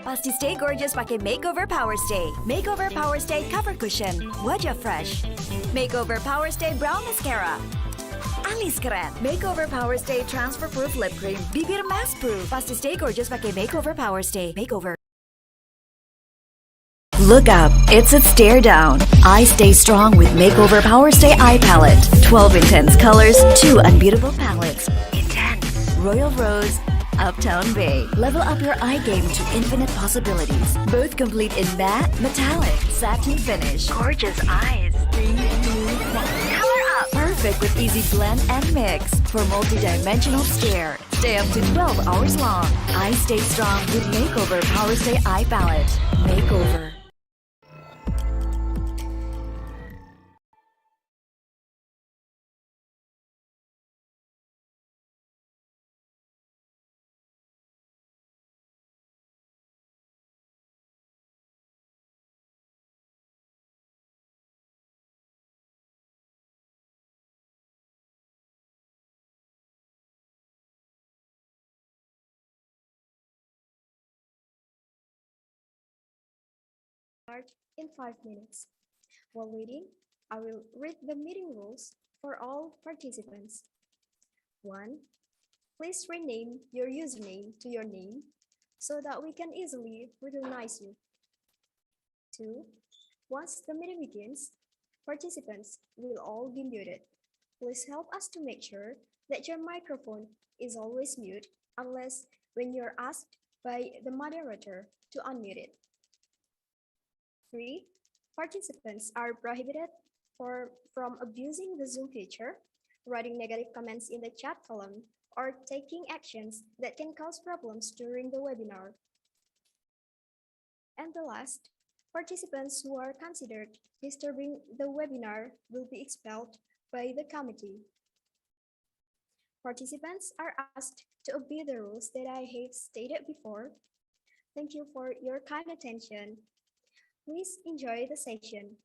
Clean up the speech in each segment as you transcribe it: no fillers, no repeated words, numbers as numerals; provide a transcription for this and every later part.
Pasti stay gorgeous pakai Makeover Power Stay. Makeover Power Stay Cover Cushion. Wajah fresh. Makeover Power Stay Brow Mascara. Alis keren. Makeover Power Stay Transfer Proof Lip Cream. Bibir Mask Proof. Pasti stay gorgeous pakai Makeover Power Stay. Makeover. Look up, it's a stare down. I stay strong with Makeover Power Stay Eye Palette. 12 intense colors, 2 unbeatable palettes. Intense, Royal Rose, Uptown Bay. Level up your eye game to infinite possibilities. Both complete in matte, metallic, satin finish. Gorgeous eyes. Color up. Perfect with easy blend and mix. For multi-dimensional stare. Stay up to 12 hours long. I stay strong with Makeover Power Stay Eye Palette. Makeover. Start in 5 minutes. While waiting, I will read the meeting rules for all participants. 1. Please rename your username to your name so that we can easily recognize you. 2. Once the meeting begins, participants will all be muted. Please help us to make sure that your microphone is always muted unless when you're asked by the moderator to unmute it. 3. Participants are prohibited from abusing the Zoom feature, writing negative comments in the chat column, or taking actions that can cause problems during the webinar. And the last, participants who are considered disturbing the webinar will be expelled by the committee. Participants are asked to obey the rules that I have stated before. Thank you for your kind attention. Please enjoy the session.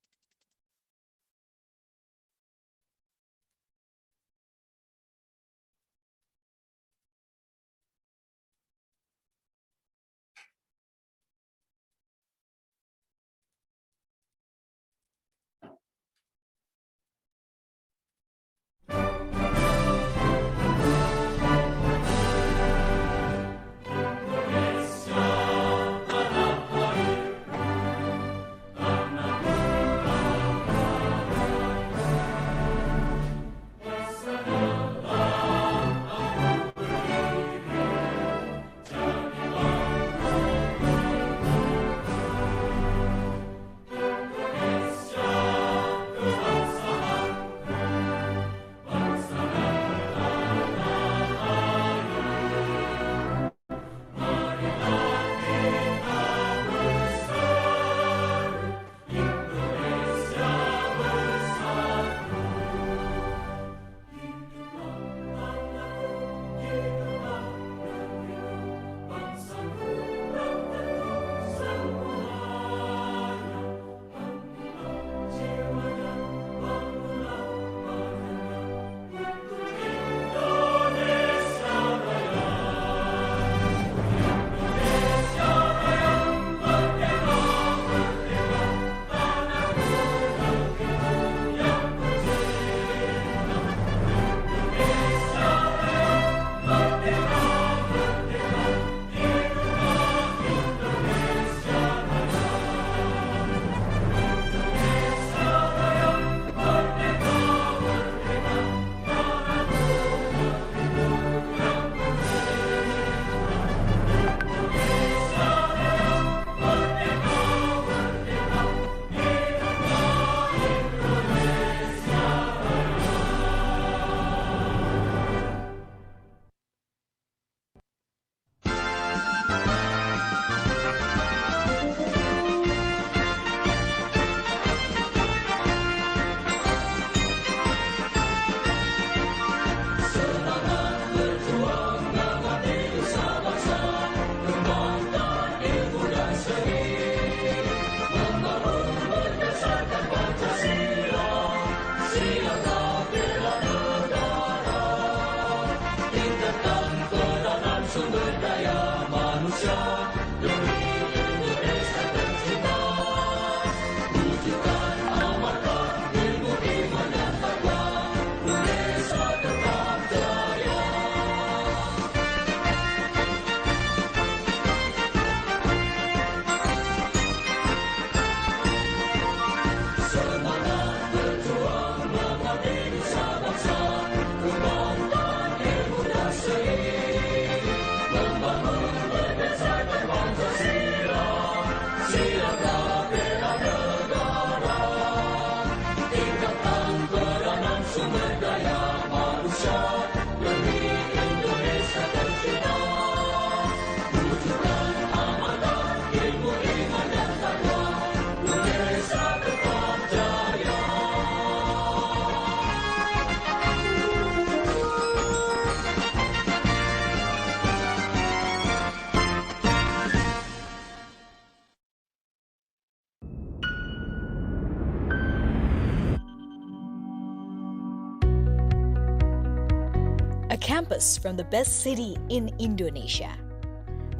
campus from the best city in Indonesia,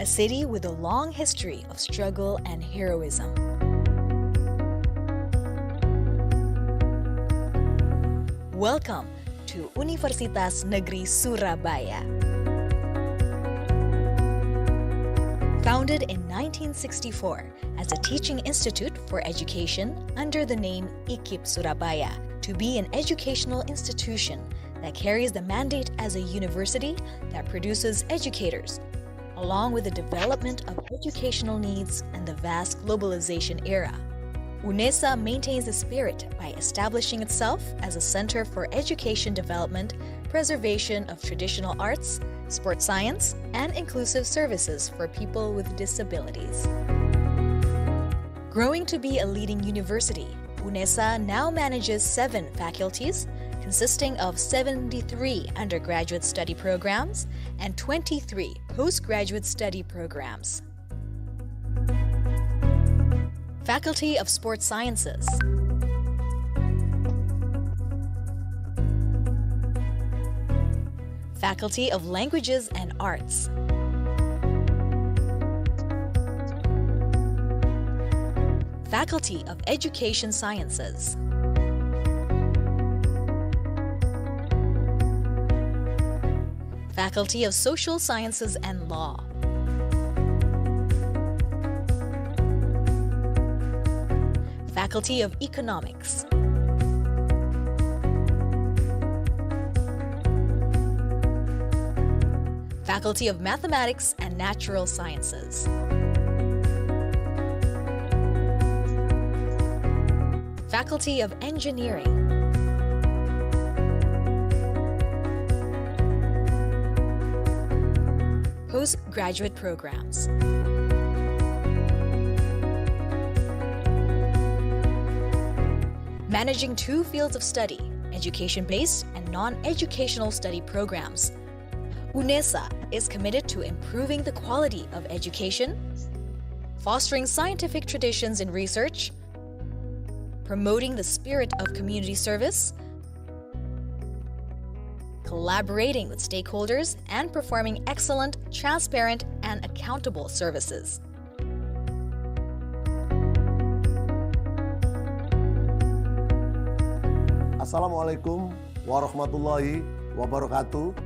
a city with a long history of struggle and heroism. Welcome to Universitas Negeri Surabaya. Founded in 1964 as a teaching institute for education under the name IKIP Surabaya, to be an educational institution that carries the mandate as a university that produces educators, along with the development of educational needs and the vast globalization era. UNESA maintains the spirit by establishing itself as a center for education development, preservation of traditional arts, sports science, and inclusive services for people with disabilities. Growing to be a leading university, UNESA now manages 7 faculties, consisting of 73 undergraduate study programs and 23 postgraduate study programs. Faculty of Sports Sciences, Faculty of Languages and Arts, Faculty of Education Sciences, Faculty of Social Sciences and Law, Faculty of Economics, Faculty of Mathematics and Natural Sciences, Faculty of Engineering, Postgraduate Programs, managing 2 fields of study, education-based and non-educational study programs. UNESA is committed to improving the quality of education, fostering scientific traditions in research, promoting the spirit of community service, collaborating with stakeholders, and performing excellent, transparent, and accountable services. Assalamualaikum warahmatullahi wabarakatuh.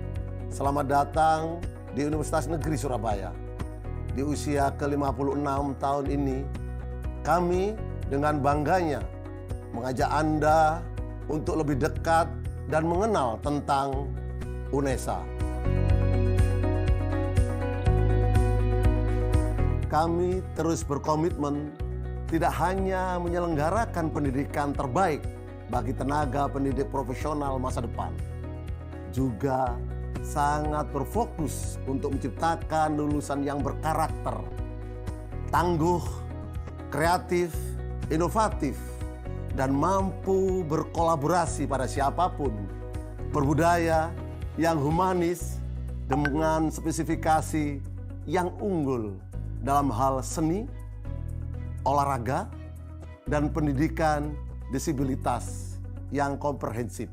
Selamat datang di Universitas Negeri Surabaya. Di usia ke-56 tahun ini, kami dengan bangganya mengajak Anda untuk lebih dekat dan mengenal tentang UNESA. Kami terus berkomitmen tidak hanya menyelenggarakan pendidikan terbaik bagi tenaga pendidik profesional masa depan, juga sangat berfokus untuk menciptakan lulusan yang berkarakter, tangguh, kreatif, inovatif, dan mampu berkolaborasi pada siapapun, berbudaya yang humanis dengan spesifikasi yang unggul dalam hal seni, olahraga, dan pendidikan disabilitas yang komprehensif.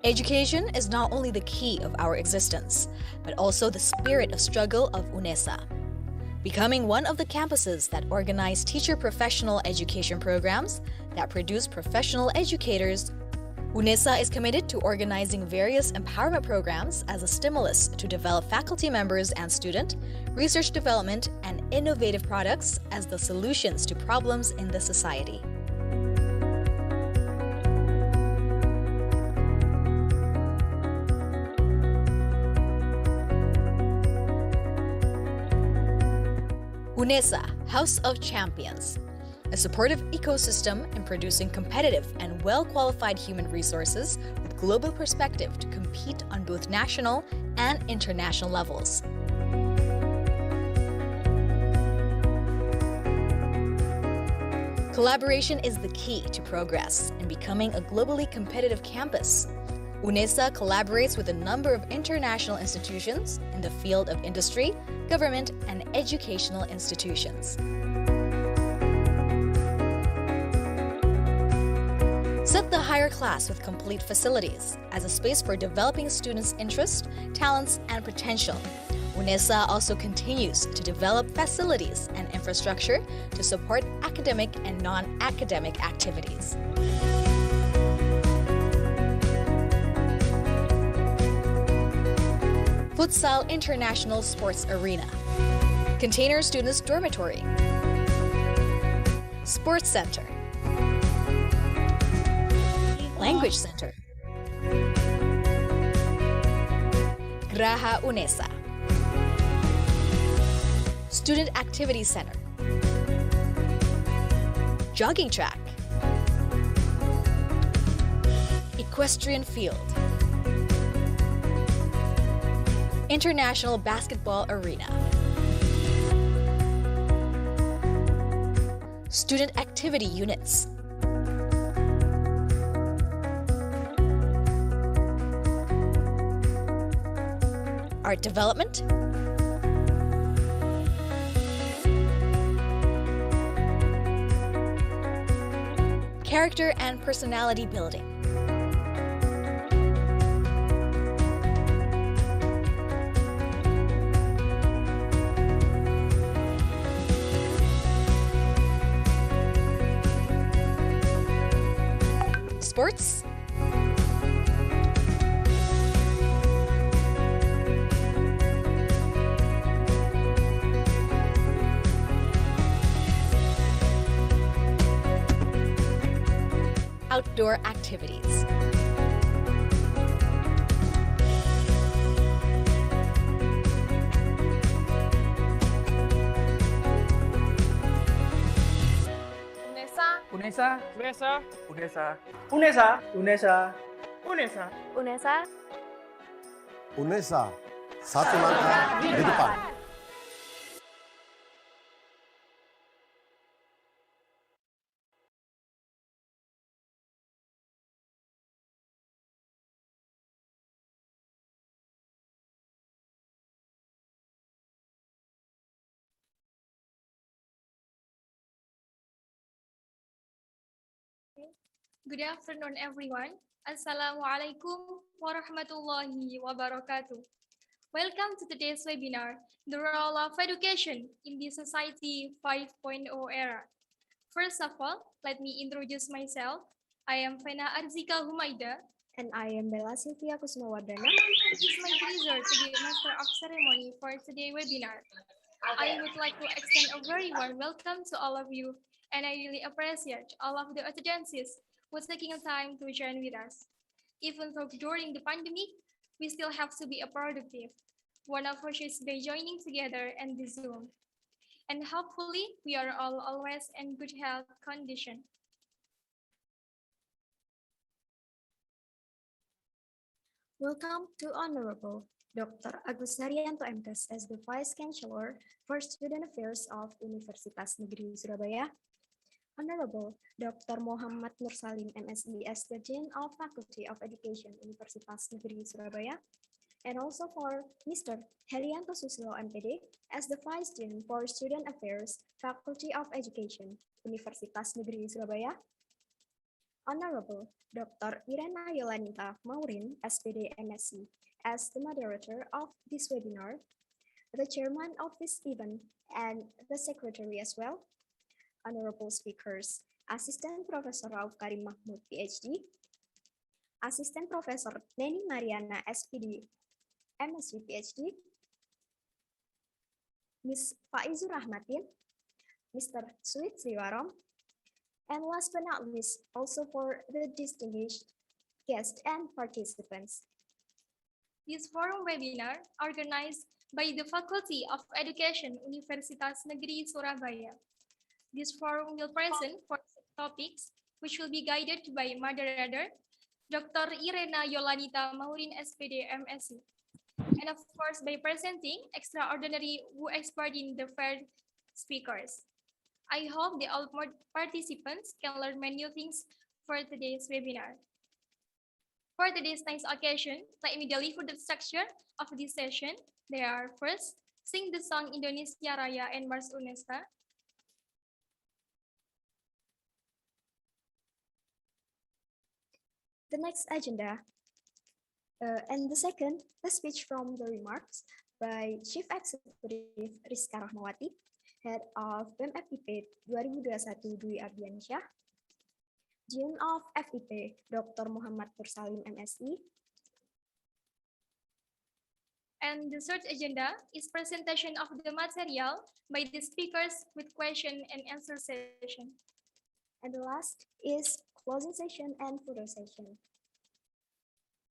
Education is not only the key of our existence, but also the spirit of struggle of UNESA. Becoming one of the campuses that organize teacher professional education programs that produce professional educators, UNESA is committed to organizing various empowerment programs as a stimulus to develop faculty members and student, research development, and innovative products as the solutions to problems in the society. UNESA, House of Champions, a supportive ecosystem in producing competitive and well-qualified human resources with global perspective to compete on both national and international levels. Collaboration is the key to progress in becoming a globally competitive campus. UNESA collaborates with a number of international institutions in the field of industry, government, and educational institutions. Set the hierarchy entire class with complete facilities as a space for developing students' interests, talents, and potential. UNESA also continues to develop facilities and infrastructure to support academic and non-academic activities. Futsal International Sports Arena, Container Students Dormitory, Sports Center, Language Center, Graha UNESA, Student Activity Center, Jogging Track, Equestrian Field, International Basketball Arena, Student Activity Units, Art Development, Character and Personality Building, Sports, Outdoor activities. UNESA, UNESA, UNESA, UNESA, UNESA, UNESA, UNESA. UNESA, satu langkah di depan. Good afternoon, everyone. Assalamualaikum warahmatullahi wabarakatuh. Welcome to today's webinar, The Role of Education in the Society 5.0 Era. First of all, let me introduce myself. I am Fena Arzika Humaida. And I am Bella Sylvia Kusumawardana. It is my pleasure to be Master of Ceremony for today's webinar. I would like to extend a very warm welcome to all of you, and I really appreciate all of the attendees who are taking time to join with us. Even though during the pandemic, we still have to be productive. One of us is by joining together in the Zoom. And hopefully, we are all always in good health condition. Welcome to Honorable Dr. Agus Haryanto MTes as the Vice Chancellor for Student Affairs of Universitas Negeri Surabaya. Honorable Dr. Muhammad Nur Salim MSc as the Dean of Faculty of Education Universitas Negeri Surabaya. And also for Mr. Helianto Susilo MPD as the Vice Dean for Student Affairs, Faculty of Education Universitas Negeri Surabaya. Honorable Dr. Irena Yolanita Maurin, SPD MSc, as the moderator of this webinar, the chairman of this event, and the secretary as well. Honorable speakers, Assistant Professor Rauf Karim Mahmud, PhD, Assistant Professor Neni Mariana, SPD, MSc, PhD, Ms. Faizur Rahmatin, Mr. Suit Sriwarom, and last but not least, also for the distinguished guests and participants. This forum webinar organized by the Faculty of Education Universitas Negeri Surabaya. This forum will present 4 topics, which will be guided by moderator, Dr. Irena Yolanita Maurin, SPD, MSc. And of course, by presenting extraordinary expert in the fair speakers. I hope that all participants can learn many things for today's webinar. For today's nice occasion, let me deliver the structure of this session. They are first, sing the song Indonesia Raya and Mars UNESA. The next agenda, and the second, the speech from the remarks by Chief Executive Rizka Rahmawati, Head of BEM-FIP 2021 Dwi Ardiansyah, Dean of FIP Dr. Muhammad Nursalim MSI, And the third agenda is presentation of the material by the speakers with question and answer session. and the last is closing session and photo session.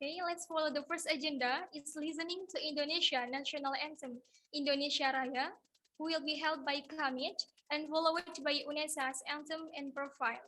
Okay, let's follow the first agenda. It's listening to Indonesia National Anthem, Indonesia Raya, who will be held by Kamit and followed by UNESA's anthem and profile.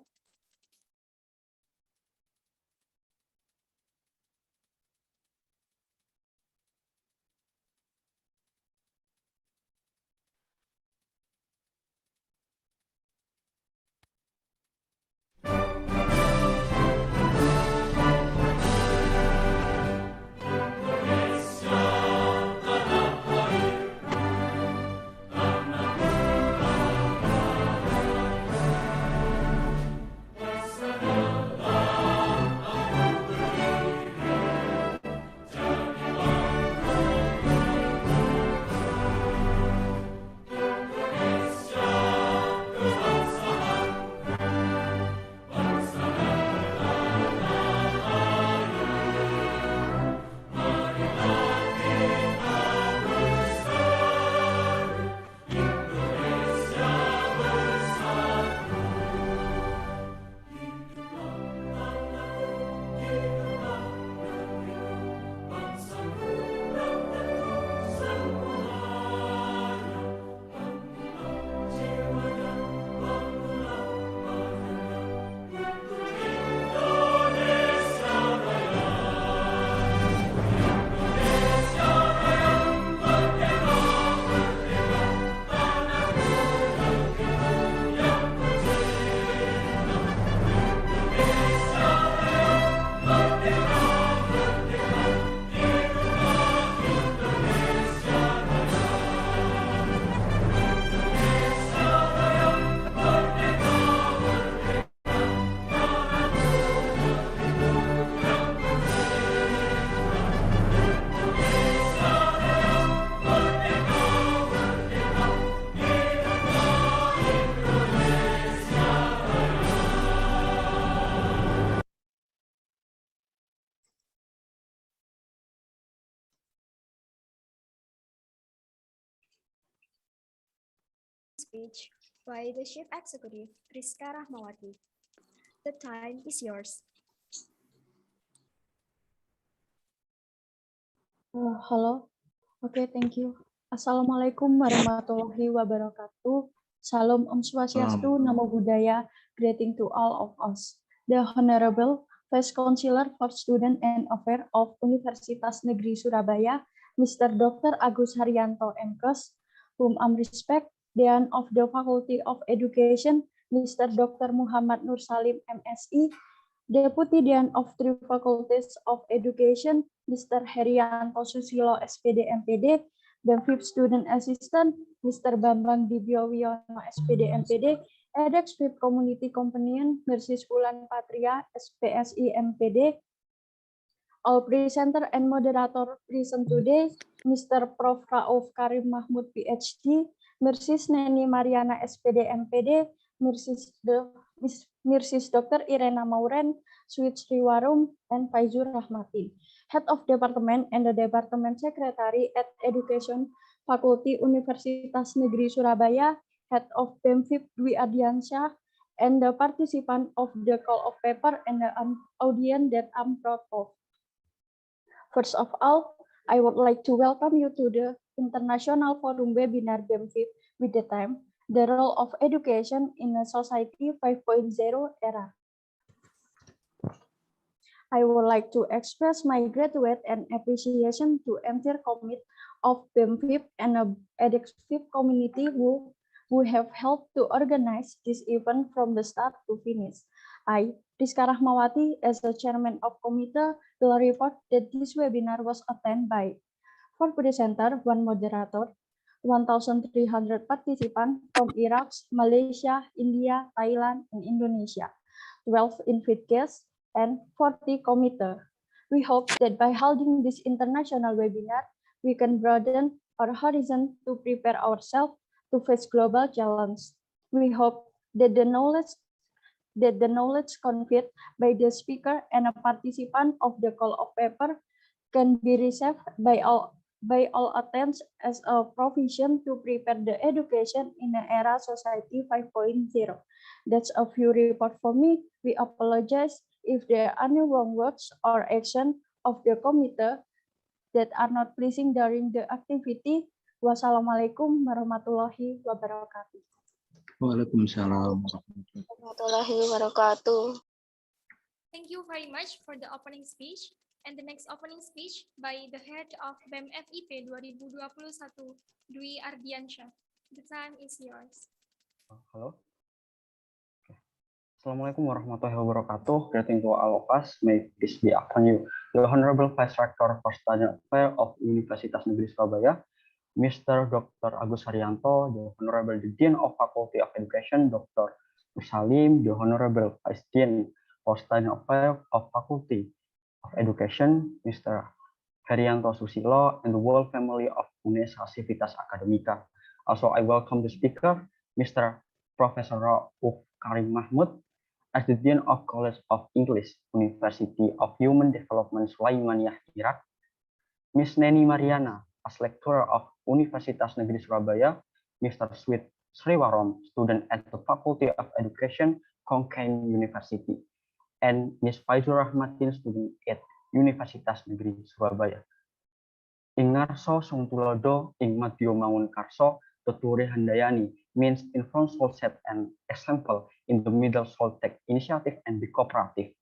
Speech by the Chief Executive Rizka Rahmawati. The time is yours. Halo, oke, thank you. Assalamualaikum warahmatullahi wabarakatuh. Salam Om Swastiastu, Namo Buddhaya, greeting to all of us. The Honorable Vice Chancellor for Student and Affairs of Universitas Negeri Surabaya, Mr. Dr. Agus Haryanto MKes, whom I respect, Dean of the Faculty of Education, Mr. Dr. Muhammad Nursalim MSI, Deputy Dean of three Faculties of Education, Mr. Herianto Susilo SPD MPD, BEM-FIP Student Assistant, Mr. Bambang Dibyo-Wiono SPD MPD, EDEX-FIP Community Companion, Mrs. Wulan Patria SPSI MPD. All presenter and moderator present today, Mr. Prof. Rauf Karim Mahmud PhD, Mrs. Neni Mariana SPD MPD, Mrs. Dr. Irena Mauren, Sweet Sriwarum, and Faizur Rahmati, Head of Department and the Department Secretary at Education Faculty Universitas Negeri Surabaya, Head of BEM-FIP Dwi Ardiansyah, and the participant of the call of paper and the audience that I'm proud of. First of all, I would like to welcome you to the International Forum Webinar BEM-FIP with the theme, The Role of Education in a Society 5.0 Era. I would like to express my gratitude and appreciation to entire committee of BEM-FIP and the EDEX-FIP community who have helped to organize this event from the start to finish. I, Rizka Rahmawati, as the chairman of committee, will report that this webinar was attended by 4 presenters, 1 moderator, 1,300 participants from Iraq, Malaysia, India, Thailand, and Indonesia, 12 invite guests, and 40 committee. We hope that by holding this international webinar, we can broaden our horizon to prepare ourselves to face global challenges. We hope that the knowledge conveyed by the speaker and a participant of the call of paper can be received by all attempts as a provision to prepare the education in an era society 5.0. That's a few report for me. We apologize if there are any wrong words or action of the committee that are not pleasing during the activity. Wassalamualaikum warahmatullahi wabarakatuh. Waalaikumsalam. Warahmatullahi wabarakatuh. Thank you very much for the opening speech. And the next opening speech by the head of BEM-FIP 2021, Dwi Ardiansyah. The time is yours. Halo. Assalamualaikum warahmatullahi wabarakatuh. Greeting to all of us. May peace be upon you. The Honorable Vice Rector for Student Affairs of Universitas Negeri Surabaya, Mr. Dr. Agus Haryanto, the Honorable Dean of Faculty of Education, Dr. Salim, the Honorable Vice Dean for Student Affairs of Faculty of Education, Mr. Herianto Susilo, and the whole family of UNESA Civitas Academica. Also, I welcome the speaker, Mr. Professor Rauf Karim Mahmud, as the Dean of College of English, University of Human Development Sulaimaniyah, Iraq, Ms. Neni Mariana, as lecturer of Universitas Negeri Surabaya, Mr. Sweet Sriwarom, student at the Faculty of Education, Konkan University, and Ms. Faizur Rahmatin, student at Universitas Negeri Surabaya. Ing ngarso sung tulodo ing madya mangun karso tuturi handayani means in front shall set an example, in the middle shall take initiative and be cooperative,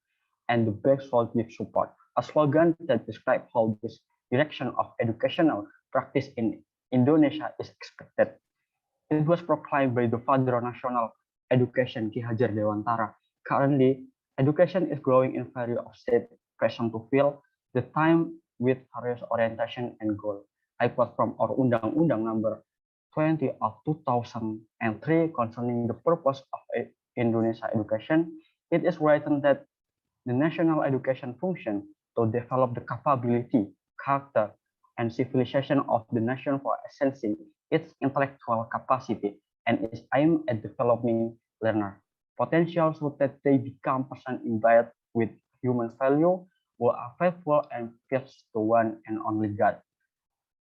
and the back shall give support. A slogan that describes how this direction of educational practice in Indonesia is expected. It was proclaimed by the Father of National Education, Ki Hajar Dewantara. Currently, education is growing in various of state passion to fill the time with various orientation and goal. I quote from our Undang-Undang number 20 of 2003 concerning the purpose of Indonesia education. It is written that the national education function to develop the capability, character, and civilization of the nation for assessing its intellectual capacity and is aimed at developing learner potential so that they become person imbued with human value, who are faithful and fierce to one and only God,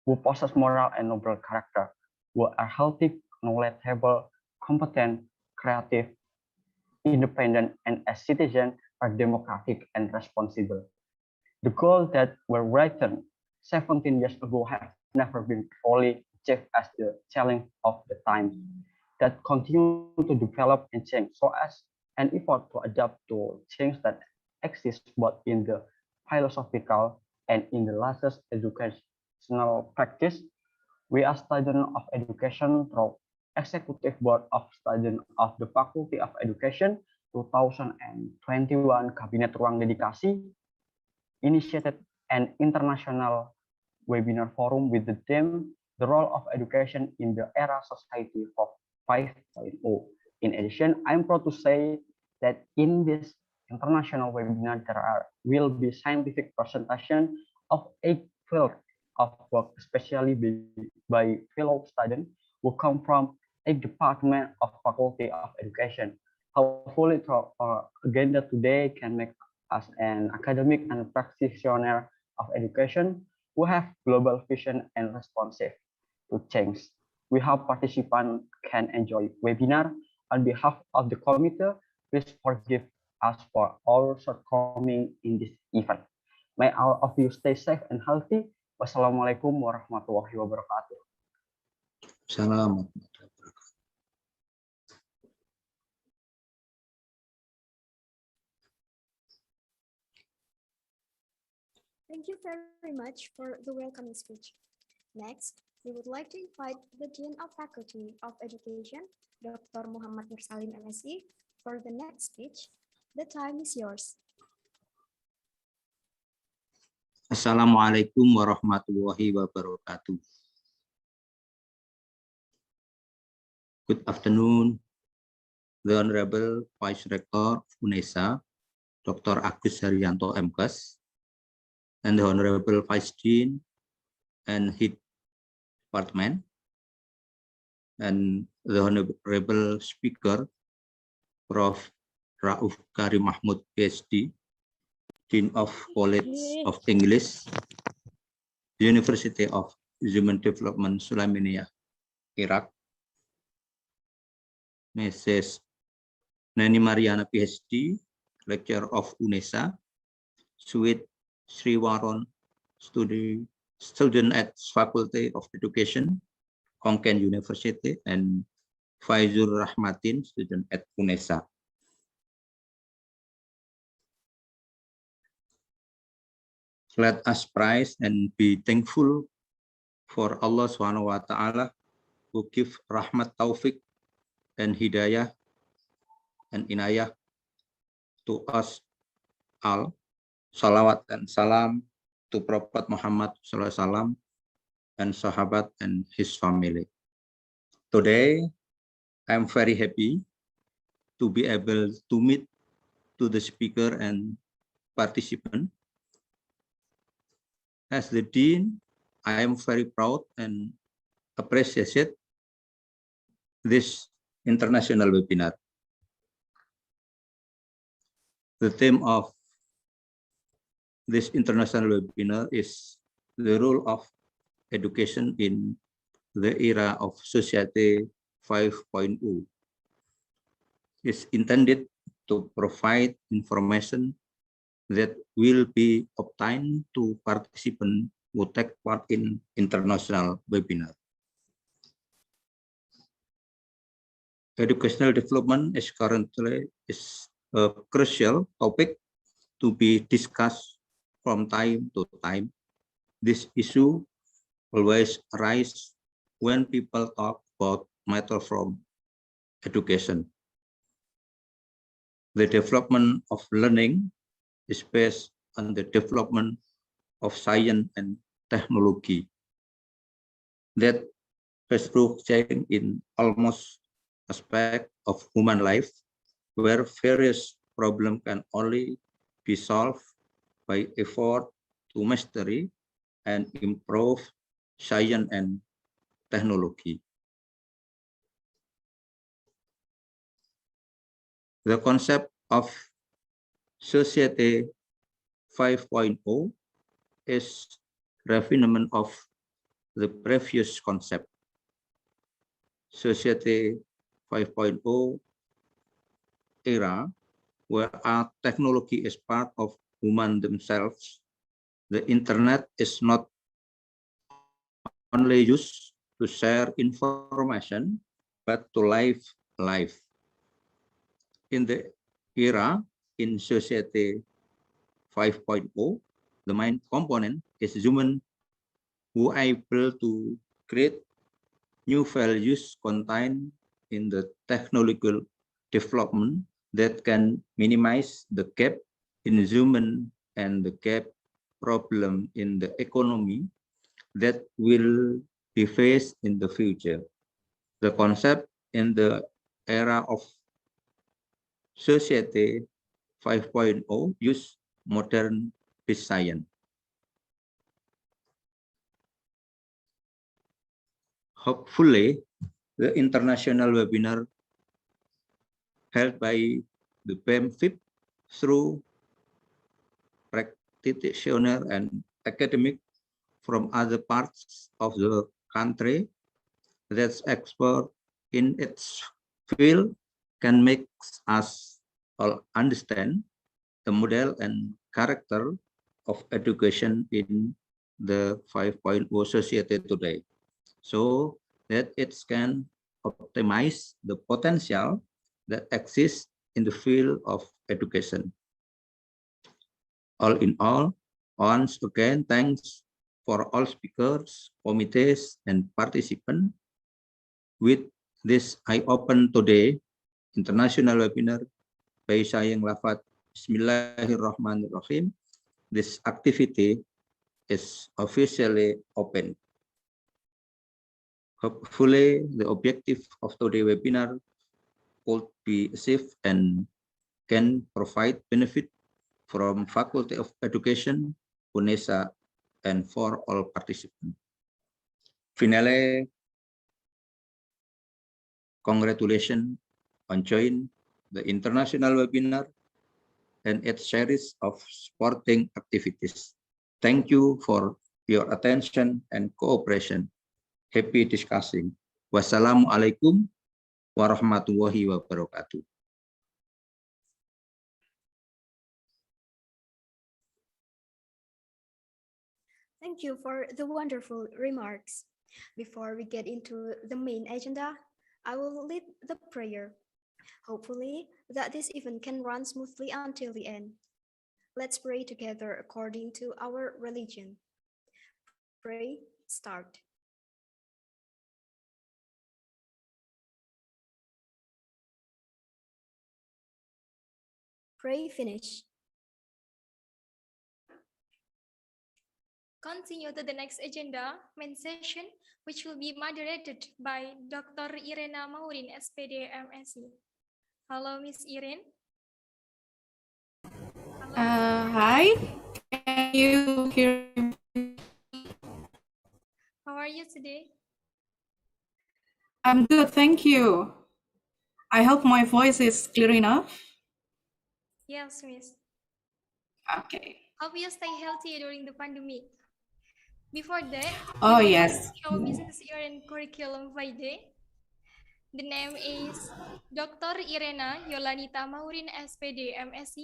who possess moral and noble character, who are healthy, knowledgeable, competent, creative, independent, and as citizens are democratic and responsible. The goals that were written 17 years ago have never been fully achieved as the challenge of the times that continue to develop and change, so as an effort to adapt to change that exists both in the philosophical and in the latest educational practice. We are students of education through Executive Board of Students of the Faculty of Education 2021 Kabinet Ruang Dedikasi initiated an international webinar forum with the theme The Role of Education in the Era Society for 5.0. In addition, I'm proud to say that in this international webinar, there will be scientific presentation of 8 fields of work, especially by fellow students who come from 8 departments of Faculty of Education. Hopefully, our agenda today can make us an academic and practitioner of education who have global vision and responsive to change. We hope participants can enjoy webinar. On behalf of the committee, please forgive us for our shortcomings in this event. May all of you stay safe and healthy. Wassalamualaikum warahmatullahi wabarakatuh. Salam. Thank you very much for the welcoming speech. Next, we would like to invite the Dean of Faculty of Education, Dr. Muhammad Nur Salim, MSc, for the next speech. The time is yours. Assalamualaikum warahmatullahi wabarakatuh. Good afternoon, the Honorable Vice Rector of UNESA, Dr. Agus Haryanto MKes, and the Honorable Vice Dean and Head Department, and the Honorable Speaker, Prof. Rauf Karim Mahmud, PhD, Dean of College of English, University of Human Development, Sulaimaniyah, Iraq, Mrs. Nani Mariana, PhD, Lecturer of UNESA, Sweet Sriwaron, student at Faculty of Education, Konkan University, and Faizur Rahmatin, student at UNESA. Let us praise and be thankful for Allah Subhanahu wa Ta'ala who give rahmat taufik and hidayah and inayah to us all. Salawat and salam to Prophet Muhammad SAW and sahabat and his family. Today, I'm very happy to be able to meet to the speaker and participant. As the Dean, I am very proud and appreciate this international webinar. The theme of this international webinar is the role of education in the era of Society 5.0. It's intended to provide information that will be obtained to participants who take part in international webinar. Educational development is currently a crucial topic to be discussed from time to time. This issue always arises when people talk about matter from education. The development of learning is based on the development of science and technology that has proved change in almost aspect of human life, where various problems can only be solved by effort to mastery and improve science and technology. The concept of Society 5.0 is refinement of the previous concept. Society 5.0 era, where our technology is part of human themselves. The internet is not only used to share information, but to live life. In the era in Society 5.0, the main component is human who are able to create new values contained in the technological development that can minimize the gap in human and the gap problem in the economy that will be faced in the future. The concept in the era of Society 5.0 use modern science. Hopefully, the international webinar held by the BEM-FIP through practitioners and academic from other parts of the country that's expert in its field can make us all understand the model and character of education in the 5.0 society today, so that it can optimize the potential that exists in the field of education. All in all, once again, thanks for all speakers, committees, and participants. With this, I open today international webinar by saying lafaz Bismillahirrahmanirrahim. This activity is officially open. Hopefully, the objective of today's webinar could be achieved and can provide benefit from Faculty of Education, UNESA, and for all participants. Finally, congratulations on joining the international webinar and its series of supporting activities. Thank you for your attention and cooperation. Happy discussing. Wassalamualaikum warahmatullahi wabarakatuh. Thank you for the wonderful remarks. Before we get into the main agenda, I will lead the prayer. Hopefully that this event can run smoothly until the end. Let's pray together according to our religion. Pray, start. Pray, finish. Continue to the next agenda, main session, which will be moderated by Dr. Irena Maurin, SPD, MSc. Hello, Miss Irene. Hi, can you hear me? How are you today? I'm good, thank you. I hope my voice is clear enough. Yes, Miss. Okay. Hope you stay healthy during the pandemic. Before that, Oh, we will yes. show Mrs. Irene curriculum vitae. The name is Dr. Irena Yolanita Maurin, SPD, MSc,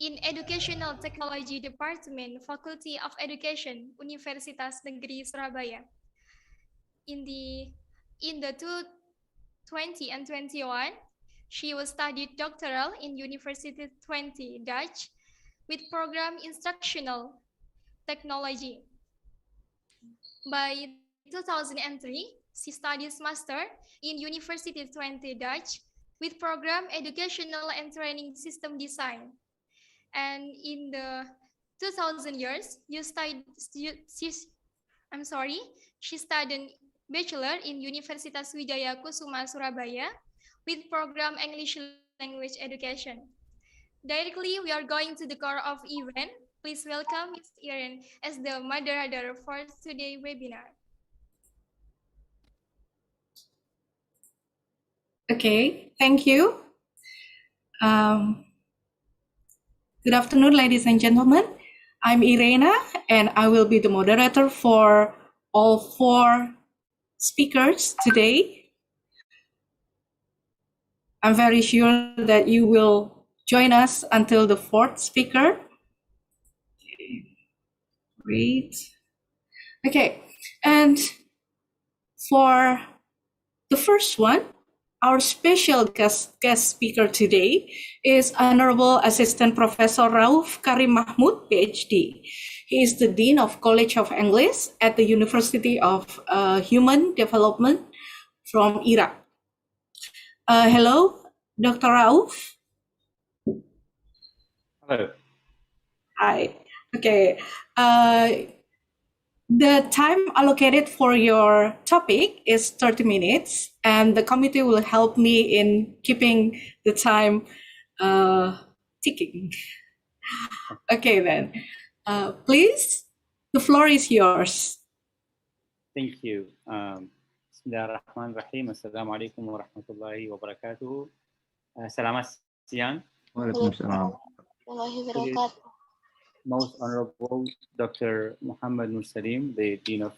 in Educational Technology Department, Faculty of Education, Universitas Negeri Surabaya. In the 2020 and 21, she was studied doctoral in University 20 Dutch with program Instructional Technology. By 2003, she studies master in University 20 Dutch with program Educational and Training System Design. And in the 2000 years, she studied bachelor in Universitas Wijaya Kusuma Surabaya with program English language education. Directly, we are going to the core of event. Please welcome Ms. Irene as the moderator for today's webinar. Okay, thank you. Good afternoon, ladies and gentlemen. I'm Irena, and I will be the moderator for all 4 speakers today. I'm very sure that you will join us until the 4th speaker. Great. Okay, and for the first one, our special guest speaker today is Honorable Assistant Professor Rauf Karim Mahmud, PhD. He is the Dean of College of English at the University of Human Development from Iraq. Hello, Dr. Rauf. Hello. Hi. Okay. The time allocated for your topic is 30 minutes, and the committee will help me in keeping the time ticking. Okay, then. Please, the floor is yours. Thank you. Bismillahirrahmanirrahim. Assalamualaikum warahmatullahi wabarakatuh. Selamat siang. Waalaikumsalam. Most Honorable Dr. Muhammad Nur Salim, the Dean of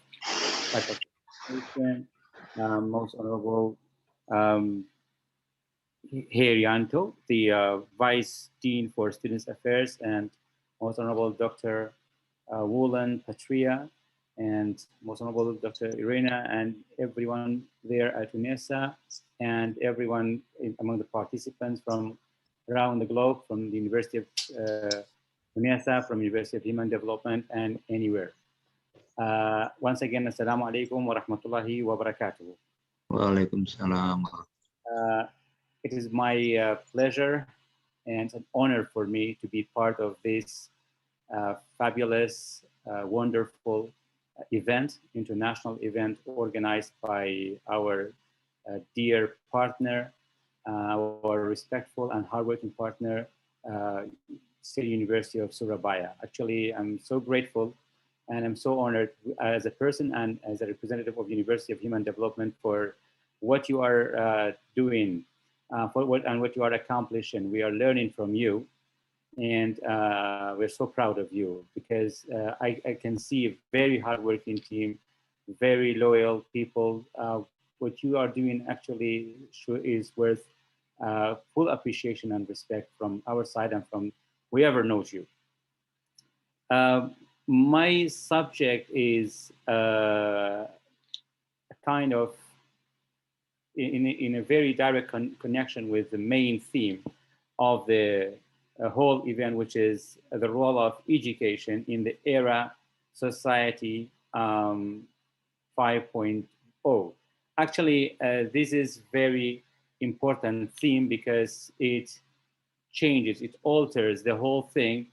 Faculty of Education, Most Honorable Herianto, the Vice Dean for Students Affairs, and Most Honorable Dr. Woolen Patria, and Most Honorable Dr. Irena, and everyone there at UNESA, and everyone among the participants from around the globe, from the University of UNESA, from University of Human Development, and anywhere. Once again, Assalamu alaikum wa rahmatullahi wa barakatuh. Waalaikumsalam. It is my pleasure and an honor for me to be part of this fabulous, wonderful event, international event organized by our dear partner, our respectful and hardworking partner, State University of Surabaya. Actually, I'm so grateful and I'm so honored as a person and as a representative of University of Human Development for what you are doing, for what you are accomplishing. We are learning from you, and we're so proud of you because I can see a very hardworking team, very loyal people. What you are doing actually is worth full appreciation and respect from our side and from whoever knows you. My subject is a kind of in a very direct connection with the main theme of the whole event, which is the role of education in the era society 5.0. Actually, this is very important theme because it changes, it alters the whole thing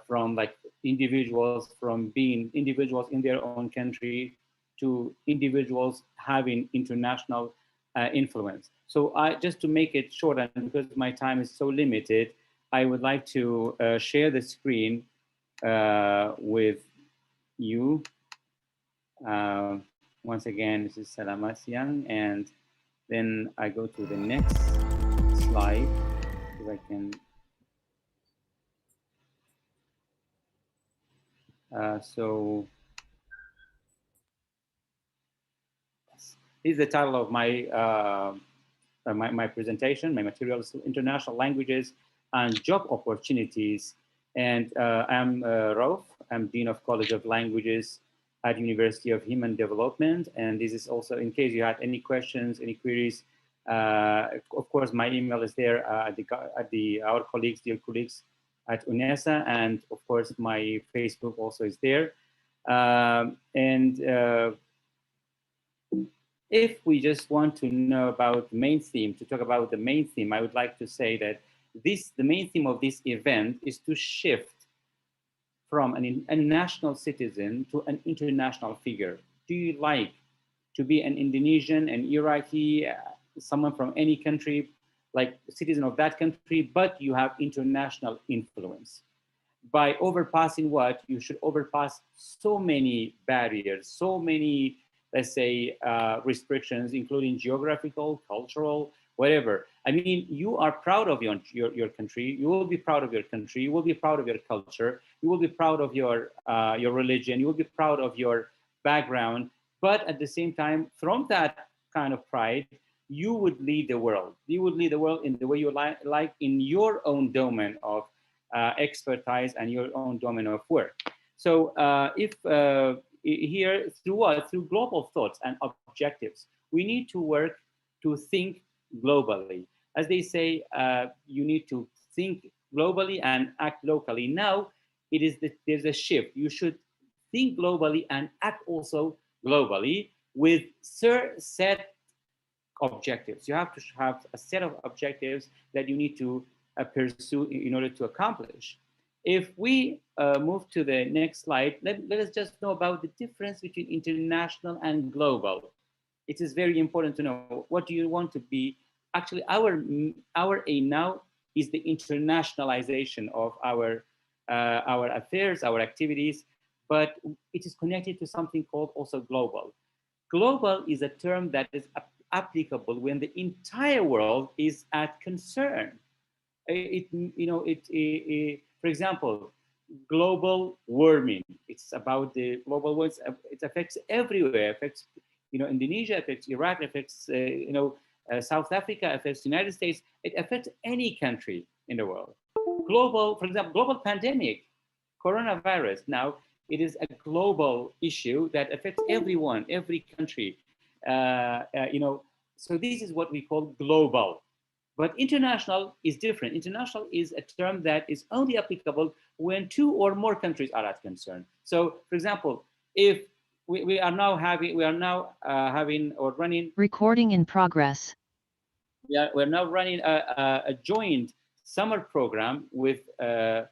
from like individuals, from being individuals in their own country to individuals having international influence. So just to make it short, and because my time is so limited, I would like to share the screen with you. Once again, this is Selamat Siang, and then I go to the next slide, if I can. So this is the title of my my presentation. My material is International Languages and Job Opportunities. And I'm Rauf. I'm Dean of College of Languages at University of Human Development. And this is also in case you had any questions, any queries. Of course, my email is there at our colleagues, dear colleagues at UNESA, and of course my Facebook also is there. If we just want to know about the main theme, to talk about the main theme, I would like to say that the main theme of this event is to shift from a national citizen to an international figure. Do you like to be an Indonesian, an Iraqi, someone from any country, like a citizen of that country, but you have international influence? By overpassing what? You should overpass so many barriers, so many, let's say, restrictions, including geographical, cultural, whatever. I mean, you are proud of your country. You will be proud of your country. You will be proud of your culture. You will be proud of your religion. You will be proud of your background. But at the same time, from that kind of pride, you would lead the world. You would lead the world in the way you like in your own domain of expertise and your own domain of work. So here, through what? Through global thoughts and objectives, we need to work to think globally. As they say, you need to think globally and act locally. Now, there's a shift. You should think globally and act also globally with set objectives. You have to have a set of objectives that you need to pursue in order to accomplish. If we move to the next slide, let us just know about the difference between international and global. It is very important to know, what do you want to be? Actually, our aim now is the internationalization of our affairs, our activities, but it is connected to something called also global. Global is a term that is applicable when the entire world is at concern. For example, global warming. It's about the global warming. It affects everywhere. It affects, Indonesia, affects Iraq, affects, South Africa, affects the United States. It affects any country in the world. Global, for example, global pandemic, coronavirus. Now, it is a global issue that affects everyone, every country. So this is what we call global. But international is different. International is a term that is only applicable when two or more countries are at concern. So, for example, if we are now having or running. Recording in progress. We're now running a joint summer program with the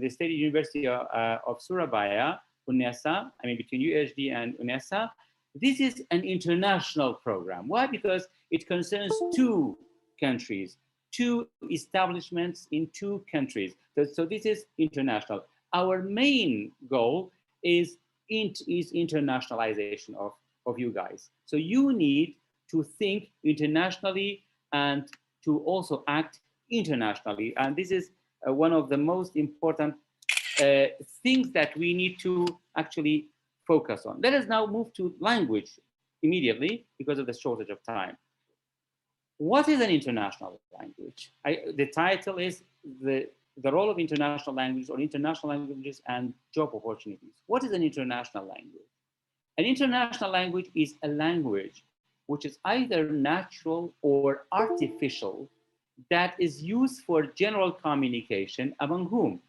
State University of Surabaya, UNESA. I mean, between USD and UNESA. This is an international program. Why? Because it concerns two countries, 2 establishments in 2 countries. So this is international. Our main goal is internationalization of you guys. So you need to think internationally and to also act internationally. And this is one of the most important things that we need to actually focus on. Let us now move to language immediately because of the shortage of time. What is an international language? The title is the role of international languages or international languages and job opportunities. What is an international language? An international language is a language which is either natural or artificial that is used for general communication among whom?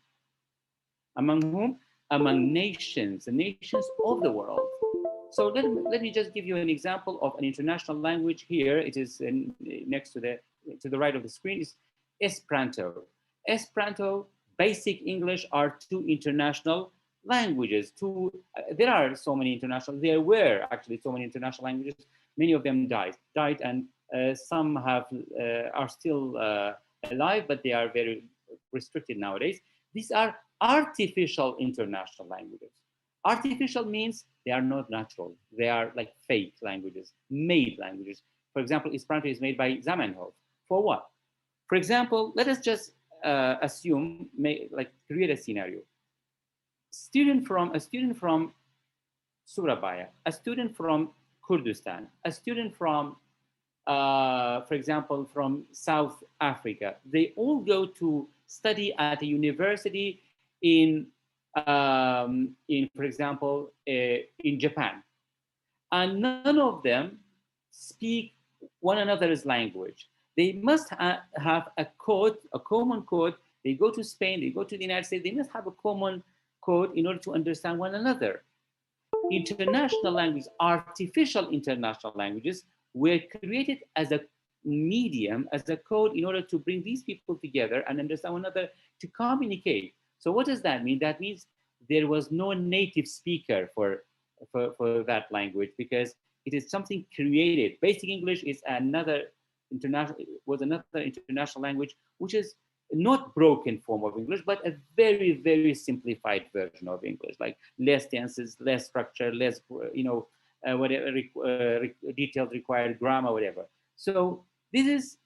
Among whom? Among nations, the nations of the world. So let me just give you an example of an international language here. It is next to the right of the screen is Esperanto. Esperanto, Basic English are 2 international languages. There are so many international. There were actually so many international languages. Many of them died, and some are still alive, but they are very restricted nowadays. These are artificial international languages. Artificial means they are not natural. They are like fake languages, made languages. For example, Esperanto is made by Zamenhof. For what? For example, let us just assume, create a scenario. A student from Surabaya, a student from Kurdistan, a student from, for example, from South Africa. They all go to study at a university in for example, in Japan. And none of them speak one another's language. They must have a code, a common code. They go to Spain, they go to the United States, they must have a common code in order to understand one another. International languages, artificial international languages, were created as a medium, as a code in order to bring these people together and understand one another, to communicate. So what does that mean? That means there was no native speaker for that language because it is something created. Basic English is another international language, which is not broken form of English, but a very, very simplified version of English, like less tenses, less structure, less, whatever detailed required grammar, whatever. So this is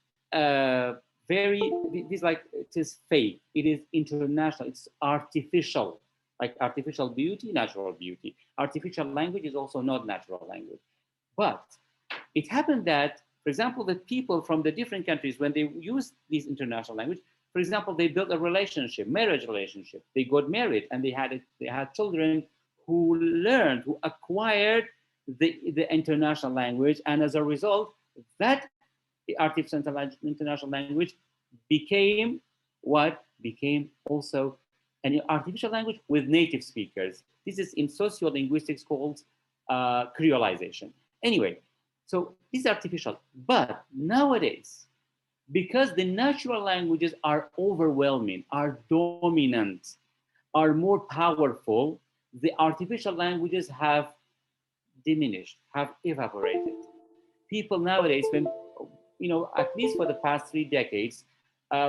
it is fake. It is international. It's artificial, like artificial beauty, natural beauty. Artificial language is also not natural language. But it happened that, for example, the people from the different countries, when they use these international language, for example, they built a relationship, marriage relationship. They got married and they had children who acquired the international language, and as a result, that artificial international language became also an artificial language with native speakers. This is in sociolinguistics called creolization. Anyway, so this is artificial, but nowadays, because the natural languages are overwhelming, are dominant, are more powerful, the artificial languages have diminished, have evaporated. People nowadays, when, at least for the past 3 decades,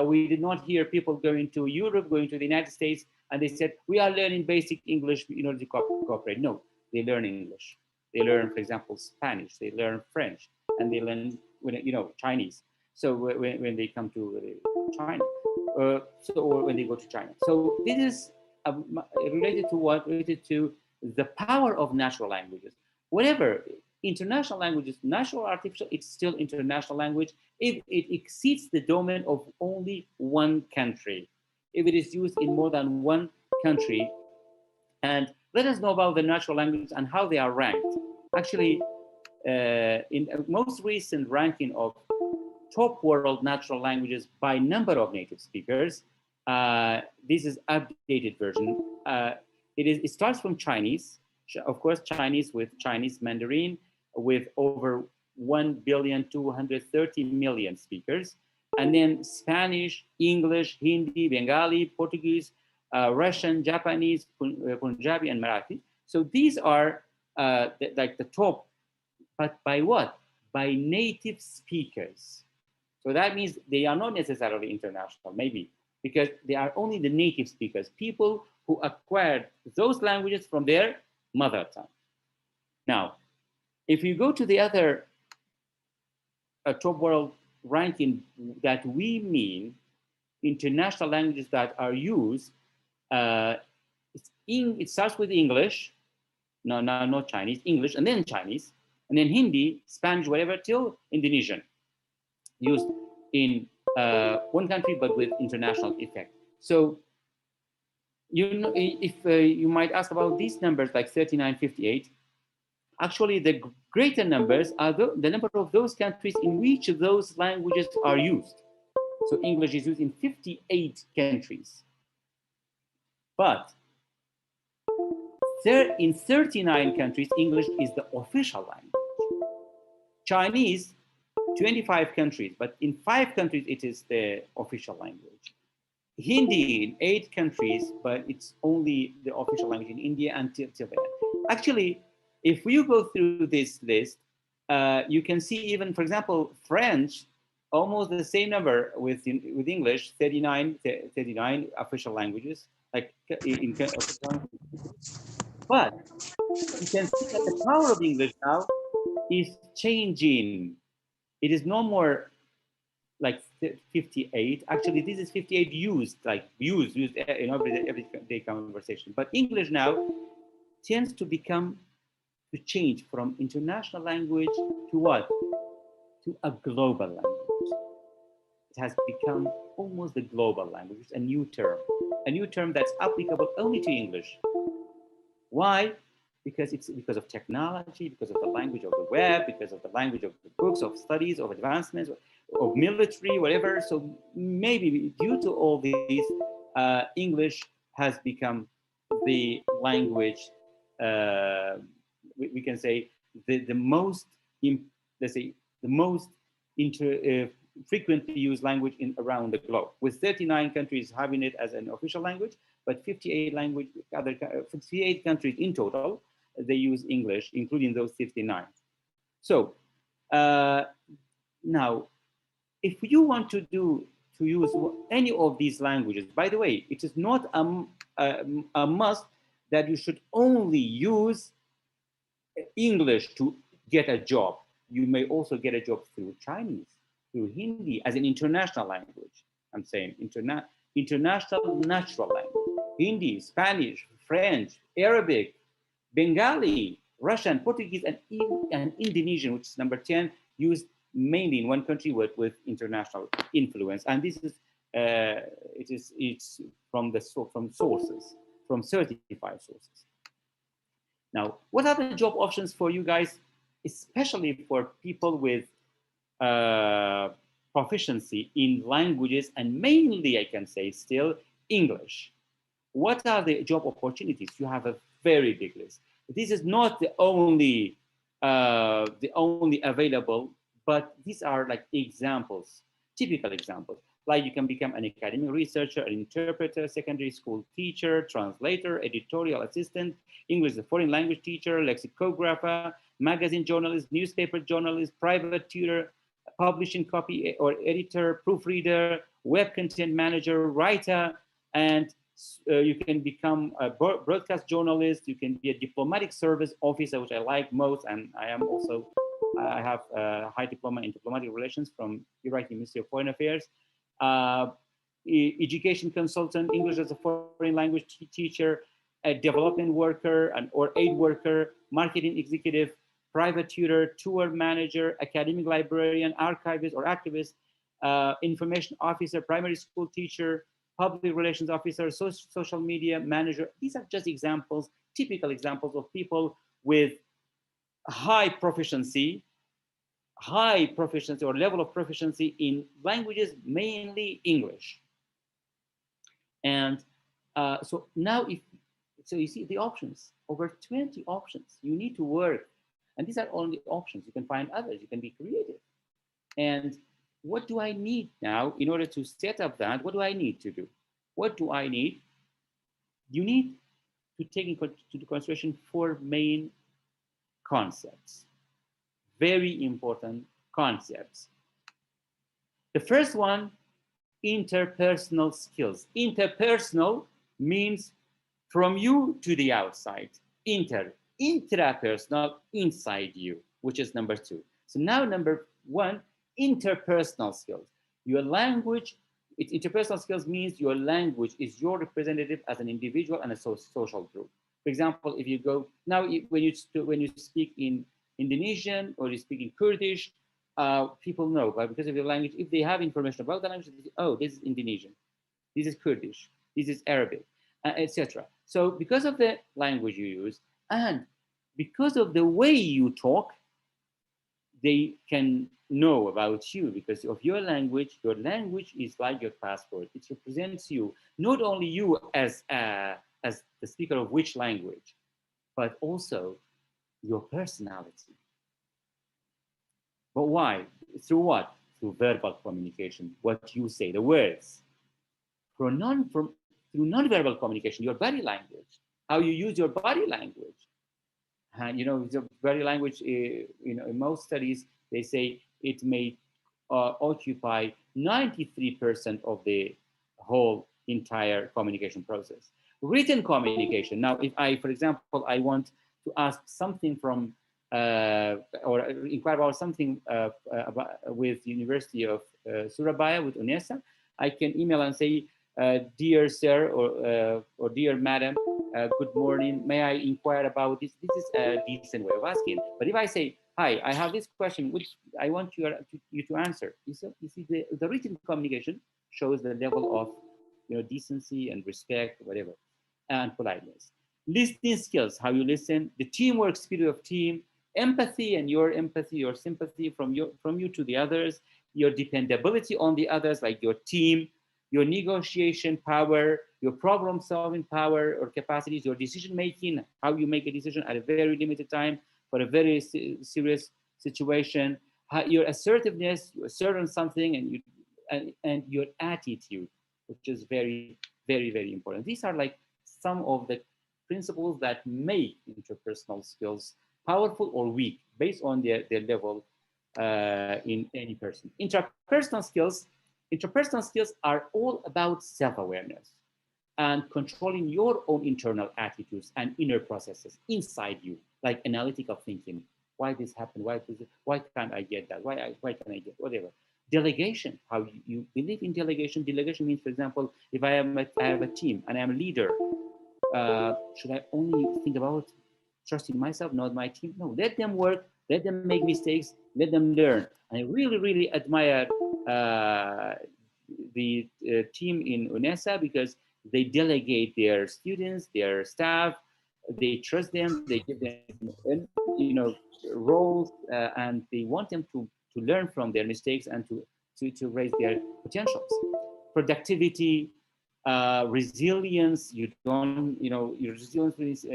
we did not hear people going to Europe, going to the United States, and they said, we are learning basic English in order to cooperate. No, they learn English. They learn, for example, Spanish, they learn French, and they learn, Chinese. So when they come to China, or when they go to China. So this is related to what? Related to the power of natural languages. Whatever, international languages, natural, artificial, it's still international language if it exceeds the domain of only one country, if it is used in more than one country. And let us know about the natural languages and how they are ranked. Actually, in a most recent ranking of top world natural languages by number of native speakers, this is updated version. It starts from Chinese, of course, Chinese with Chinese Mandarin, with over 1,230,000,000 speakers, and then Spanish, English, Hindi, Bengali, Portuguese, Russian, Japanese, Punjabi, and Marathi. So these are like the top, but by what? By native speakers. So that means they are not necessarily international, maybe, because they are only the native speakers, people who acquired those languages from their mother tongue. Now, if you go to the other top world ranking that we mean international languages that are used, it starts with English, not Chinese, English, and then Chinese, and then Hindi, Spanish, whatever, till Indonesian, used in one country, but with international effect. So, you know, if you might ask about these numbers, like 39, 58, actually the greater numbers are the number of those countries in which those languages are used. So English is used in 58 countries. But in 39 countries, English is the official language. Chinese, 25 countries, but in 5 countries, it is the official language. Hindi in 8 countries, but it's only the official language in India until then. Actually, if you go through this list, you can see even, for example, French, almost the same number with English, 39 official languages, like in but you can see that the power of English now is changing. It is no more like 58. Actually, this is 58 used in everyday conversation. But English now tends to change from international language to what? To a global language. It has become almost the global language, a new term that's applicable only to English. Why? Because it's because of technology, because of the language of the web, because of the language of the books, of studies, of advancements, of military, whatever. So maybe due to all these, English has become the language, we can say the most, let's say, the most frequently used language around the globe, with 39 countries having it as an official language, but 58 countries in total, they use English, including those 59. So now, if you want to use any of these languages, by the way, it is not a must that you should only use English to get a job. You may also get a job through Chinese, through Hindi as an international language. I'm saying international natural language. Hindi, Spanish, French, Arabic, Bengali, Russian, Portuguese, and Indonesian, which is number 10, used mainly in one country with international influence. And this is it's from sources, from certified sources. Now, what are the job options for you guys, especially for people with proficiency in languages, and mainly, I can say, still English? What are the job opportunities? You have a very big list. This is not the only available, but these are like examples, typical examples. Like you can become an academic researcher, an interpreter, secondary school teacher, translator, editorial assistant, English as a foreign language teacher, lexicographer, magazine journalist, newspaper journalist, private tutor, publishing copy or editor, proofreader, web content manager, writer, and you can become a broadcast journalist. You can be a diplomatic service officer, which I like most, and I have a high diploma in diplomatic relations from Iraqi Ministry of Foreign Affairs. Education consultant, English as a foreign language teacher, a development worker or aid worker, marketing executive, private tutor, tour manager, academic librarian, archivist or activist, information officer, primary school teacher, public relations officer, social media manager. These are just examples, typical examples of people with high proficiency or level of proficiency in languages, mainly English. And so now, so you see the options, over 20 options. You need to work. And these are only options. You can find others. You can be creative. And what do I need now in order to set up that? What do I need to do? What do I need? You need to take into consideration 4 main concepts. Very important concepts. The first one, interpersonal skills. Interpersonal means from you to the outside. Intrapersonal, inside you, which is number 2. So now number 1, interpersonal skills. Your language, interpersonal skills means your language is your representative as an individual and a social group. For example, if you go, now when you speak in Indonesian or you speak in Kurdish, people know, but because of your language, if they have information about the language, they say, oh, this is Indonesian, this is Kurdish, this is Arabic, etc. So because of the language you use and because of the way you talk, they can know about you because of your language. Your language is like your passport. It represents you, not only you as the speaker of which language, but also your personality. But why? Through what? Through verbal communication, what you say, the words. Through non-verbal communication, your body language, how you use your body language. And the body language, in most studies, they say it may occupy 93% of the whole entire communication process. Written communication. Now, if I, for example, I want to ask something from or inquire about something with University of Surabaya, with UNESA, I can email and say, dear sir or dear madam, good morning, may I inquire about this? This is a decent way of asking. But if I say, hi, I have this question which I want you to answer, you see the written communication shows the level of decency and respect, whatever, and politeness. Listening skills, how you listen, the teamwork, spirit of team, empathy and your sympathy from you to the others, your dependability on the others, like your team, your negotiation power, your problem solving power or capacities, your decision making, how you make a decision at a very limited time for a very serious situation, your assertiveness, you assert on something, and your attitude, which is very, very, very important. These are like some of the principles that make interpersonal skills powerful or weak based on their level in any person. Interpersonal skills are all about self-awareness and controlling your own internal attitudes and inner processes inside you, like analytical thinking. Why this happened? Why can't I get that? Why can't I get whatever? Delegation, how you believe in delegation. Delegation means, for example, if I have a team and I'm a leader, should I only think about trusting myself, not my team? No, let them work, let them make mistakes, let them learn. And I really, really admire the team in UNESA because they delegate their students, their staff, they trust them, they give them roles, and they want them to learn from their mistakes and to raise their potentials. Productivity, resilience, your resilience means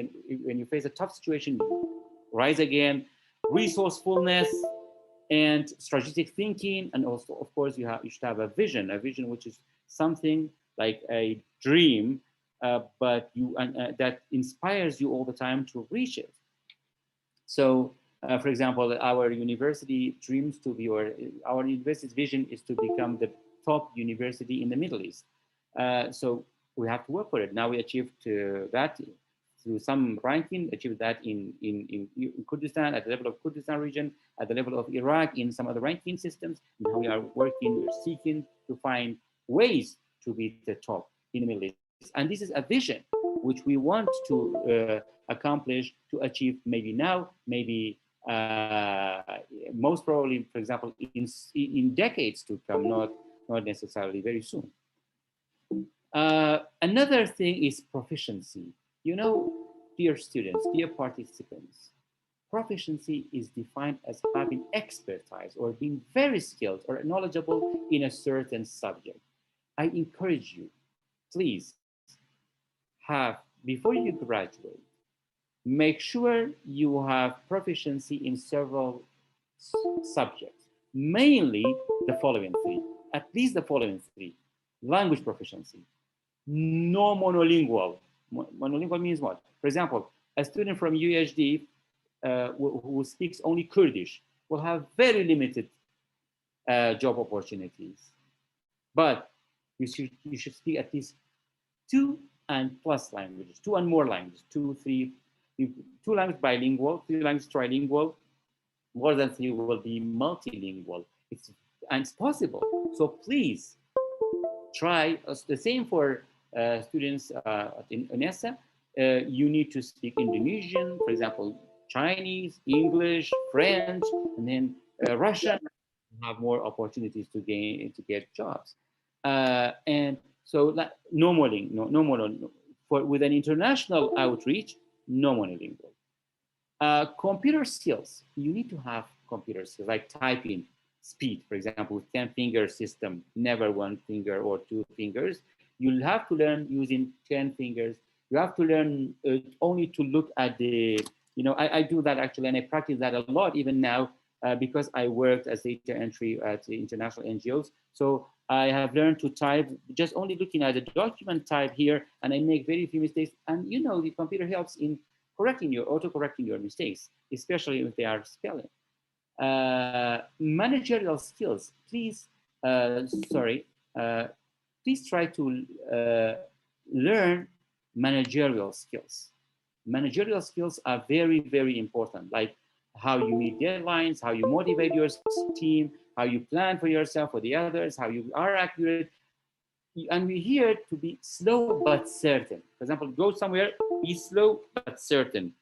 when you face a tough situation, you rise again. Resourcefulness and strategic thinking, and also, of course, you should have a vision which is something like a dream, but that inspires you all the time to reach it. So, for example, our university dreams to be, or our university's vision is to become the top university in the Middle East. So we have to work for it. Now we achieved that through some ranking, achieved that in Kurdistan, at the level of Kurdistan region, at the level of Iraq, in some other ranking systems. Now we are working, we're seeking to find ways to be the top in the Middle East. And this is a vision which we want to accomplish, to achieve maybe now, maybe most probably, for example, in decades to come, not necessarily very soon. Another thing is proficiency. Dear students, dear participants, proficiency is defined as having expertise or being very skilled or knowledgeable in a certain subject. I encourage you, please before you graduate, make sure you have proficiency in several subjects, mainly the following three, at least the following three. Language proficiency, no monolingual. Monolingual means what? For example, a student from UHD who speaks only Kurdish will have very limited job opportunities. But you should speak at least 2 and plus languages, 2 and more languages, 2, 3, 2 languages bilingual, 3 languages trilingual, more than 3 will be multilingual. And it's possible. So please try the same for students in UNESA. You need to speak Indonesian, for example, Chinese, English, French, and then Russian. Have more opportunities to get jobs. And so no monolingual. With an international outreach, no monolingual. Computer skills, you need to have computer skills like typing speed, for example, with 10-finger system, never 1 finger or 2 fingers. You'll have to learn using 10 fingers. You have to learn only to look at the, I do that actually, and I practice that a lot even now because I worked as data entry at the international NGOs. So I have learned to type just only looking at the document type here, and I make very few mistakes. And the computer helps in auto-correcting your mistakes, especially if they are spelling. Managerial skills, please, please try to learn managerial skills. Managerial skills are very, very important, like how you meet deadlines, how you motivate your team, how you plan for yourself, for the others, how you are accurate. And we're here to be slow but certain. For example, go somewhere, be slow but certain.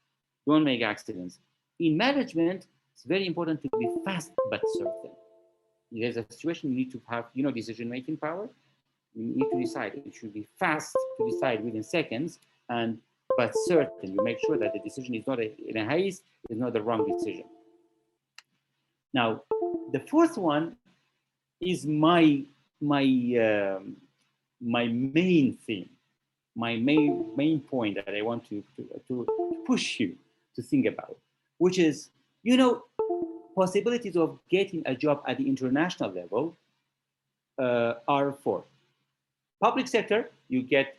Don't make accidents. In management, it's very important to be fast but certain. There's a situation you need to have, decision-making power. You need to decide. It should be fast to decide within seconds, but certain. You make sure that the decision is not in a haste, is not the wrong decision. Now, the fourth one is my main theme, my main point that I want to push you to think about, which is, possibilities of getting a job at the international level are 4. Public sector, you get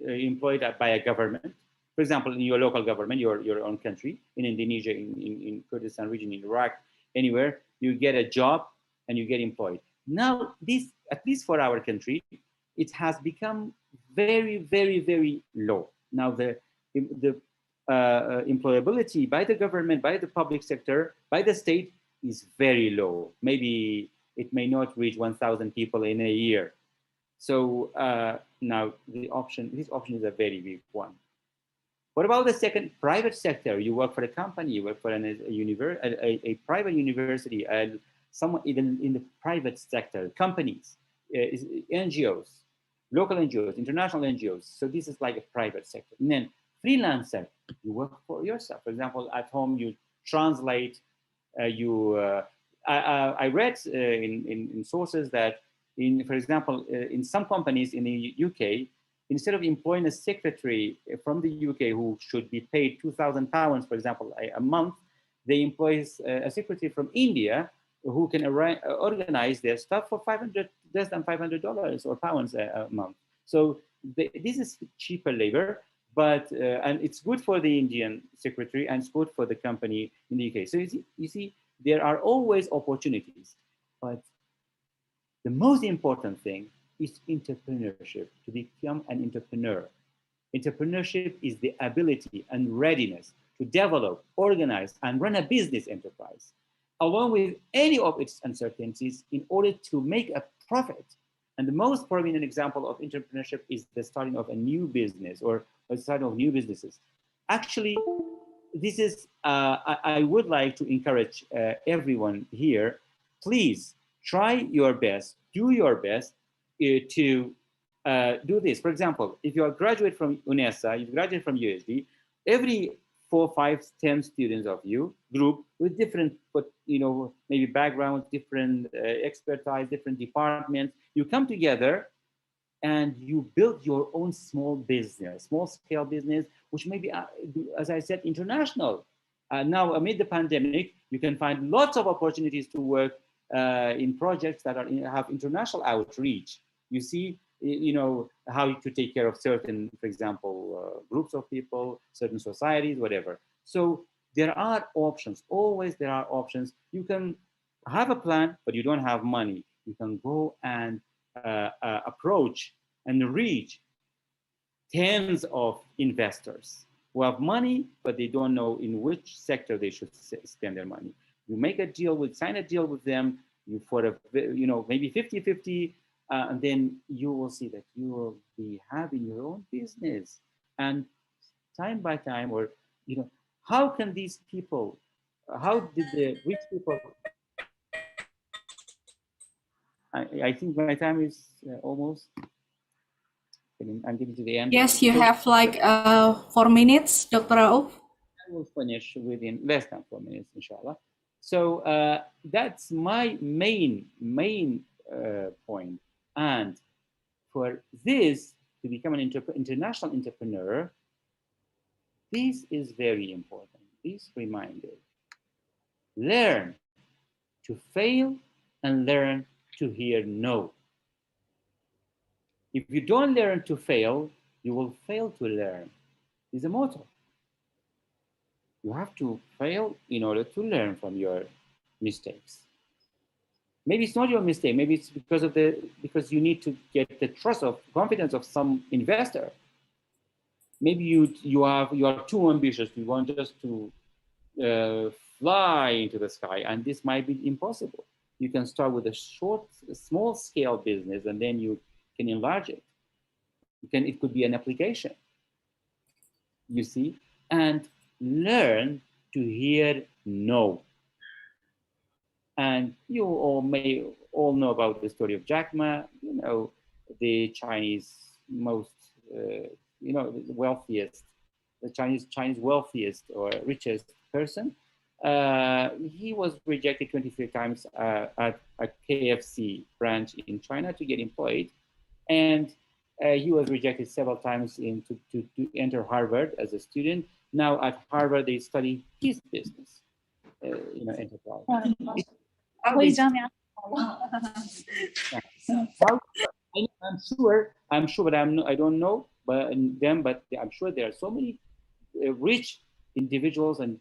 employed by a government. For example, in your local government, your own country, in Indonesia, in Kurdistan region, in Iraq, anywhere, you get a job and you get employed. Now, this, at least for our country, it has become very, very, very low. Now, the employability by the government, by the public sector, by the state is very low. Maybe it may not reach 1,000 people in a year. So now this option is a very big one. What about the second, private sector? You work for a company, you work for a private university, someone in the private sector, companies, NGOs, local NGOs, international NGOs. So this is like a private sector. And then freelancer, you work for yourself. For example, at home, you translate, I read in sources that for example, in some companies in the UK, instead of employing a secretary from the UK who should be paid £2,000, for example, a month, they employ a secretary from India who can organize their stuff for less than $500 or pounds a month. So this is cheaper labor, but and it's good for the Indian secretary and it's good for the company in the UK. So you see, there are always opportunities, but the most important thing is entrepreneurship, to become an entrepreneur. Entrepreneurship is the ability and readiness to develop, organize, and run a business enterprise, along with any of its uncertainties in order to make a profit. And the most prominent example of entrepreneurship is the starting of a new business or the starting of new businesses. Actually, this is, I would like to encourage everyone here, please try your best, do your best to do this. For example, if you are a graduate from UNESA, you graduate from USD, every 4, 5, 10 students of you group with different, maybe backgrounds, different expertise, different departments, you come together and you build your own small business, small scale business, which may be, as I said, international. Now, amid the pandemic, you can find lots of opportunities to work in projects that have international outreach. You see, how to take care of certain, for example, groups of people, certain societies, whatever. So there are options, always there are options. You can have a plan, but you don't have money, you can go and approach and reach tens of investors who have money, but they don't know in which sector they should spend their money. You make a deal with, sign a deal with them, you for a, maybe 50-50, and then you will see that you will be having your own business. And time by time, or, how can these people, how did the rich people, I think my time is almost, I'm getting to the end. Yes, you have like 4 minutes, Dr. Rauf. I will finish within less than 4 minutes, inshallah. So that's my main point. And for this to become an international entrepreneur, this is very important. This reminder: learn to fail and learn to hear no. If you don't learn to fail, you will fail to learn. Is a motto. You have to fail in order to learn from your mistakes. Maybe it's not your mistake. Maybe it's because you need to get the confidence of some investor. Maybe you are too ambitious. You want just to fly into the sky, and this might be impossible. You can start with a small scale business, and then you can enlarge it. It could be an application, you see, and learn to hear no. And you all may all know about the story of Jack Ma, the Chinese most, wealthiest, the Chinese wealthiest or richest person. He was rejected 23 times at a KFC branch in China to get employed. And he was rejected several times to enter Harvard as a student. Now at Harvard, they study his business, enterprise. I'm sure, but I don't know but I'm sure there are so many rich individuals and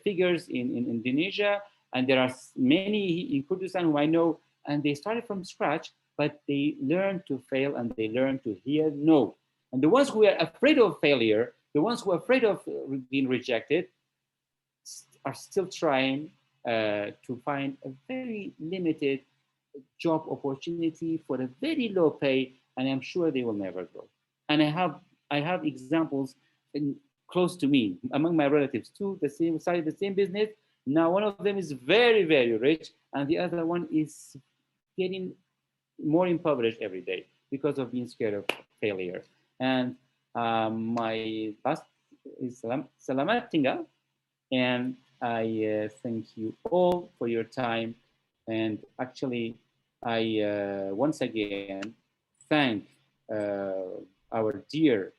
figures in Indonesia, and there are many in Kurdistan who I know, and they started from scratch, but they learn to fail and they learn to hear no. And the ones who are afraid of failure, the ones who are afraid of being rejected, are still trying to find a very limited job opportunity for a very low pay, and I'm sure they will never grow. And I have examples close to me among my relatives too, the same business. Now one of them is very, very rich, and the other one is getting more impoverished every day because of being scared of failure. And my last is Selamat Tinggal, and I thank you all for your time. And actually, I once again thank our dear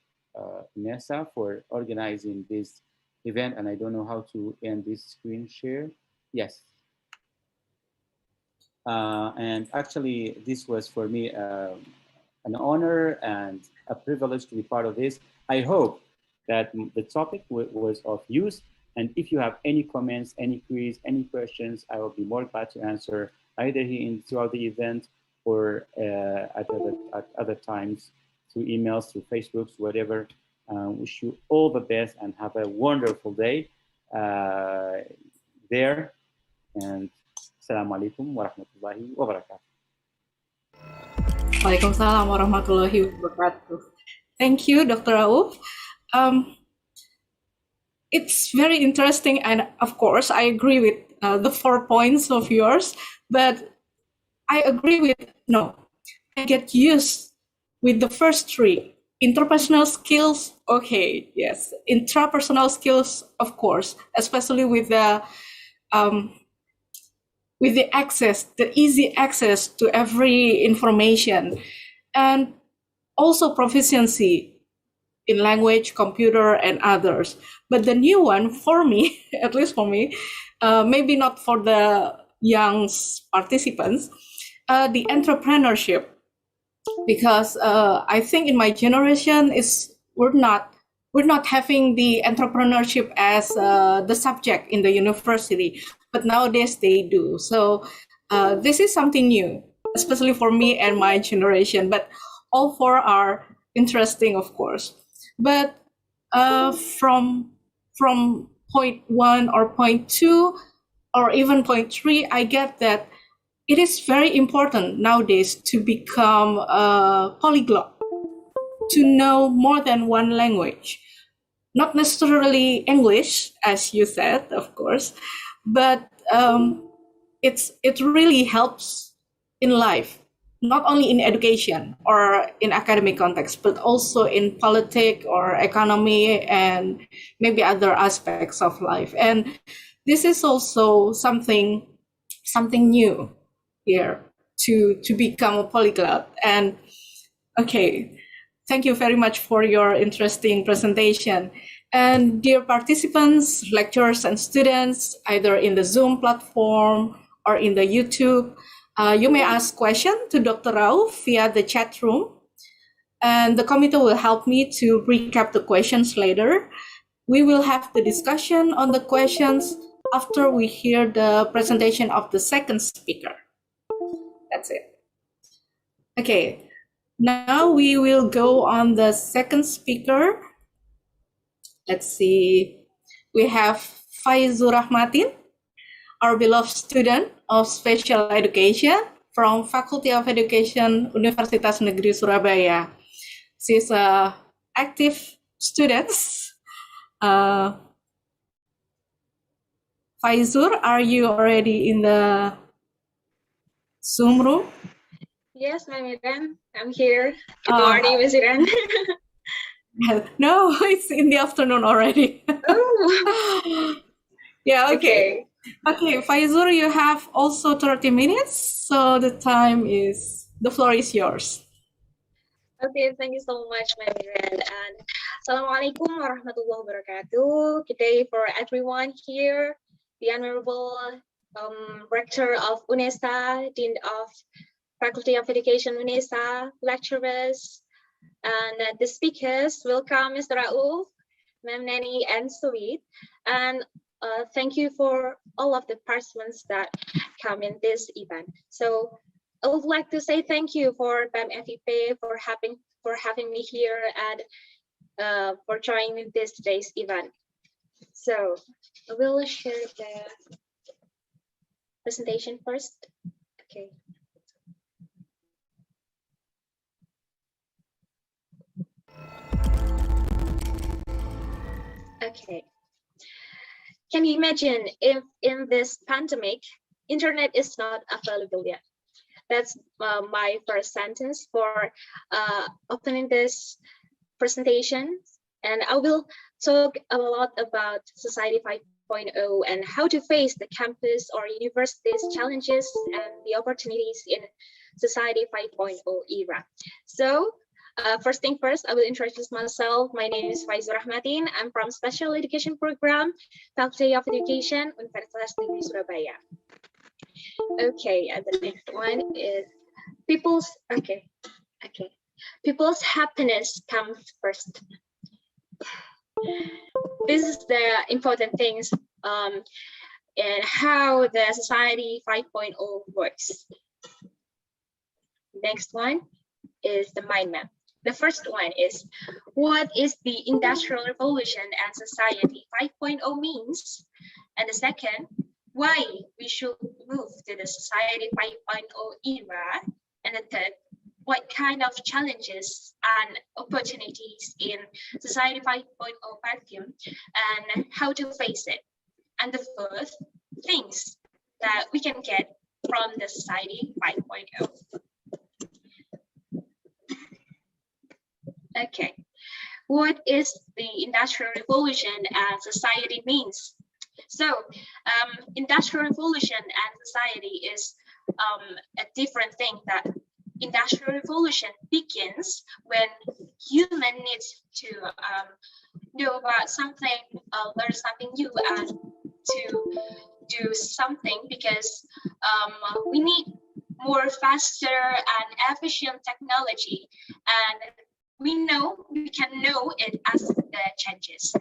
UNESA for organizing this event. And I don't know how to end this screen share. Yes. And actually, this was for me an honor and a privilege to be part of this. I hope that the topic was of use. And if you have any comments, any queries, any questions, I will be more glad to answer either here throughout the event or at other times through emails, through Facebook, whatever. Wish you all the best and have a wonderful day there. And Assalamualaikum warahmatullahi wabarakatuh. Waalaikumsalam warahmatullahi wabarakatuh. Thank you, Dr. Rauf. It's very interesting, and of course, I agree with the 4 points of yours, but I agree with no. I get used with the first 3. Interpersonal skills, okay, yes. Intrapersonal skills, of course, especially with the access, the easy access to every information, and also proficiency in language, computer, and others. But the new one for me, at least for me, maybe not for the young participants, the entrepreneurship, because I think in my generation we're not having the entrepreneurship as the subject in the university, but nowadays they do. So This is something new, especially for me and my generation, but all four are interesting, of course. But from point one or point two or even point three, I get that it is very important nowadays to become a polyglot, to know more than one language. Not necessarily English, as you said, of course, but it really helps in life, not only in education or in academic context, but also in politics or economy and maybe other aspects of life. And this is also something new here to become a polyglot. And okay, thank you very much for your interesting presentation. And dear participants, lecturers, and students, either in the Zoom platform or in the YouTube, you may ask questions to Dr. Rauf via the chat room. And the committee will help me to recap the questions later. We will have the discussion on the questions after we hear the presentation of the second speaker. That's it. Okay, now we will go on the second speaker. Let's see. We have Faizur Rahmatin, our beloved student of special education from Faculty of Education, Universitas Negeri Surabaya. She's an active student. Faizur, are you already in the Zoom room? Yes, Ma'am Iren, I'm here. Good morning, Ms. Iren. No, it's in the afternoon already. Oh. Yeah, okay. Okay, Faizur, you have also 30 minutes, so the floor is yours. Okay, thank you so much, Ma'am Iren. And Assalamualaikum warahmatullahi wabarakatuh. Good day for everyone here. The Honorable Rector of UNESA, Dean of Faculty of Education UNESA, lecturers, and the speakers. Welcome, Mr. Rauf, Ma'am Nani, and Sweet. And thank you for all of the participants that come in this event. So I would like to say thank you for BEM-FIP for having me here and for joining this today's event. So I will share the presentation first. Okay. Okay. Can you imagine if in this pandemic, internet is not available yet? That's my first sentence for opening this presentation. And I will talk a lot about Society 5.0 and how to face the campus or university's challenges and the opportunities in Society 5.0 era. So first thing first, I will introduce myself. My name is Faizur Rahmatin. I'm from Special Education Program, Faculty of Education, Universitas Negeri Surabaya. Okay, and the next one is people's happiness comes first. This is the important things and how the Society 5.0 works. Next one is the mind map. The first one is, what is the Industrial Revolution and Society 5.0 means? And the second, why we should move to the Society 5.0 era? And the third, what kind of challenges and opportunities in Society 5.0 vacuum and how to face it? And the fourth, things that we can get from the Society 5.0. Okay, what is the Industrial Revolution and society means? So, Industrial Revolution and society is a different thing. That Industrial Revolution begins when human needs to know about something, learn something new, and to do something because we need more faster and efficient technology, and we can know it as the changes.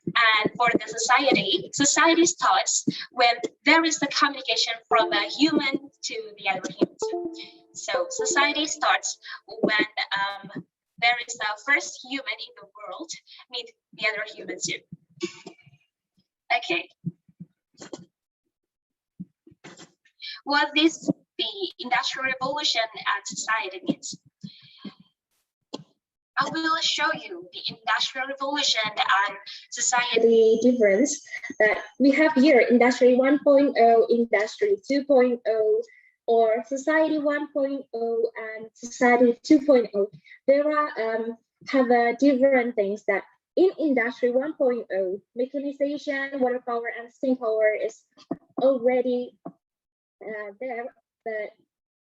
And for the society starts when there is the communication from a human to the other humans. So society starts when there is the first human in the world meet the other humans too. Okay. What is the Industrial Revolution and society means? I will show you the Industrial Revolution and society difference that we have here: Industry 1.0, Industry 2.0, or Society 1.0 and Society 2.0. There are have different things that in Industry 1.0, mechanization, water power, and steam power is already there, but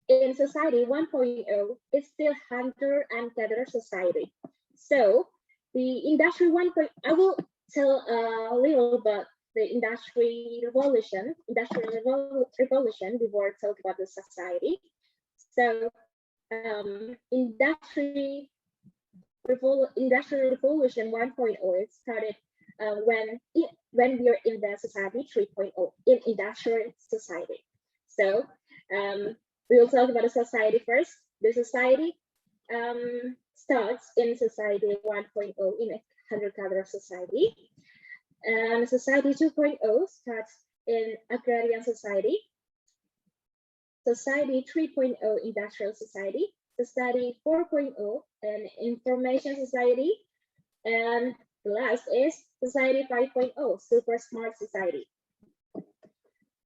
in Society 1.0, it's still hunter and gatherer society. So the Industry 1.0, I will tell a little about the Industrial Revolution before I talk about the society. So Industrial Revolution 1.0, it started when we are in the Society 3.0, in industrial society. So we will talk about the society first. The society starts in Society 1.0 in a hunter-gatherer society. And Society 2.0 starts in agrarian society. Society 3.0 industrial society. Society 4.0 an information society. And the last is Society 5.0 super smart society.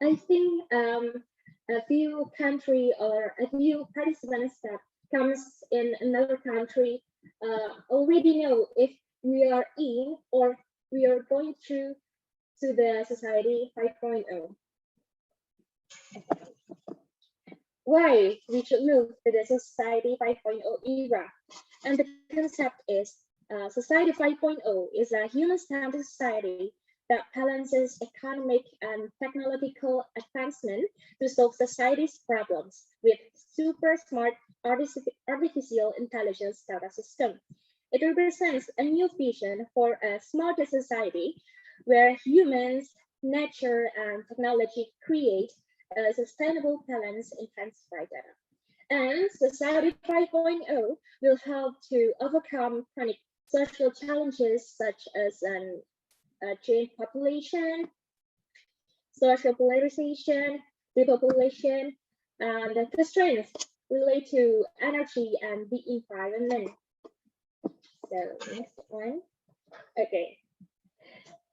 I think a few country or a few participants that comes in another country already know if we are in or we are going through to the Society 5.0. Why we should move to the Society 5.0 era? And the concept is Society 5.0 is a human-centered society that balances economic and technological advancement to solve society's problems with super smart artificial intelligence data system. It represents a new vision for a smarter society where humans, nature, and technology create a sustainable balance in transfer data. And Society 5.0 will help to overcome chronic social challenges such as changed population, social polarization, depopulation, and the constraints related to energy and the environment. So next one. Okay.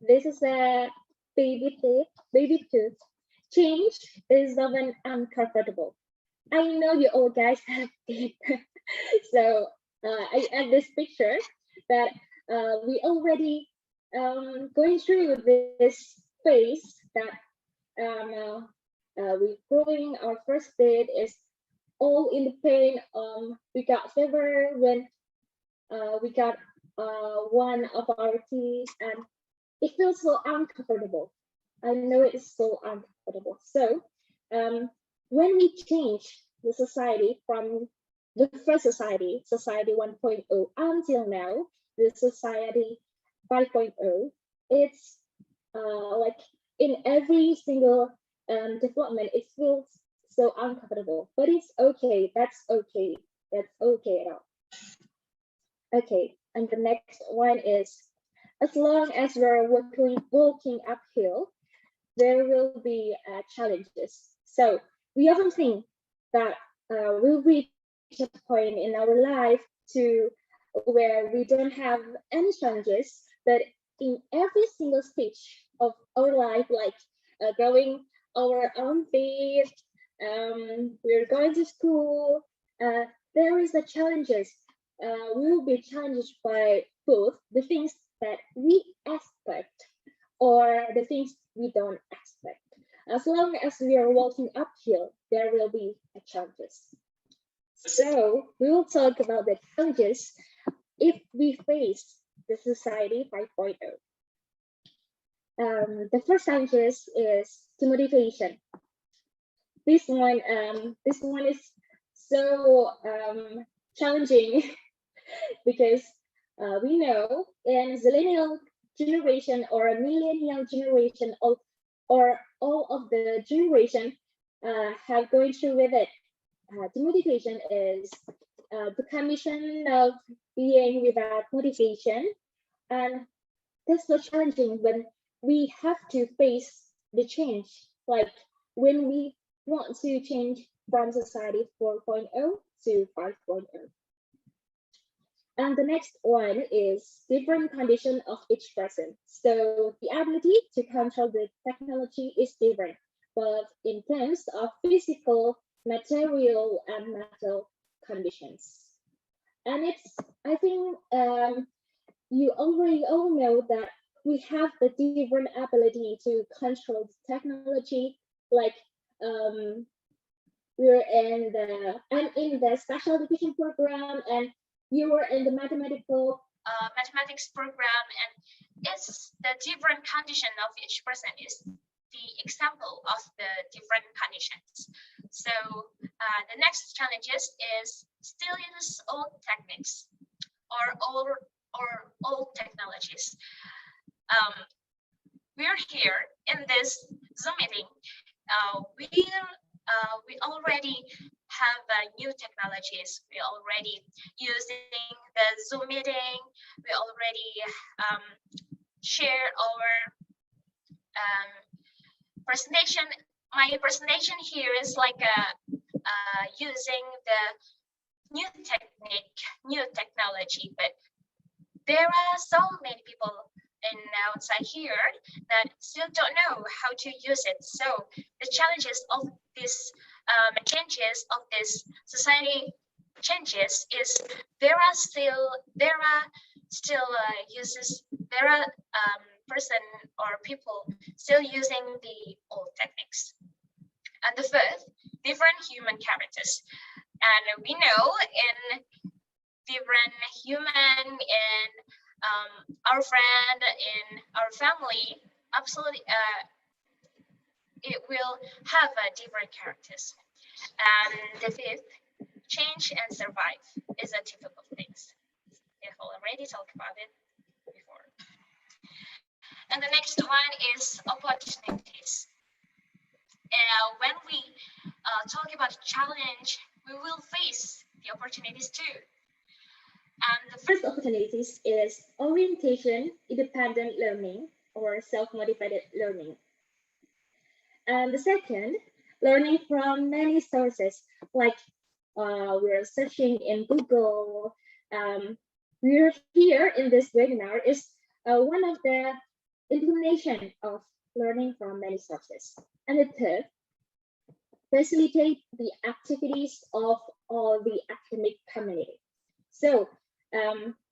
This is a baby tooth. Change is often uncomfortable. I know you all guys have teeth. So I add this picture that we already going through this phase that we growing our first teeth is all in the pain. We got fever when we got one of our teeth, and it feels so uncomfortable. I know it is so uncomfortable. So when we change the society from the first society, Society 1.0, until now, the Society 5.0, it's like in every single development, it feels so uncomfortable, but it's okay. That's okay. That's okay at all. Okay, and the next one is, as long as we're walking uphill, there will be challenges. So we often think that we'll reach a point in our life to where we don't have any challenges, but in every single stage of our life, like growing our own feet, we're going to school, there is a challenges. We will be challenged by both the things that we expect or the things we don't expect. As long as we are walking uphill, there will be challenges. So we will talk about the challenges if we face the Society 5.0. The first challenges is the motivation. This one is so challenging because we know in zillennial generation or a millennial generation or all of the generation, have going through with it. The motivation is the condition of being without motivation, and that's so challenging when we have to face the change, like when we want to change from society 4.0 to 5.0. And the next one is different condition of each person. So the ability to control the technology is different, but in terms of physical, material, and mental conditions. And it's, I think, you already all know that we have the different ability to control the technology, like I'm in the special education program, and you were in the mathematics program, and it's the different condition of each person is the example of the different conditions. So the next challenges is still use old techniques or old technologies. We're here in this Zoom meeting. We already have new technologies. We already using the Zoom meeting. We already share our presentation. My presentation here is like using the new technique, new technology, but there are so many people in outside here that still don't know how to use it. So the challenges of this changes of this society changes is there are person or people still using the old techniques. And the fifth, different human characters. And we know in different human in our friend, in our family, absolutely it will have different characters. And the fifth, change and survive is a typical things. We've already talked about it before. And the next one is opportunities. When we talk about challenge, we will face the opportunities too. And the first opportunities is orientation, independent learning, or self-motivated learning. And the second, learning from many sources, like we're searching in Google. We're here in this webinar is one of the implementation of learning from many sources. And the third, facilitate the activities of all the academic community. So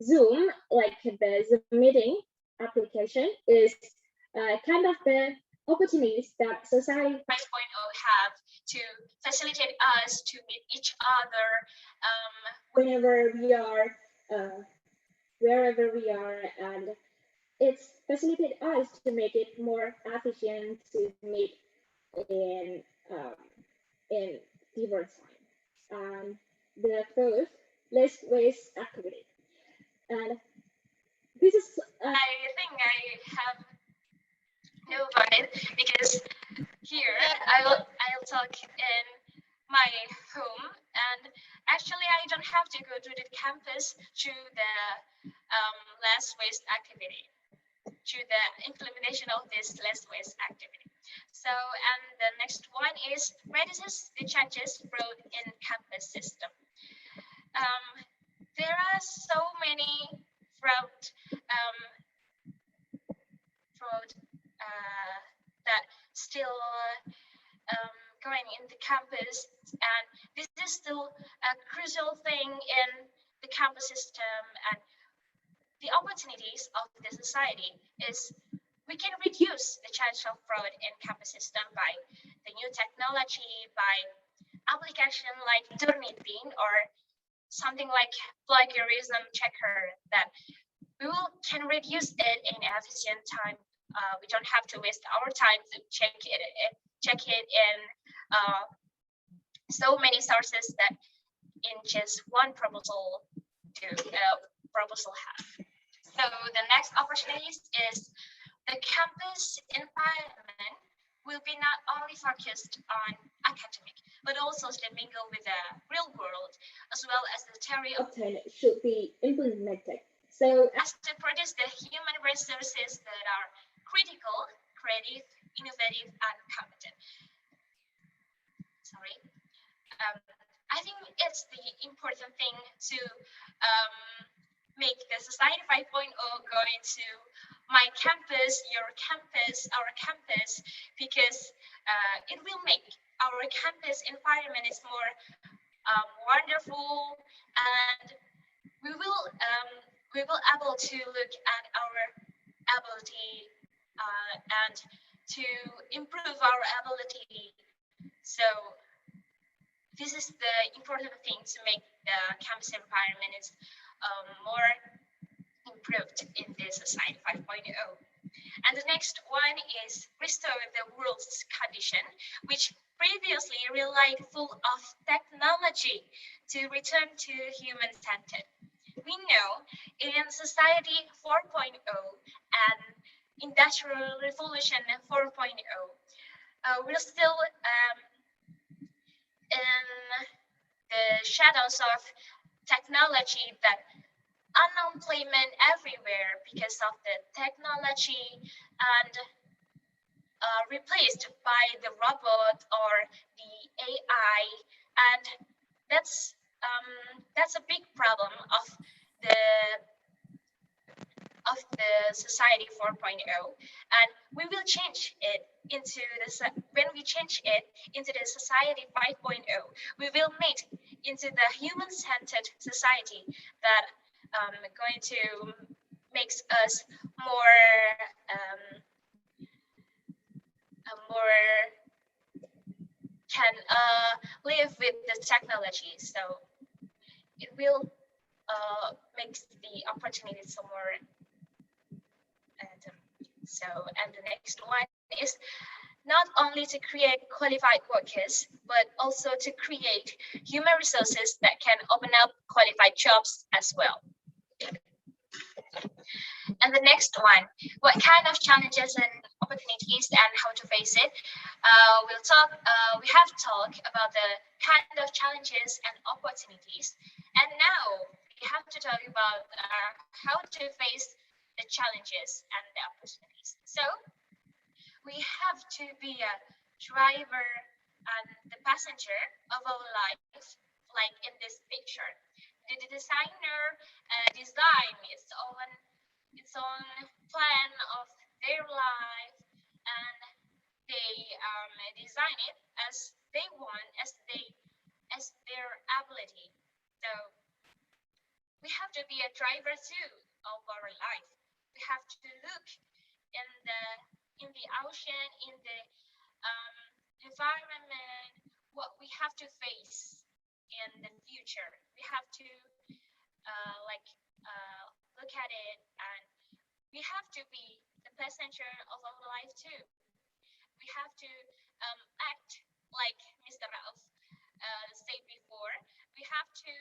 Zoom, like the Zoom meeting application, is kind of the opportunities that Society 5.0 have to facilitate us to meet each other whenever we are, wherever we are, and it's facilitate us to make it more efficient to meet in different time. The fourth, less waste activity. And this is, I think I have know about it because here I'll talk in my home, and actually I don't have to go to the campus to the less waste activity, to the implementation of this less waste activity. So, and the next one is reduces the changes brought in campus system. There are so many fraud that still going in the campus, and this is still a crucial thing in the campus system. And the opportunities of the society is we can reduce the chance of fraud in campus system by the new technology, by application like Turnitin or something like plagiarism checker, that we can reduce it in efficient time. We don't have to waste our time to check it in so many sources that in just one proposal have. So the next opportunities is the campus environment will be not only focused on academic, but also should mingle with the real world, as well as the theory obtained should be implemented. So as to produce the human resources that are critical, creative, innovative, and competent. Sorry. I think it's the important thing to make the Society 5.0 go into my campus, your campus, our campus, because it will make our campus environment is more wonderful, and we will able to look at our ability and to improve our ability. So this is the important thing to make the campus environment is more improved in this Society 5.0. And the next one is restore the world's condition, which previously relied full of technology to return to human-centered. We know in Society 4.0 and Industrial Revolution 4.0, we're still in the shadows of technology, that unemployment everywhere because of the technology, and replaced by the robot or the AI, and that's a big problem of the Society 4.0, and we will change it into when we change it into the Society 5.0, we will make into the human-centered society that going to makes us more can live with the technology. So it will make the opportunity somewhere. And the next one is not only to create qualified workers, but also to create human resources that can open up qualified jobs as well. And the next one, what kind of challenges and opportunities and how to face it? We have talked about the kind of challenges and opportunities. And now we have to talk about how to face the challenges and the opportunities. So we have to be a driver and the passenger of our life, like in this picture. The designer design its own plan of their life, and they design it as they want, as their ability. So we have to be a driver too of our life. We have to look in the ocean, in the environment, what we have to face in the future. We have to look at it, and we have to be the passenger of our life too. We have to act like Mr. Rauf said before. We have to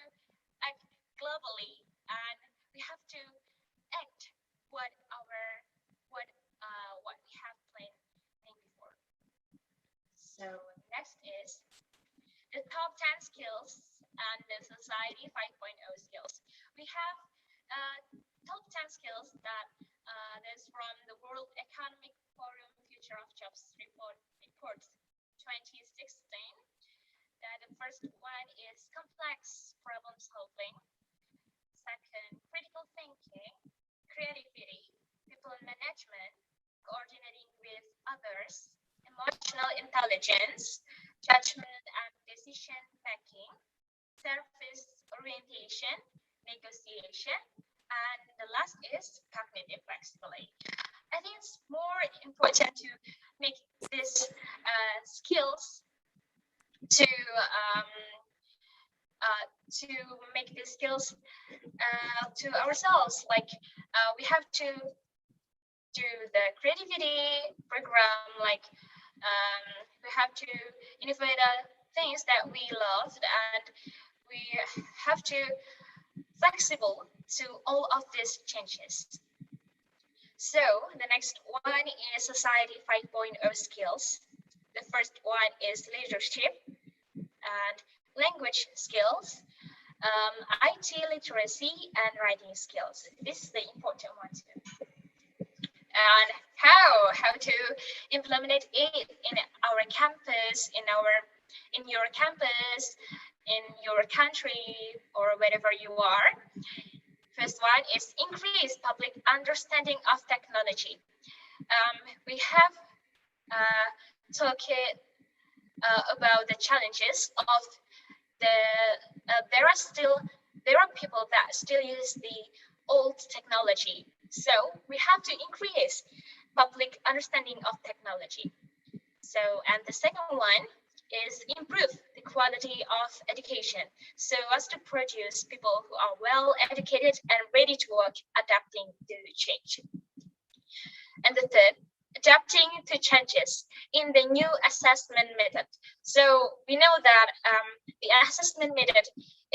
act globally, and we have to act what we have planned before. So next is the top 10 skills and the Society 5.0 skills. We have top 10 skills that is from the World Economic Forum Future of Jobs report 2016. The first one is complex problem solving. Second, critical thinking, creativity, people management, coordinating with others, emotional intelligence, judgment and decision making, service orientation, negotiation, and the last is cognitive flexibility. I think it's more important to make these skills to make these skills to ourselves. Like we have to do the creativity program. Like we have to innovate things that we love, and we have to flexible to all of these changes. So the next one is Society 5.0 skills. The first one is leadership and language skills, IT literacy, and writing skills. This is the important one too. And how to implement it in our campus, in your campus, in your country, or wherever you are. First one is increase public understanding of technology. We have talked about the challenges of there are people that still use the old technology. So we have to increase public understanding of technology. So, and the second one is improve the quality of education so as to produce people who are well educated and ready to work, adapting to change. And the third, adapting to changes in the new assessment method. So we know that the assessment method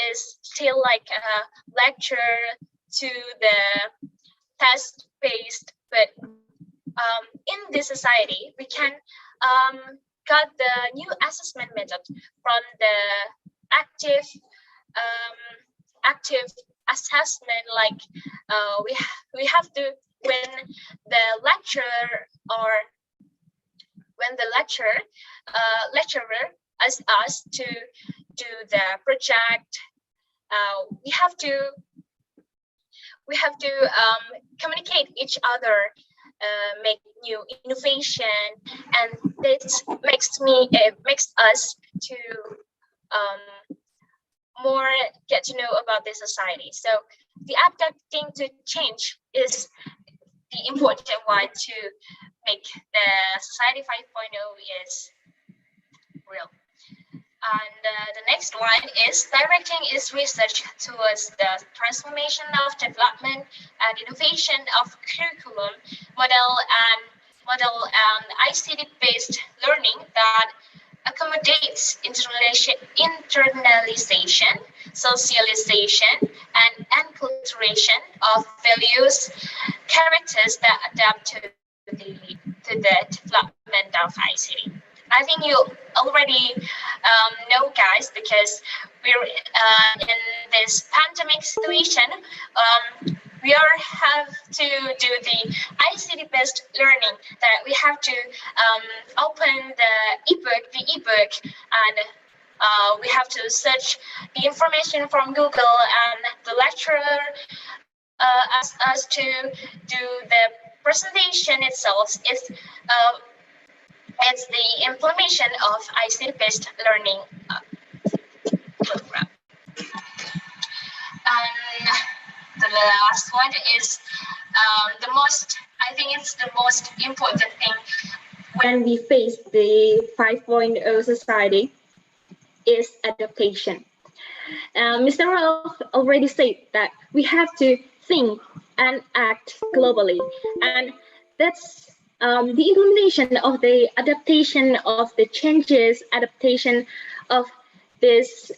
is still like a lecture to the test-based, but in this society, we can got the new assessment method from the active assessment. Like we have to when the lecturer asks us to do the project, we have to communicate each other, make new innovation, and this makes us to more get to know about the society. So the adapting to change is the important one to make the society 5.0 is real. And the next one is directing its research towards the transformation of development and innovation of curriculum model and ICT-based learning that accommodates internalization, socialization, and enculturation of values, characters that adapt to the development of ICT. I think you already know, guys, because we're in this pandemic situation. We have to do the ICT-based learning. That we have to open the ebook, and we have to search the information from Google, and the lecturer asks us to do the presentation itself. It's the implementation of ICT-based learning program. And the last one is I think it's the most important thing when we face the 5.0 society is adaptation. Mr. Rolf already said that we have to think and act globally, and that's the implementation of the adaptation of the changes, adaptation of this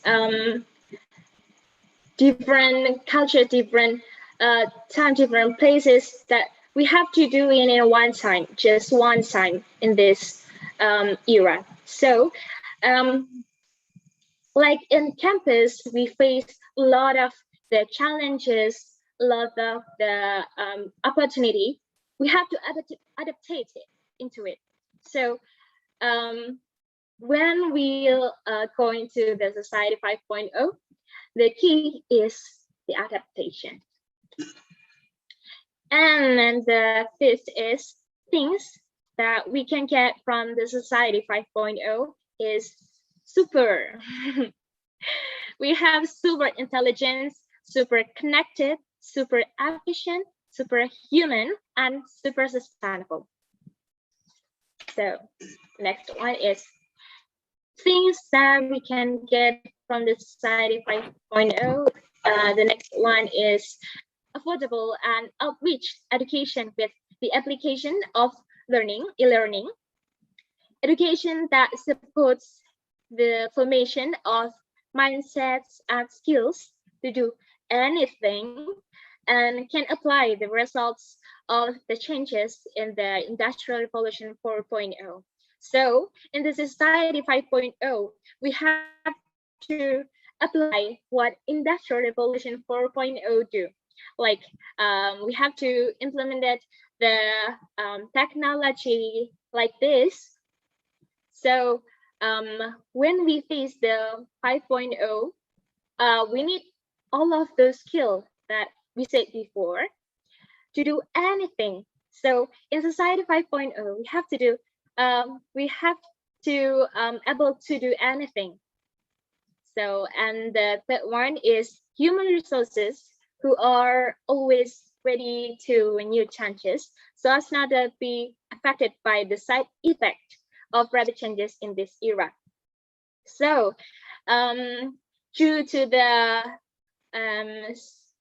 different culture, different time, different places that we have to do in one time, just one time in this era. So, like in campus, we face a lot of the challenges, a lot of the opportunity. We have to adaptate it into it. So when we go into the society 5.0, the key is the adaptation. And then the fifth is things that we can get from the society 5.0 is super. We have super intelligence, super connected, super efficient, super human, and super sustainable. So next one is things that we can get from the society 5.0. The next one is affordable and outreach education with the application of e-learning, education that supports the formation of mindsets and skills to do anything and can apply the results of the changes in the Industrial Revolution 4.0. So in the Society 5.0, we have to apply what Industrial Revolution 4.0 do. Like we have to implement the technology like this. So when we face the 5.0, we need all of those skills that we said before to do anything. So in Society 5.0, we have to do able to do anything. So, and the third one is human resources who are always ready to new challenges so as not to be affected by the side effect of rapid changes in this era. So, due to the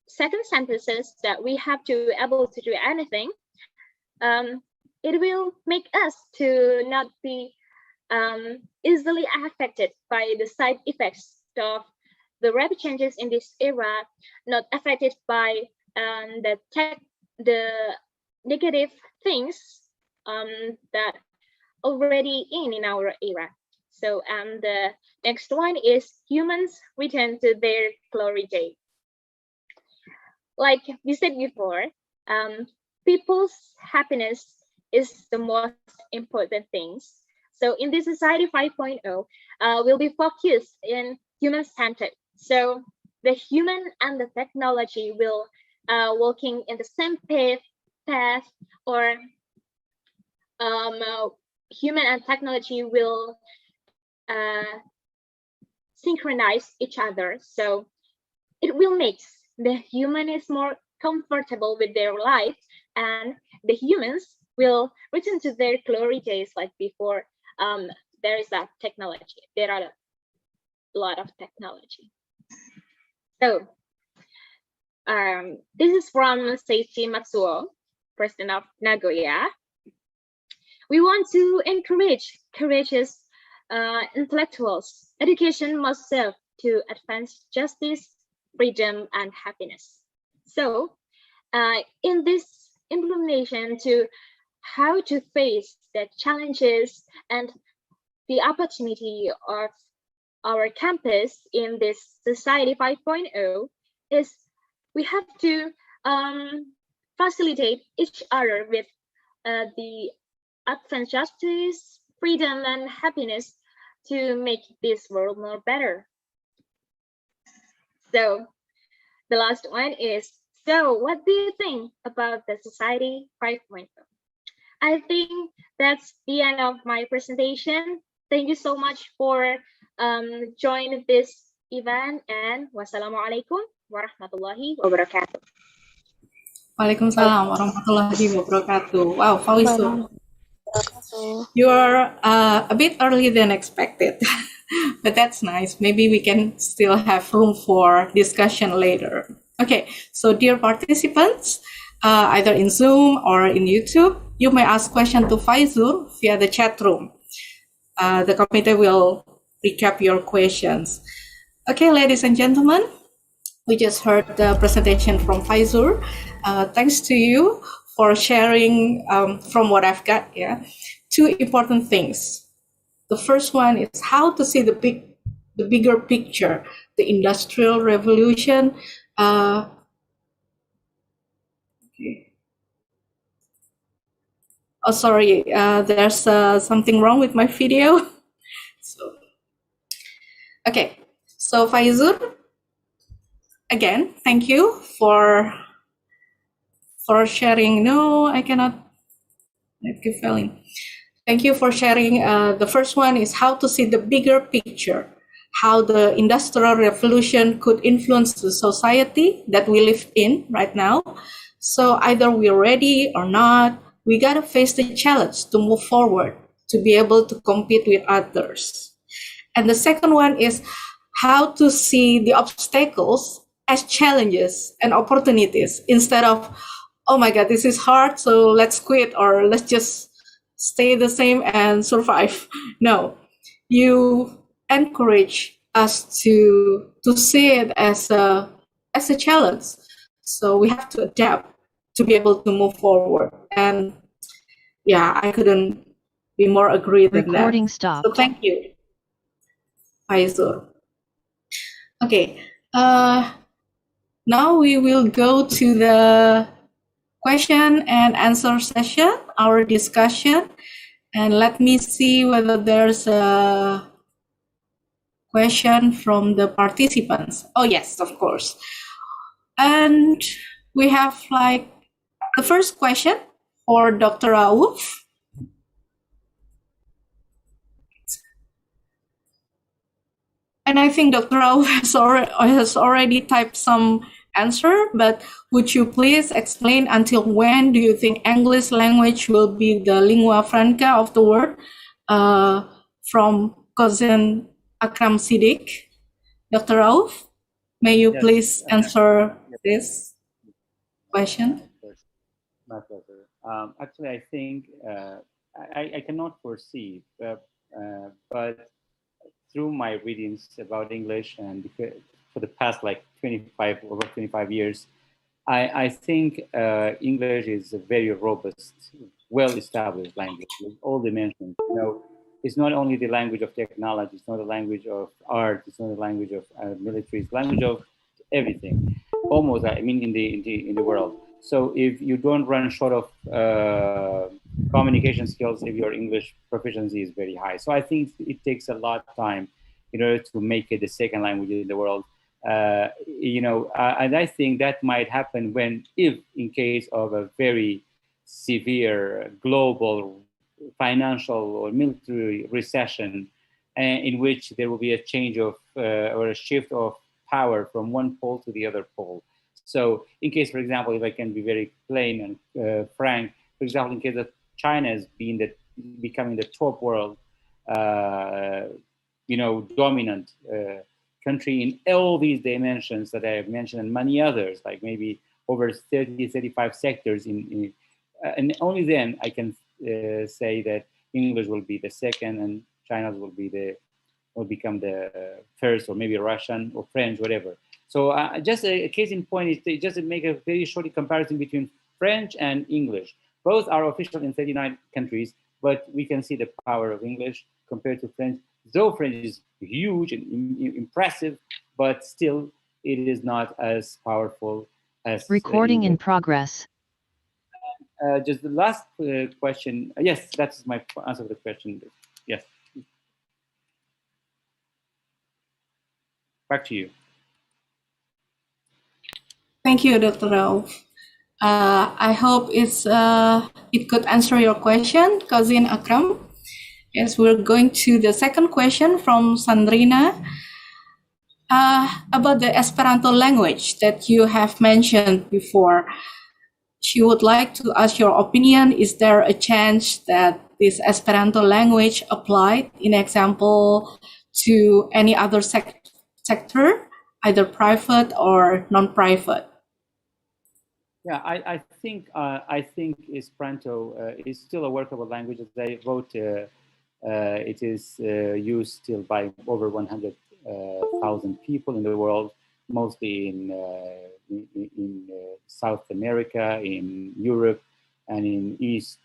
second sentences that we have to able to do anything, it will make us to not be easily affected by the side effects of the rapid changes in this era, not affected by the negative things that already in our era. So the next one is humans return to their glory day. Like we said before, people's happiness is the most important things. So in this Society 5.0, we'll be focused in human-centered. So the human and the technology will walking in the same path, or human and technology will synchronize each other. So it will make the human is more comfortable with their life, and the humans will return to their glory days like before. There is a technology. There are a lot of technology. So this is from Seiichi Matsuo, President of Nagoya. We want to encourage courageous intellectuals. Education must serve to advance justice, freedom, and happiness. So in this implementation to how to face the challenges and the opportunity of our campus in this Society 5.0 is we have to facilitate each other with the advance justice, freedom, and happiness to make this world more better. So the last one is, so what do you think about the Society 5.0? I think that's the end of my presentation. Thank you so much for joining this event, and wassalamualaikum warahmatullahi wabarakatuh. Waalaikumsalam warahmatullahi wabarakatuh. Wow, Fauzu, you are a bit early than expected, but that's nice. Maybe we can still have room for discussion later. Okay, so dear participants, either in Zoom or in YouTube, you may ask questions to Faizur via the chat room. The committee will recap your questions. Okay, ladies and gentlemen, we just heard the presentation from Faizur. Thanks to you for sharing from what I've got, two important things. The first one is how to see the bigger picture, the Industrial Revolution. Okay. Oh, sorry, there's something wrong with my video. Okay, so Faizur, again, thank you for sharing. No, I cannot. I keep failing. Thank you for sharing. The first one is how to see the bigger picture, how the Industrial Revolution could influence the society that we live in right now. So either we're ready or not, we gotta face the challenge to move forward, to be able to compete with others. And the second one is how to see the obstacles as challenges and opportunities instead of, oh my God, this is hard, so let's quit or let's just stay the same and survive. No, you encourage us to see it as a challenge. So we have to adapt to be able to move forward. And yeah, I couldn't be more agree than that. Recording So stopped. thank you, Faizul. Okay, now we will go to the question and answer session, our discussion. And let me see whether there's a question from the participants. Oh, yes, of course. And we have like the first question for Dr. Rauf. And I think Dr. Rauf has already typed some answer, but would you please explain until when do you think English language will be the lingua franca of the world? From cousin Akram Siddiq. Dr. Rauf, may you please answer this question? My pleasure. Actually, I think I cannot foresee, but through my readings about English and for the past like over 25 years, I think English is a very robust, well-established language with all dimensions. You know, it's not only the language of technology, it's not the language of art, it's not the language of military, it's the language of everything, almost. I mean, in the world. So if you don't run short of communication skills, if your English proficiency is very high. So I think it takes a lot of time in order to make it the second language in the world. And I think that might happen if in case of a very severe global financial or military recession, in which there will be a change of or a shift of power from one pole to the other pole. So in case, for example, if I can be very plain and frank, for example, in case of China as becoming the top world, dominant country in all these dimensions that I have mentioned and many others, like maybe over 30, 35 sectors and only then I can say that English will be the second and China's will become the first, or maybe Russian or French, whatever. So just a case in point is to just make a very short comparison between French and English. Both are official in 39 countries, but we can see the power of English compared to French. Though French is huge and impressive, but still it is not as powerful as Recording English. in progress. Just the last question. Yes, that's my answer to the question. Yes. Back to you. Thank you, Dr. Rauf. I hope it could answer your question, cousin Akram. Yes, we're going to the second question from Sandrina about the Esperanto language that you have mentioned before. She would like to ask your opinion. Is there a chance that this Esperanto language applied, in example, to any other sector, either private or non-private? Yeah, I think Esperanto is still a workable language. As I wrote, it is used still by over 100,000 people in the world, mostly in South America, in Europe, and in East.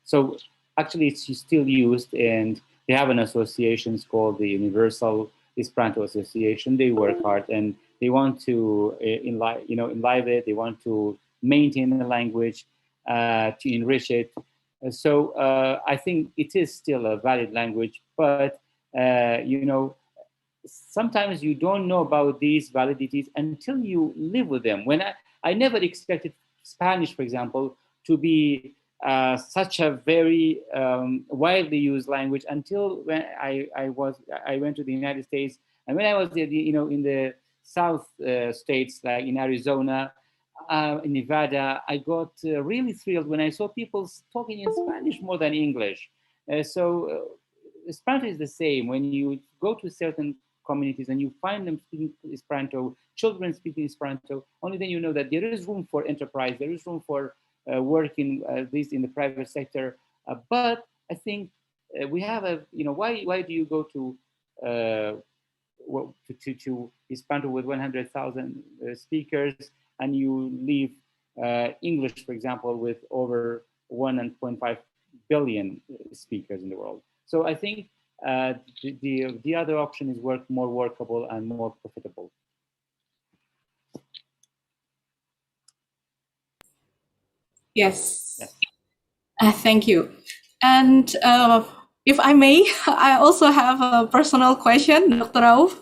So actually, it's still used, and they have an association called the Universal Esperanto Association. They work hard and they want to enliven it. They want to maintain the language, to enrich it. So I think it is still a valid language, but sometimes you don't know about these validities until you live with them. When I never expected Spanish, for example, to be such a very widely used language until when I went to the United States, and when I was in the South states, like in Arizona, in Nevada, I got really thrilled when I saw people talking in Spanish more than English. So Esperanto is the same. When you go to certain communities and you find them speaking Esperanto, children speaking Esperanto, only then you know that there is room for enterprise, there is room for working, at least in the private sector. But I think we have why do you go to Esperanto with 100,000 speakers and you leave English, for example, with over 1.5 billion speakers in the world. So I think the other option is more workable and more profitable. Yes. Thank you. And if I may, I also have a personal question, Dr. Rauf.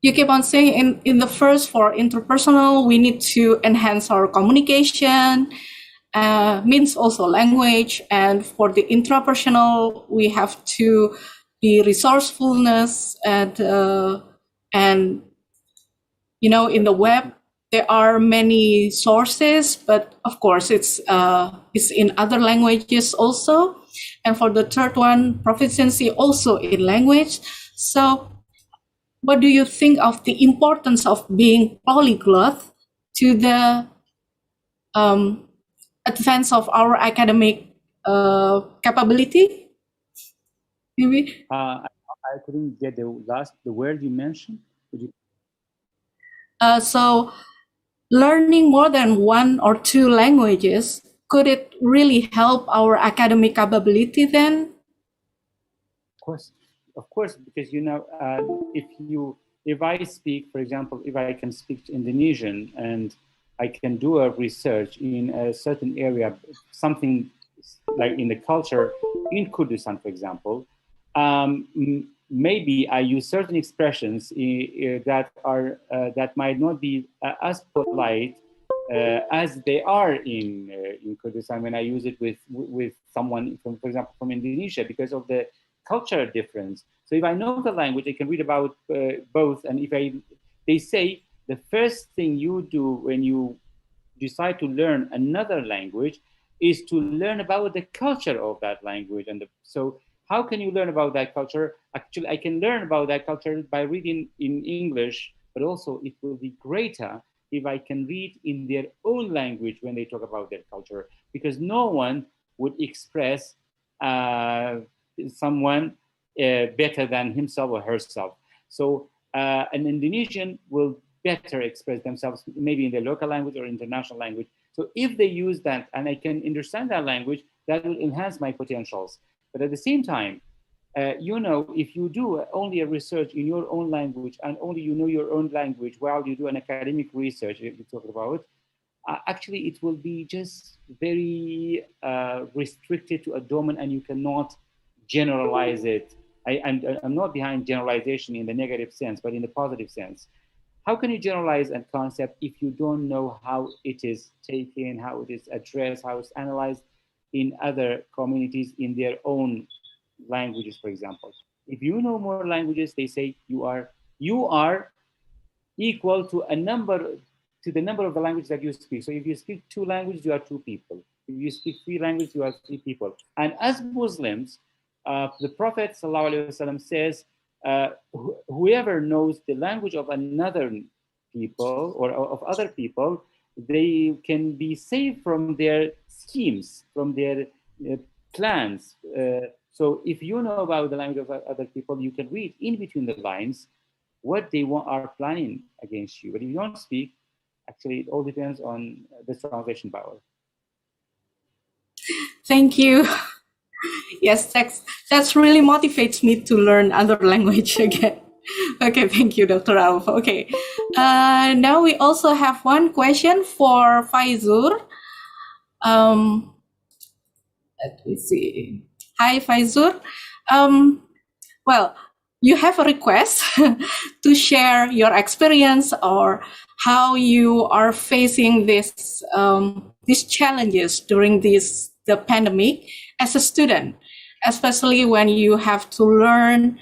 You keep on saying in the first, for interpersonal, we need to enhance our communication, means also language. And for the intrapersonal, we have to be resourcefulness and you know, in the web, there are many sources, but of course it's in other languages also. And for the third one, proficiency also in language. So what do you think of the importance of being polyglot to the advance of our academic capability? Maybe? I couldn't get the word you mentioned. Could you? So learning more than one or two languages, could it really help our academic capability then? Of course, because you know, if I speak, for example, if I can speak Indonesian and I can do a research in a certain area, something like in the culture in Kurdistan, for example, maybe I use certain expressions that might not be as polite as they are in Kurdistan when I use it with someone from, for example, from Indonesia, because of the cultural difference. So if I know the language, I can read about both. And they say the first thing you do when you decide to learn another language is to learn about the culture of that language. And so how can you learn about that culture? Actually, I can learn about that culture by reading in English, but also it will be greater if I can read in their own language when they talk about their culture, because no one would express someone better than himself or herself. So an Indonesian will better express themselves maybe in their local language or international language. So if they use that and I can understand that language, that will enhance my potentials. But at the same time, you know, if you do only a research in your own language and only you know your own language while you do an academic research you talk about, actually it will be just very restricted to a domain and you cannot generalize it. I'm not behind generalization in the negative sense, but in the positive sense. How can you generalize a concept if you don't know how it is taken, how it is addressed, how it's analyzed in other communities in their own languages, for example? If you know more languages, they say you are equal to the number of the languages that you speak. So if you speak 2 languages, you are 2 people. If you speak 3 languages, you are 3 people. And as Muslims, the Prophet ﷺ says, whoever knows the language of another people or of other people, they can be saved from their schemes, from their plans. So if you know about the language of other people, you can read in between the lines what they are planning against you. But if you don't speak, actually it all depends on the translation power. Thank you. Yes, that's really motivates me to learn other language again. Okay, thank you, Dr. Rauf. Okay, now we also have one question for Faizur. Let me see. Hi, Faizur. Well, you have a request to share your experience or how you are facing these challenges during the pandemic as a student, especially when you have to learn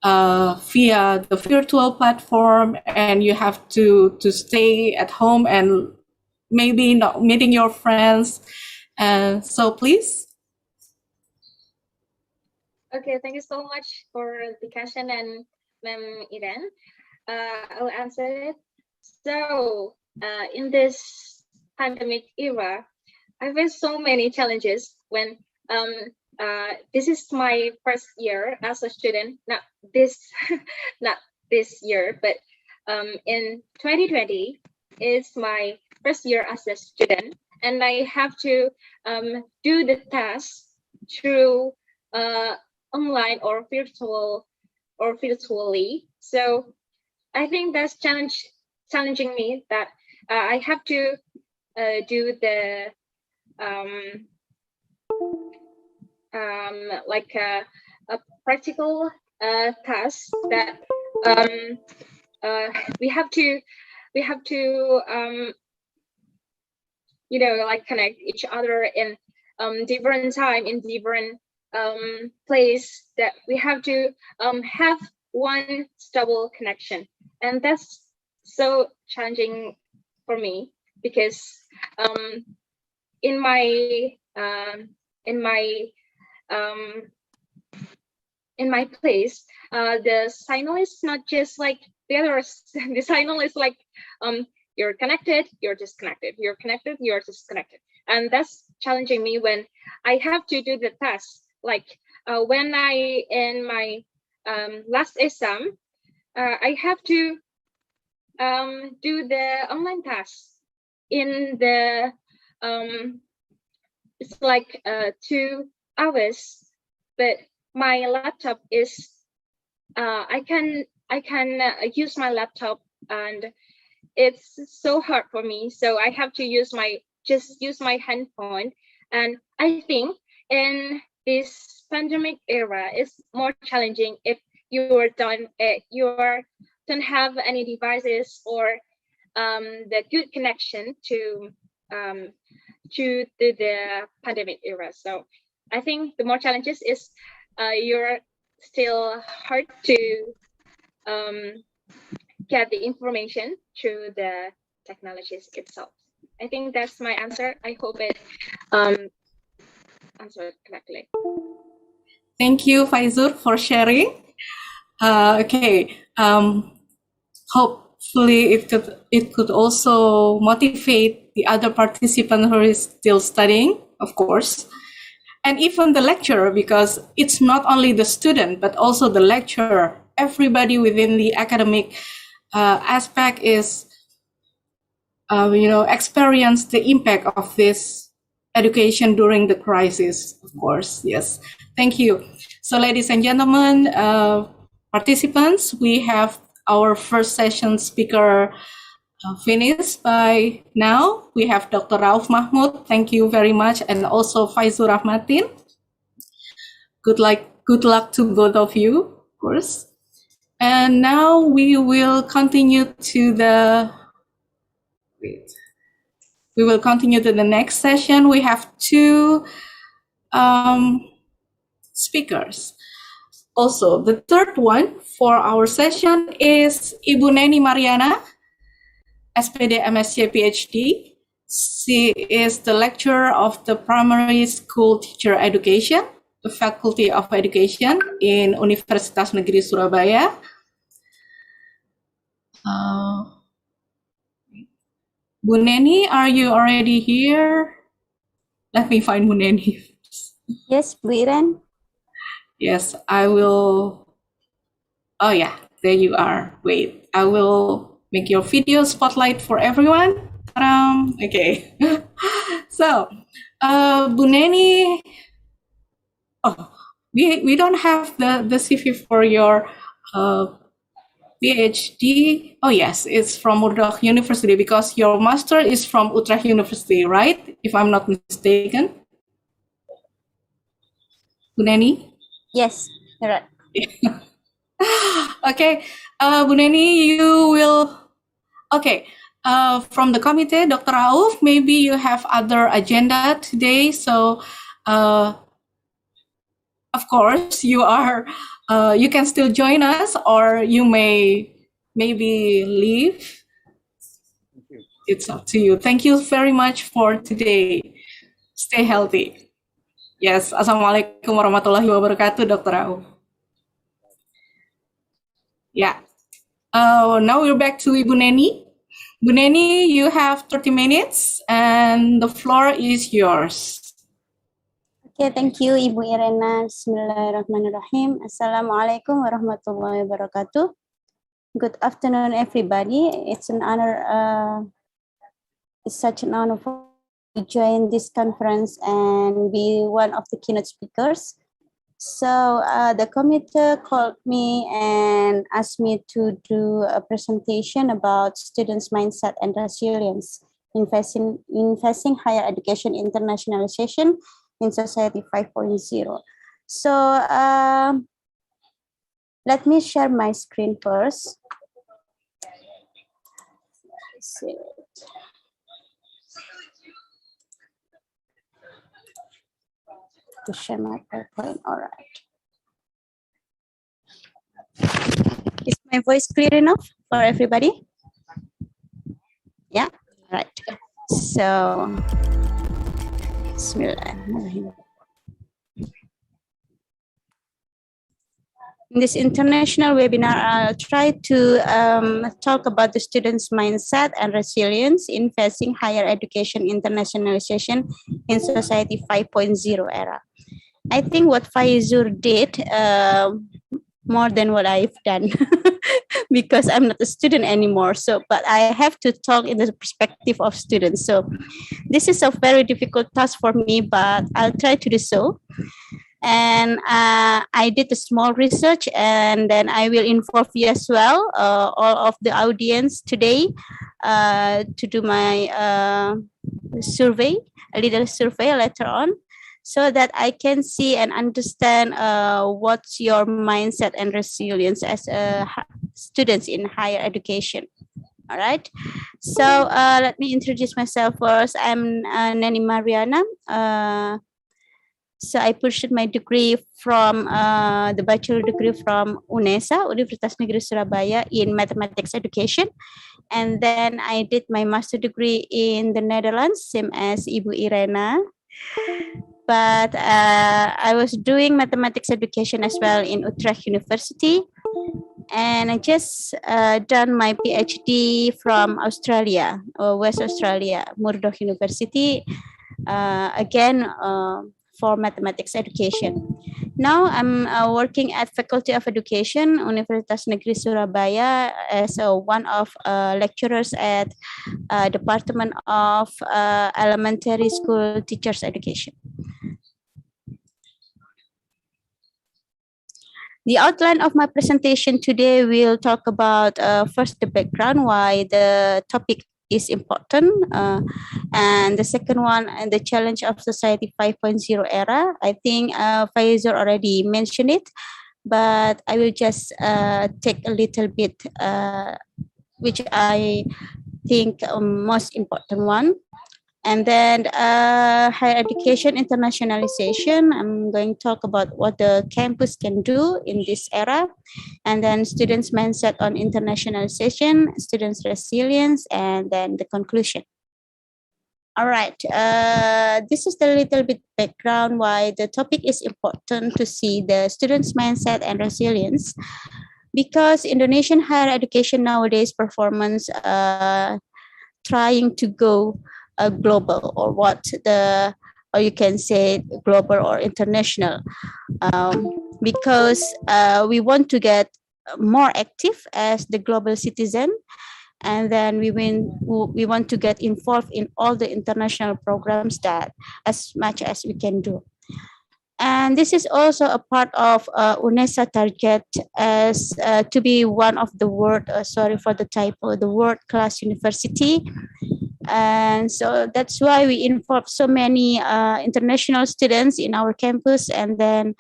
via the virtual platform and you have to stay at home and maybe not meeting your friends. So please. Okay, thank you so much for the question, and Ma'am Iren. I'll answer it. So in this pandemic era, I faced so many challenges when this is my first year as a student. Not this year, but in 2020 is my first year as a student, and I have to do the task through online or virtually. So I think that's challenging me, that I have to do the like a practical task that we have to you know, like connect each other in different time, in different place, that we have to have one stable connection, and that's so challenging for me, because in my place, the signal is not just like the others. The signal is like you're connected, you're disconnected, you're connected, you're disconnected, and that's challenging me when I have to do the task. Like when I in my last exam, I have to do the online task in the it's like 2 hours, but my laptop is I can use my laptop, and it's so hard for me. So I have to use my handphone, and I think in this pandemic era, it's more challenging if you don't have any devices or the good connection to the pandemic era. So I think the more challenges is you're still hard to get the information through the technologies itself. I think that's my answer. I hope it answered correctly. Thank you, Faizur, for sharing. Okay. Hopefully it could also motivate the other participant who is still studying, of course, and even the lecturer, because it's not only the student but also the lecturer. Everybody within the academic aspect is experience the impact of this education during the crisis, of course. Yes, thank you. So ladies and gentlemen, participants, we have our first session speaker finished by now. We have Dr. Rauf Mahmud. Thank you very much. And also Faizur Rahmatin. Good luck to both of you, of course. And now we will continue to the next session. We have 2 speakers. Also, the third one for our session is Ibu Neni Mariana, SPD MSc PhD. She is the lecturer of the Primary School Teacher Education, the Faculty of Education in Universitas Negeri Surabaya. Bu Neni, are you already here? Let me find Bu Neni. Yes, Bu Iren. Yes, I will. Oh yeah, there you are. Wait, I will make your video spotlight for everyone. Okay. So, Bu Neni, we don't have the CV for your PhD. Oh yes, it's from Utrecht University, because your master is from Utrecht University, right? If I'm not mistaken. Bu Neni? Yes, right. Okay, Bu Neni, you will. Okay, from the committee, Dr. Rauf, maybe you have other agenda today, so of course you are. You can still join us, or you may maybe leave. It's up to you. Thank you very much for today. Stay healthy. Yes, Assalamualaikum warahmatullahi wabarakatuh, Dr. Rauf. Yeah. Now we're back to Ibu Neni. Bu Neni, you have 30 minutes and the floor is yours. Okay, thank you, Ibu Irena. Bismillahirrahmanirrahim. Assalamualaikum warahmatullahi wabarakatuh. Good afternoon, everybody. It's such an honor for join this conference and be one of the keynote speakers. So the committee called me and asked me to do a presentation about students' mindset and resilience in facing higher education internationalization in Society 5.0. So let me share my screen first. To share my PowerPoint. All right. Is my voice clear enough for everybody? Yeah. All right. So, Bismillahirrahmanirrahim. In this international webinar, I'll try to talk about the students' mindset and resilience in facing higher education internationalization in Society 5.0 era. I think what Faizur did more than what I've done because I'm not a student anymore. So, but I have to talk in the perspective of students. So this is a very difficult task for me, but I'll try to do so. And I did a small research, and then I will involve you as well, all of the audience today, to do my survey, a little survey later on, so that I can see and understand what's your mindset and resilience as students in higher education. All right. So let me introduce myself first. I'm Nani Mariana. So I pursued my degree from the bachelor degree from UNESA, Universitas Negeri Surabaya, in mathematics education. And then I did my master degree in the Netherlands, same as Ibu Irena. But I was doing mathematics education as well in Utrecht University. And I just done my PhD from Australia, West Australia, Murdoch University, again for mathematics education. Now I'm working at Faculty of Education, Universitas Negeri Surabaya, as one of lecturers at Department of Elementary School Teachers Education. The outline of my presentation today will talk about first the background, why the topic is important, and the second one, and the challenge of Society 5.0 era. I think Faizur already mentioned it, but I will just take a little bit, which I think most important one. And then higher education internationalization, I'm going to talk about what the campus can do in this era. And then students' mindset on internationalization, students' resilience, and then the conclusion. All right, this is the little bit background why the topic is important to see the students' mindset and resilience. Because Indonesian higher education nowadays performance trying to go global, or or you can say global or international, because we want to get more active as the global citizen, and then we want to get involved in all the international programs that as much as we can do. And this is also a part of UNESA target as to be one of the sorry for the typo, the world-class university. And so that's why we involve so many international students in our campus. And then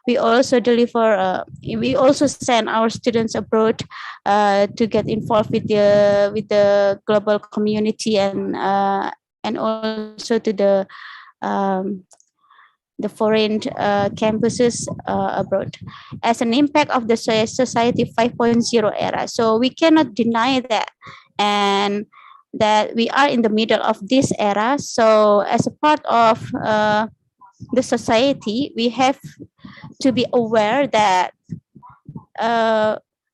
we also we also send our students abroad to get involved with the global community, and also to the foreign campuses abroad as an impact of the Society 5.0 era. So we cannot deny that, and that we are in the middle of this era. So as a part of the society, we have to be aware that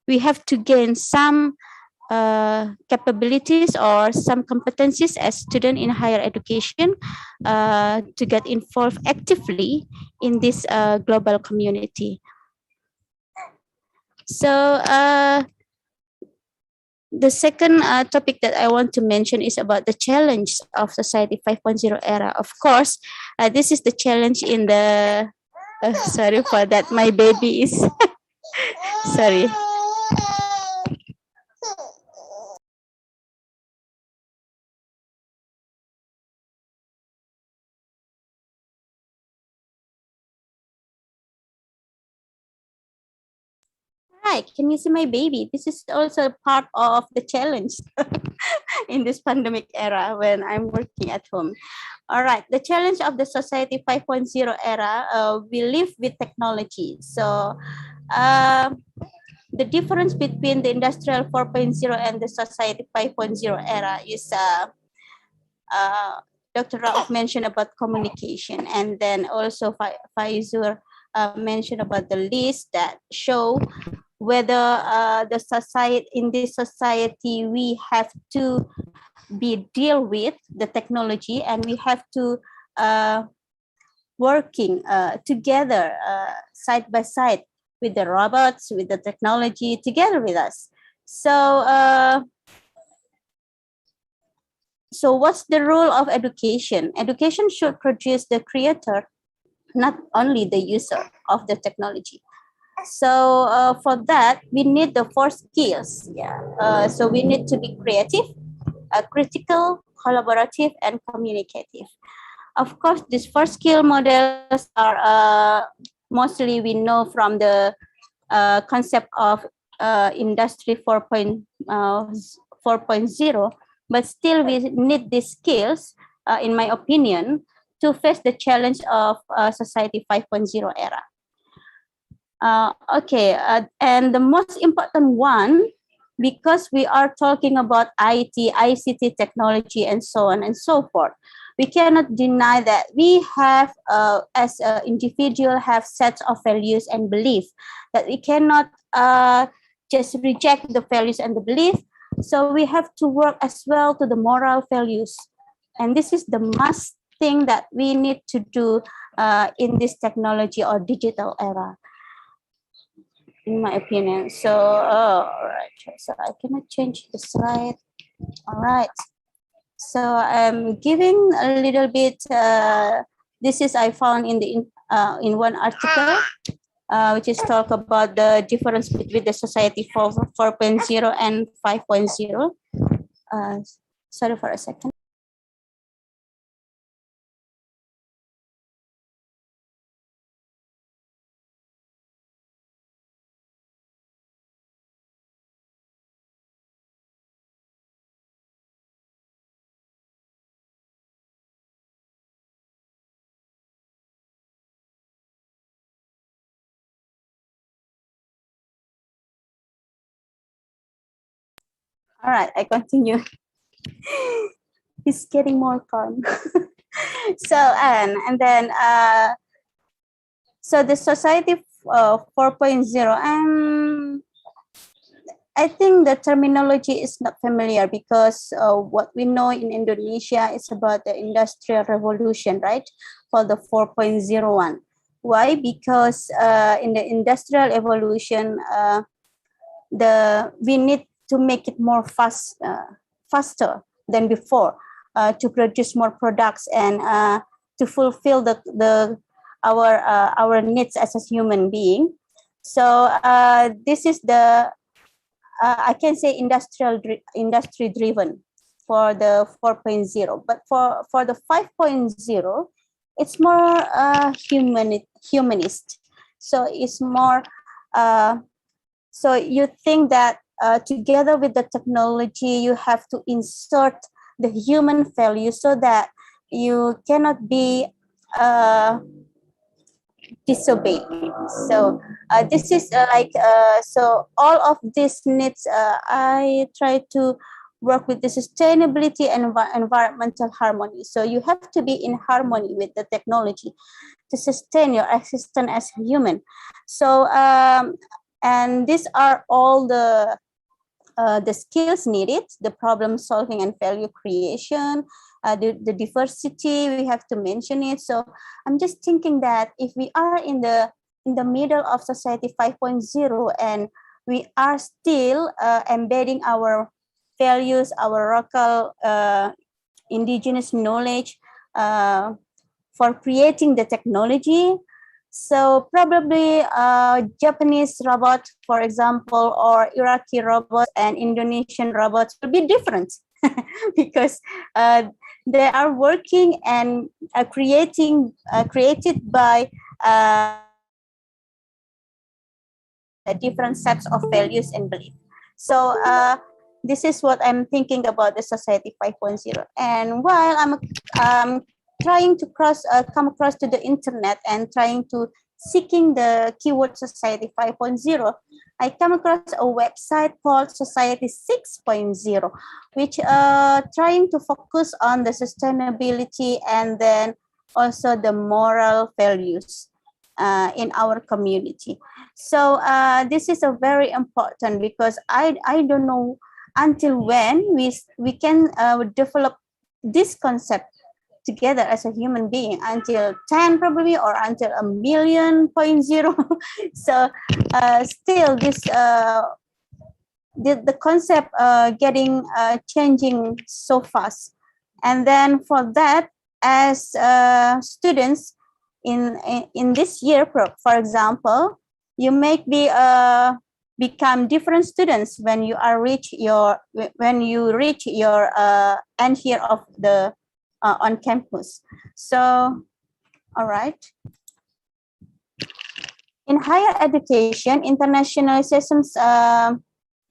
we have to gain some capabilities or some competencies as students in higher education to get involved actively in this global community. So the second topic that I want to mention is about the challenge of Society 5.0 era. Of course, this is the challenge in the, sorry for that, my baby is, sorry. Right, can you see my baby? This is also part of the challenge in this pandemic era when I'm working at home. All right, the challenge of the Society 5.0 era, we live with technology. So the difference between the Industrial 4.0 and the Society 5.0 era is Dr. Rauf mentioned about communication, and then also Faizur mentioned about the list that show whether the society, in this society, we have to deal with the technology, and we have to working together side by side with the robots, with the technology together with us. So so what's the role of education? Education should produce the creator, not only the user of the technology. So for that, we need the four skills. Yeah. So we need to be creative, critical, collaborative, and communicative. Of course, these four skill models are mostly we know from the concept of Industry 4.0, but still we need these skills, in my opinion, to face the challenge of Society 5.0 era. And the most important one, because we are talking about IT, ICT technology, and so on and so forth, we cannot deny that we have, as an individual, have sets of values and beliefs that we cannot just reject the values and the belief. So we have to work as well to the moral values. And this is the must thing that we need to do in this technology or digital era, in my opinion. So, all right. So I cannot change the slide. All right. So I'm giving a little bit. This is I found in one article, which is talk about the difference between the Society 4.0 and 5.0. Sorry for a second. All right, I continue. He's getting more calm. So and then so the Society 4.0, and I think the terminology is not familiar because what we know in Indonesia is about the industrial revolution, right? For the 4.01. Why? Because in the industrial evolution, we need to make it more faster than before, to produce more products and to fulfill our needs as a human being. So this is the I can say industry driven for the 4.0, but for the 5.0, it's more humanist. So it's more so you think that together with the technology, you have to insert the human value so that you cannot be disobeyed. So this is so all of this needs, I try to work with the sustainability and environmental harmony. So you have to be in harmony with the technology to sustain your existence as a human. So and these are all the skills needed: the problem solving and value creation, the diversity, we have to mention it. So I'm just thinking that if we are in the middle of Society 5.0 and we are still embedding our values, our local indigenous knowledge for creating the technology. So probably Japanese robot, for example, or Iraqi robots and Indonesian robots will be different because they are working and created by different sets of values and beliefs. So this is what I'm thinking about the Society 5.0. And while I'm trying to come across to the internet and trying to seeking the keyword Society 5.0, I come across a website called Society 6.0, which trying to focus on the sustainability and then also the moral values in our community. So this is a very important because I don't know until when we can develop this concept together as a human being, until 10 probably, or until a million.0. So still this the concept getting changing so fast. And then for that, as students in this year, for example, you may be become different students when you reach your end year of the on campus. So, all right. In higher education, internationalizations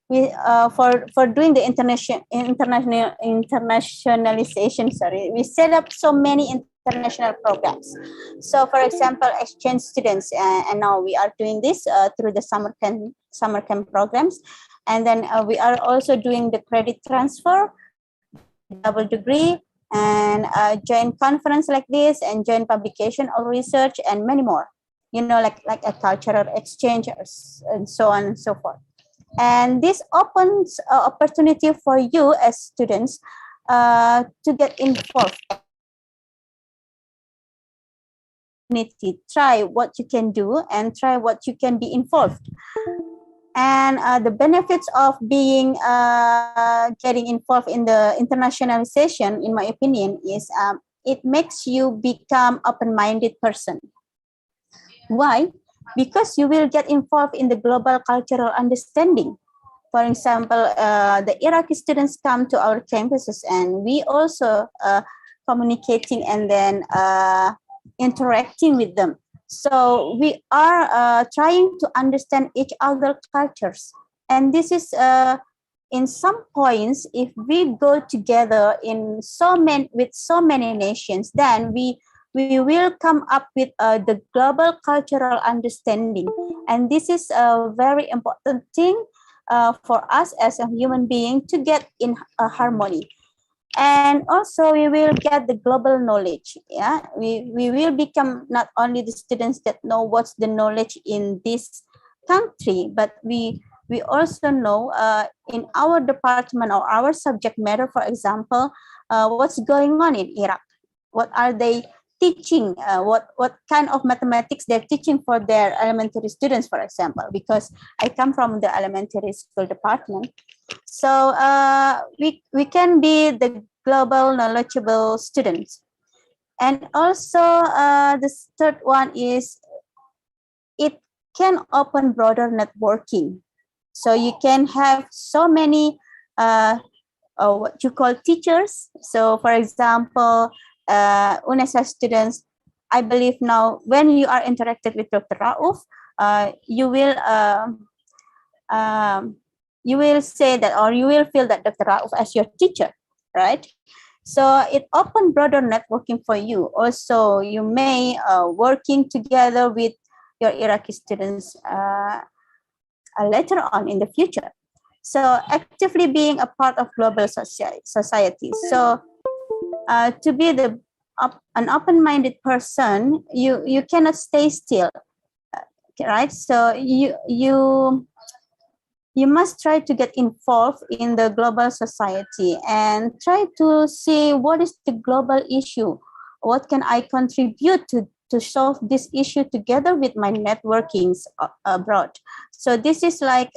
for doing the internationalization. Sorry, we set up so many international programs. So, for example, exchange students, and now we are doing this through the summer camp programs, and then we are also doing the credit transfer, double degree, and joint conference like this, and joint publication or research, and many more. You know, like a cultural exchange, and so on and so forth. And this opens opportunity for you as students to get involved. Try what you can do and try what you can be involved. And the benefits of being getting involved in the internationalization, in my opinion, is it makes you become open-minded person. Why? Because you will get involved in the global cultural understanding. For example, the Iraqi students come to our campuses, and we also communicating and then interacting with them. So we are trying to understand each other's cultures. And this is in some points, if we go together with so many nations, then we will come up with the global cultural understanding. And this is a very important thing for us as a human being to get in harmony. And also we will get the global knowledge. Yeah, we will become not only the students that know what's the knowledge in this country, but we also know in our department or our subject matter, for example, what's going on in Iraq. What are they teaching? What kind of mathematics they're teaching for their elementary students, for example, because I come from the elementary school department. So we can be the global knowledgeable students. And also the third one is it can open broader networking. So you can have so many what you call teachers. So for example, UNESA students, I believe now when you are interacted with Dr. Rauf, you will say that, or you will feel that Dr. Rauf as your teacher, right? So it opened broader networking for you. Also, you may working together with your Iraqi students later on in the future. So actively being a part of global society. So to be an open-minded person, you cannot stay still, right? So you must try to get involved in the global society and try to see what is the global issue. What can I contribute to solve this issue together with my networkings abroad? So this is like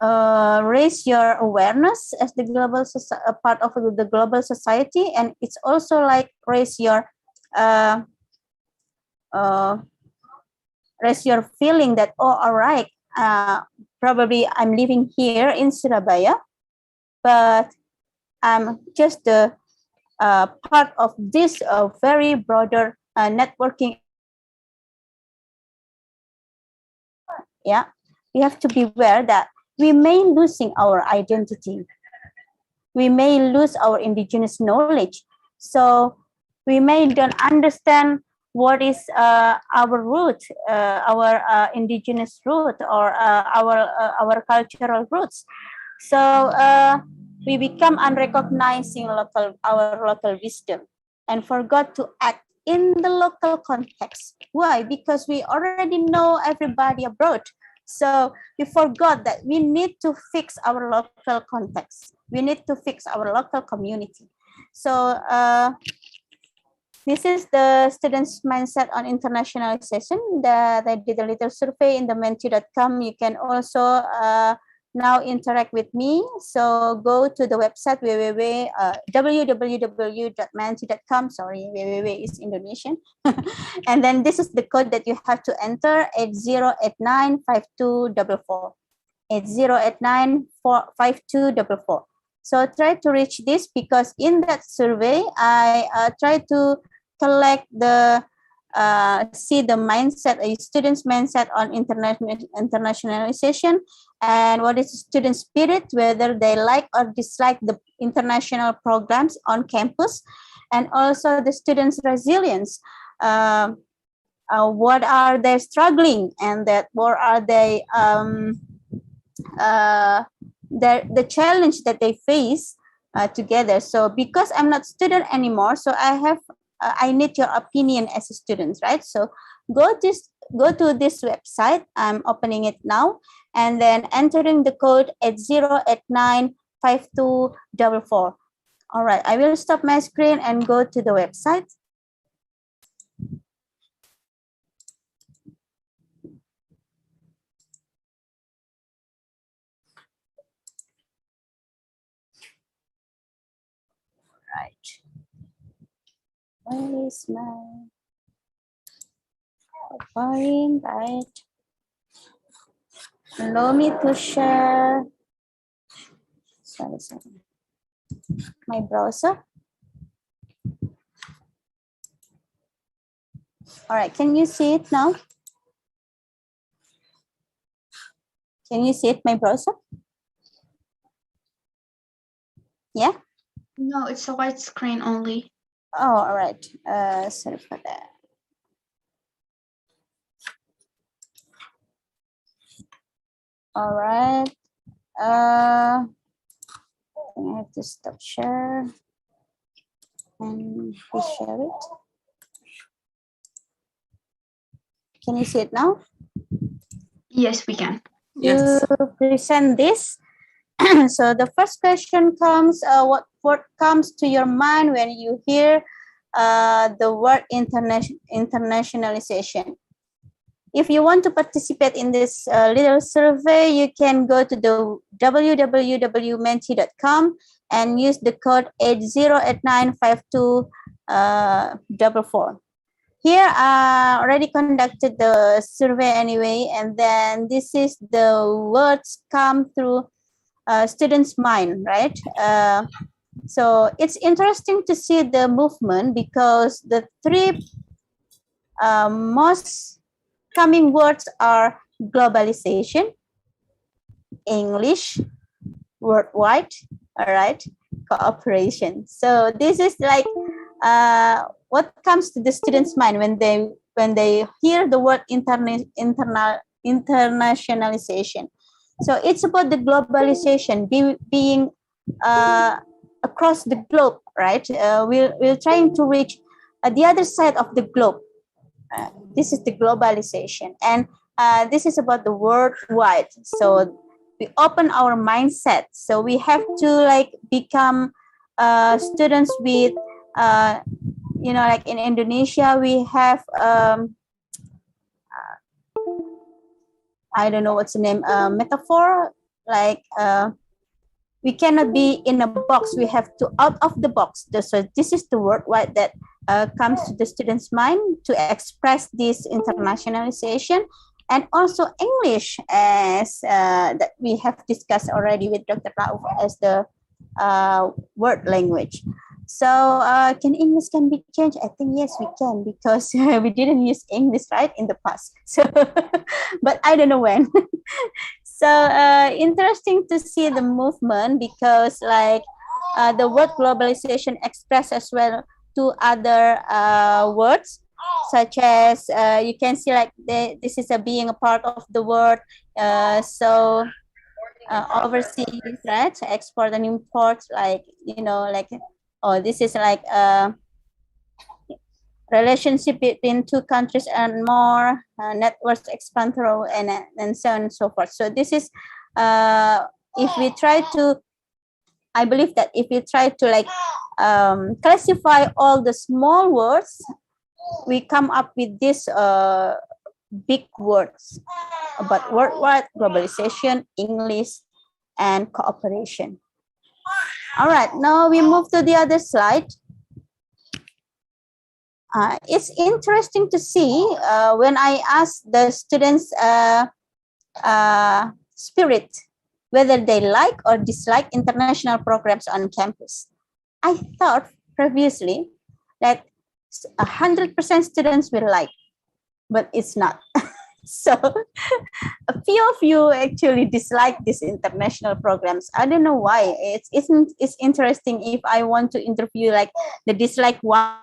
raise your awareness as the global part of the global society, and it's also like raise your feeling that, oh, all right, probably I'm living here in Surabaya, but I'm just the part of this very broader networking. Yeah, we have to be aware that we may losing our identity. We may lose our indigenous knowledge. So we may don't understand what is our root, our indigenous root, or our cultural roots. So we become unrecognizing our local wisdom and forgot to act in the local context. Why? Because we already know everybody abroad. So we forgot that we need to fix our local context. We need to fix our local community. So this is the students' mindset on internationalization that I did a little survey in the menti.com. You can also now interact with me. So go to the website www.menti.com. Sorry, www is Indonesian. And then this is the code that you have to enter, 80895244. 80895244. So try to reach this, because in that survey, I try to collect the see the mindset, a student's mindset on internationalization, and what is student spirit, whether they like or dislike the international programs on campus, and also the students' resilience. What are they struggling, and that what are they the challenge that they face together. So because I'm not student anymore, so I need your opinion as a student, right? So go to this website. I'm opening it now, and then entering the code at 0895244. All right, I will stop my screen and go to the website. Right. Where is my point? Right. Allow me to share. Sorry. My browser. All right. Can you see it now? Can you see it, my browser? Yeah. No, it's a white screen only. Oh, all right. Sorry for that. All right. I have to stop share and share it. Can you see it now? Yes, we can. Yes. To present this. So the first question comes, what word comes to your mind when you hear the word internationalization? If you want to participate in this little survey, you can go to the www.menti.com and use the code 80895244. Here, I already conducted the survey anyway, and then this is the words come through students' mind, right? So it's interesting to see the movement, because the three most coming words are globalization, English, worldwide, all right, cooperation. So this is like what comes to the students' mind when they hear the word internationalization. So it's about the globalization being across the globe, right? We're trying to reach the other side of the globe. This is the globalization, and this is about the worldwide. So we open our mindset. So we have to like become students with, like in Indonesia, we have I don't know what's the name, metaphor. like we cannot be in a box. We have to out of the box. So this is the word right that comes to the student's mind to express this internationalization, and also English as that we have discussed already with Dr. Rauf as the word language. So can English can be changed? I think yes, we can, because we didn't use English right in the past. So, but I don't know when. So interesting to see the movement, because like the word globalization expressed as well to other words, such as you can see like this is a being a part of the word. So overseas, right? So export and import, like, you know, like, oh, this is like a relationship between two countries and more, networks expand through, and so on and so forth. So this is, if we try to, I believe that if we try to like classify all the small words, we come up with this big words about worldwide, globalization, English, and cooperation. All right, now we move to the other slide. It's interesting to see when I ask the students' spirit, whether they like or dislike international programs on campus. I thought previously that 100% students will like, but it's not. So a few of you actually dislike these international programs. I don't know why. It's interesting if I want to interview like the dislike one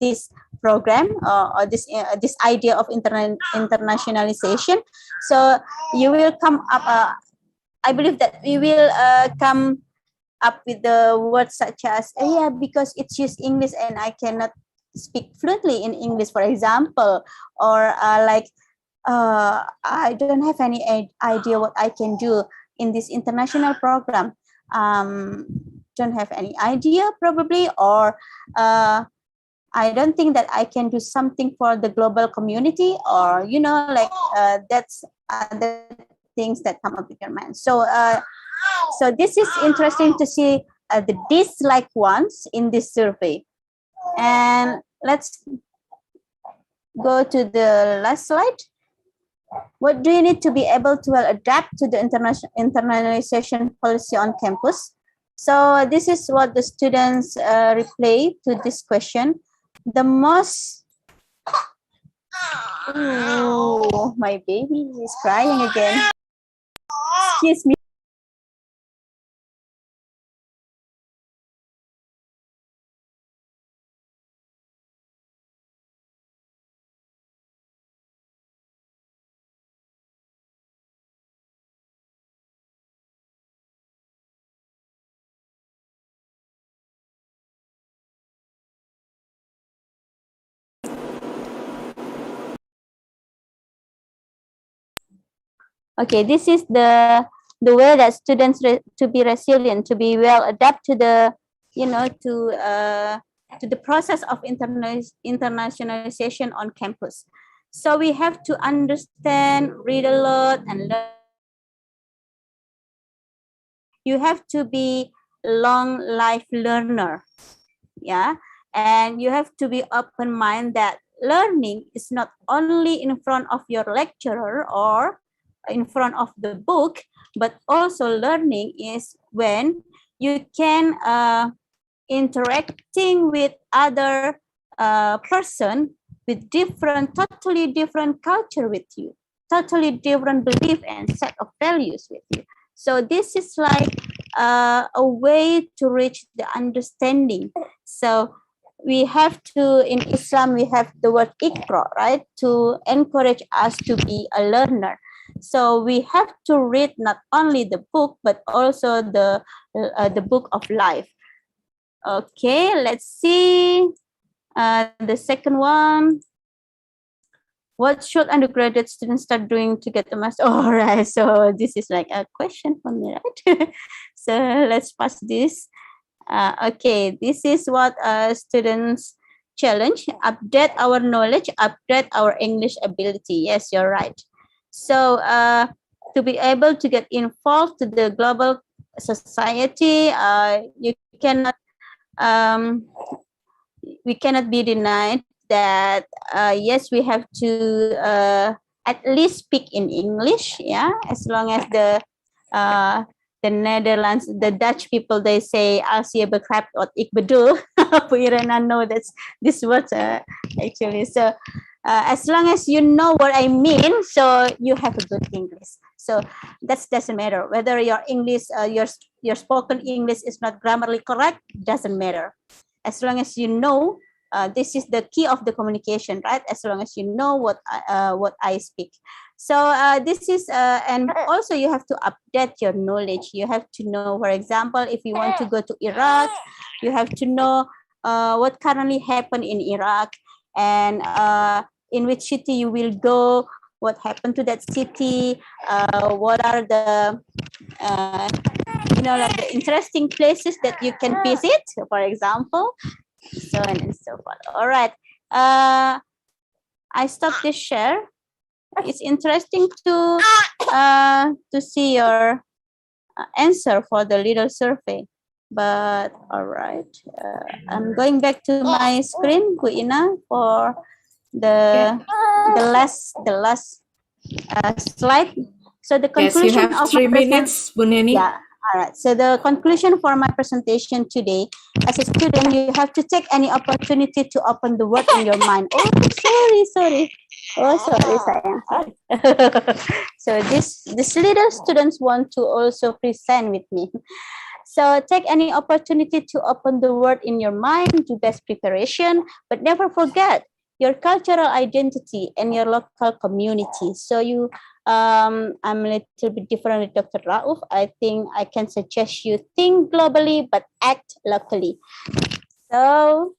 this program or this idea of internationalization. So you will come up. I believe that we will come up with the words such as yeah, because it's used English and I cannot speak fluently in English, for example, or like I don't have any idea what I can do in this international program. Don't have any idea probably, or I don't think that I can do something for the global community, or, you know, like that's other things that come up with your mind. So, so this is interesting to see the dislike ones in this survey. And let's go to the last slide. What do you need to be able to well adapt to the internalization policy on campus? So this is what the students reply to this question. The most, oh, my baby is crying again. Excuse me. Okay, this is the way that students to be resilient, to be well adapt to the, you know, to the process of internationalization on campus. So we have to understand, read a lot, and learn. You have to be long life learner, yeah, and you have to be open mind that learning is not only in front of your lecturer or in front of the book, but also learning is when you can interacting with other person with totally different culture with you, totally different belief and set of values with you. So this is like a way to reach the understanding. So we have to, in Islam, we have the word ikra, right? To encourage us to be a learner. So we have to read not only the book, but also the book of life. Okay, let's see the second one. What should undergraduate students start doing to get the master? All right, so this is like a question for me, right? So let's pass this. Okay, this is what students challenge: update our knowledge, update our English ability. Yes, you're right. So to be able to get involved to the global society, you cannot we cannot be denied that yes, we have to at least speak in English, yeah, as long as the Netherlands, the Dutch people, they say als je begrijpt wat ik bedoel. I know that's this word actually. So as long as you know what I mean, so you have a good English. So that doesn't matter whether your English, your spoken English is not grammatically correct. Doesn't matter, as long as you know. This is the key of the communication, right? As long as you know what I speak. So this is, and also you have to update your knowledge. You have to know, for example, if you want to go to Iraq, you have to know what currently happened in Iraq, and in which city you will go, what happened to that city, what are the like the interesting places that you can visit, for example, so on and so forth. All right. I stop this share. It's interesting to see your answer for the little survey. But all right, I'm going back to my screen, Bu Ina, for the last slide. So the conclusion yes, you have of 3 my minutes, Bu Neni. Yeah. All right. So the conclusion for my presentation today, as a student, you have to take any opportunity to open the word in your mind. Oh, sorry. Oh, sorry, sayang. Sorry. So these little students want to also present with me. So take any opportunity to open the word in your mind, do best preparation, but never forget your cultural identity and your local community. So I'm a little bit different with Dr. Rauf. I think I can suggest you think globally, but act locally. So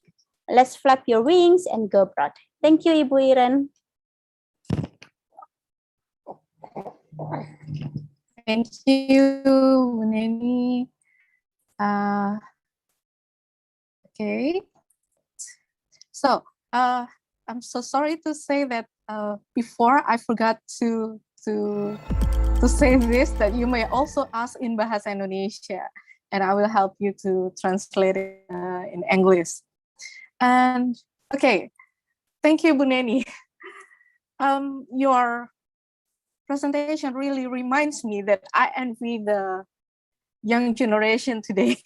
let's flap your wings and go broad. Thank you, Ibu Iren. Thank you, Bu Neni. Okay. So I'm so sorry to say that before I forgot to say this, that you may also ask in Bahasa Indonesia, and I will help you to translate it in English. And okay, thank you, Bu Neni. Your presentation really reminds me that I envy the young generation today,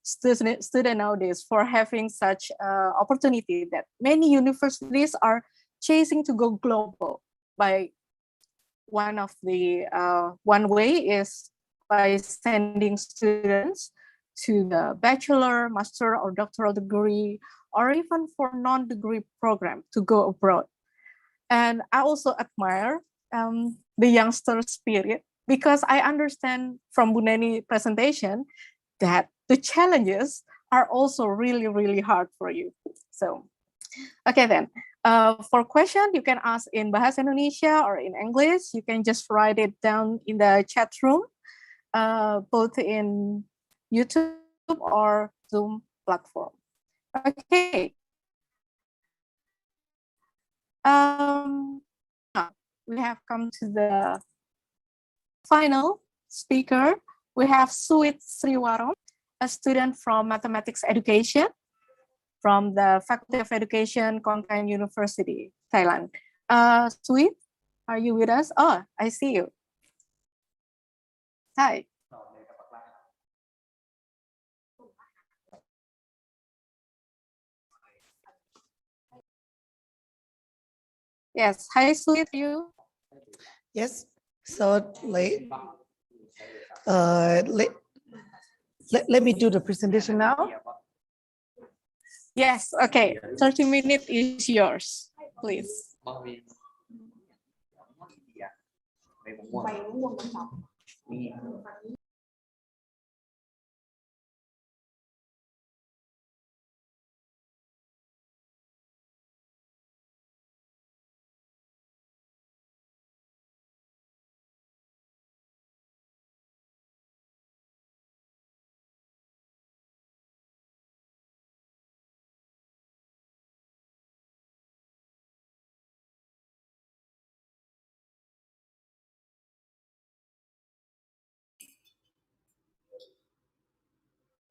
student nowadays, for having such opportunity that many universities are chasing to go global. By one way is by sending students to the bachelor, master, or doctoral degree, or even for non-degree program to go abroad. And I also admire the youngster spirit, because I understand from Bu Neni presentation that the challenges are also really, really hard for you. So, okay then. For question, you can ask in Bahasa Indonesia or in English. You can just write it down in the chat room, both in YouTube or Zoom platform. Okay. We have come to the final speaker. We have Suit Sriwaron, a student from mathematics education from the Faculty of Education, Konkan University, Thailand. Sweet, are you with us? Oh, I see you. Hi. Yes, hi, Sweet, you. Yes, so let me do the presentation now. Yes, okay, 30 minutes is yours, please.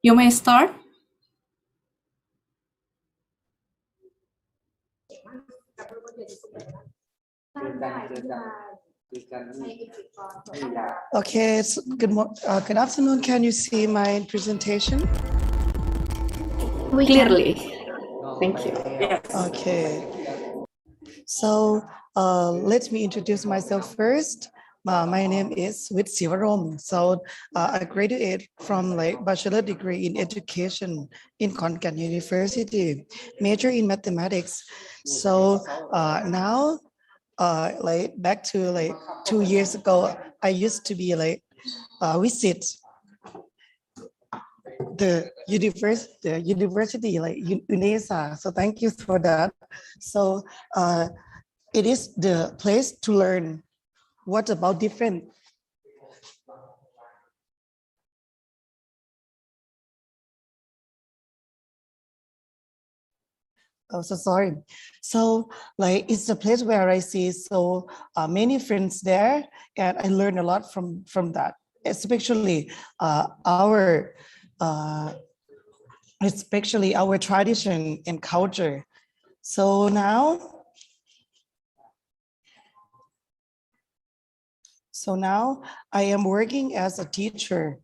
You may start. Okay, so good afternoon. Can you see my presentation? Clearly. Thank you. Okay. So let me introduce myself first. My name is Wit Sivarom. So I graduated from like bachelor degree in education in Khon Kaen University, major in mathematics. So now, like back to like 2 years ago, I used to be like visit the university like UNESA. So thank you for that. So it is the place to learn what about different. Oh, so sorry. So like it's a place where I see so many friends there, and I learn a lot from that, especially our especially our tradition and culture. So now I am working as a teacher.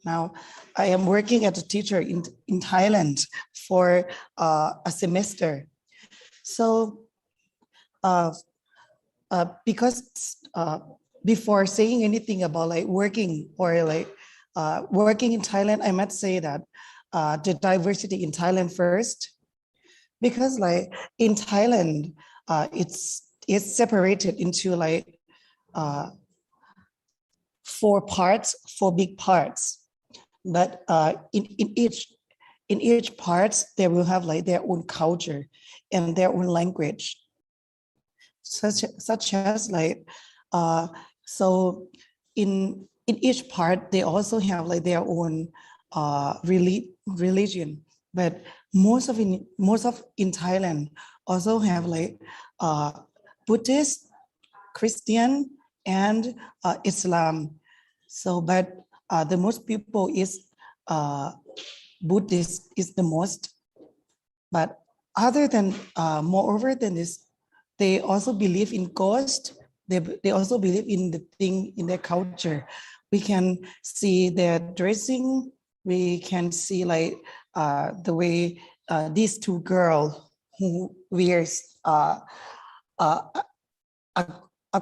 Now I am working as a teacher in Thailand for a semester. So because before saying anything about like working or like working in Thailand, I must say that the diversity in Thailand first, because like in Thailand, it's separated into like four big parts. But in each parts, they will have like their own culture and their own language, such as like so in each part they also have like their own religion, but most of in Thailand also have like Buddhist, Christian, and Islam. So but the most people is Buddhist is the most, but other than moreover than this, they also believe in ghost. They also believe in the thing in their culture. We can see their dressing. We can see like the way these two girls who wears a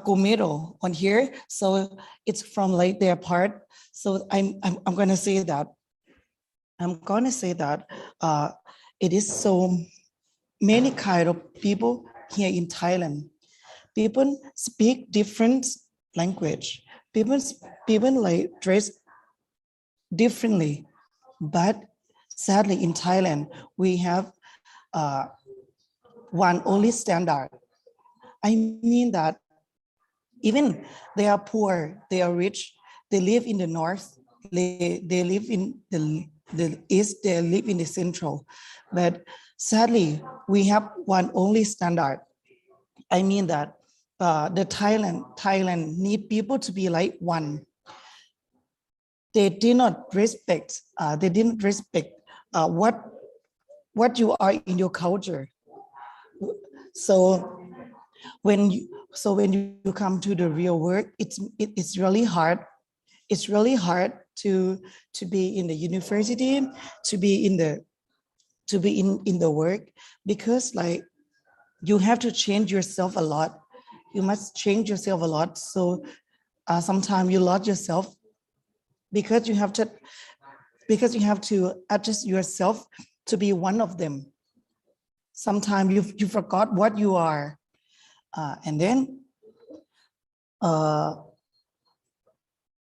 comero on here. So it's from like their part. So I'm gonna say that. I'm gonna say that it is so many kind of people here in Thailand. People speak different language. People like dress differently, but sadly in Thailand we have one only standard. I mean that even they are poor, they are rich, they live in the north, they live in the east, they live in the central, but sadly we have one only standard. I mean that the Thailand need people to be like one. They did not respect. They didn't respect what you are in your culture. So when you come to the real world, it's really hard. It's really hard to be in the university, to be in the work, because like you have to change yourself a lot. You must change yourself a lot. So sometimes you lost yourself because you have to adjust yourself to be one of them. Sometimes you forgot what you are, and then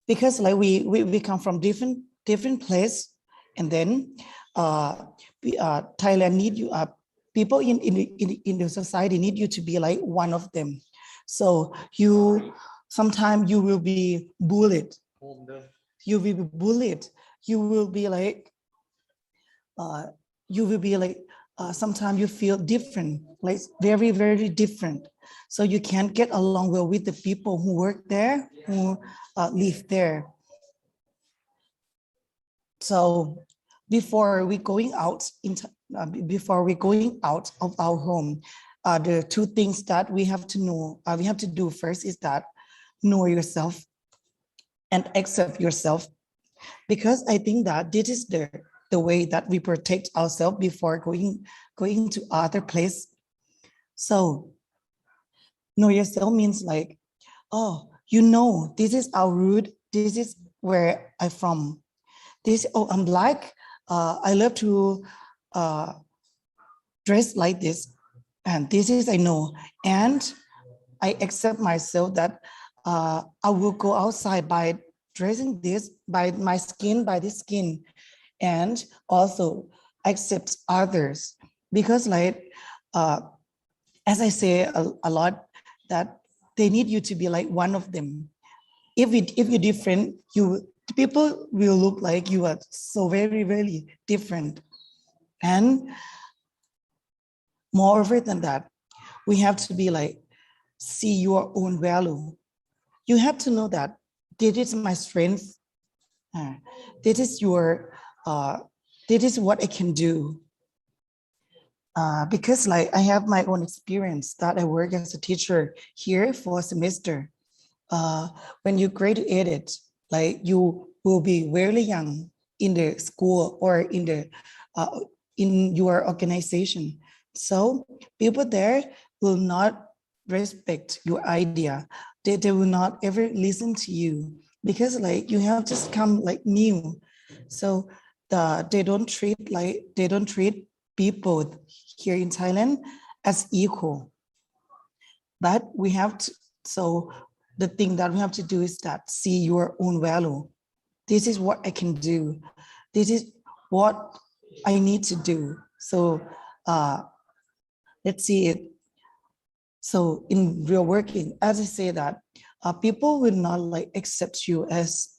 because like we come from different place, and then Thailand need you. People in the society need you to be like one of them. So sometimes you will be bullied. You will be bullied. You will be like sometimes you feel different, like very, very different. So you can't get along well with the people who work there, who live there. So before we going out before we going out of our home, the two things that we have to know, we have to do first is that know yourself and accept yourself, because I think that this is the way that we protect ourselves before going to other place. So know yourself means like, oh, you know, this is our root, this is where I'm from. This, oh, I'm black, I love to dress like this, and this is I know, and I accept myself that I will go outside by dressing this, by my skin, by this skin, and also accept others, because like as I say a lot, that they need you to be like one of them. If you're different, people will look like you are so very, very different. And moreover than that, we have to be like, see your own value. You have to know that this is my strength. This is this is what I can do. Because like I have my own experience that I work as a teacher here for a semester. When you graduated, like you will be very young in the school or in the in your organization. So people there will not respect your idea. They will not ever listen to you, because like you have just come like new. So they don't treat people here in Thailand as equal. But we have to, so the thing that we have to do is that see your own value. This is what I can do. This is what I need to do. So let's see it. So in real working, as I say that, people will not like accept you as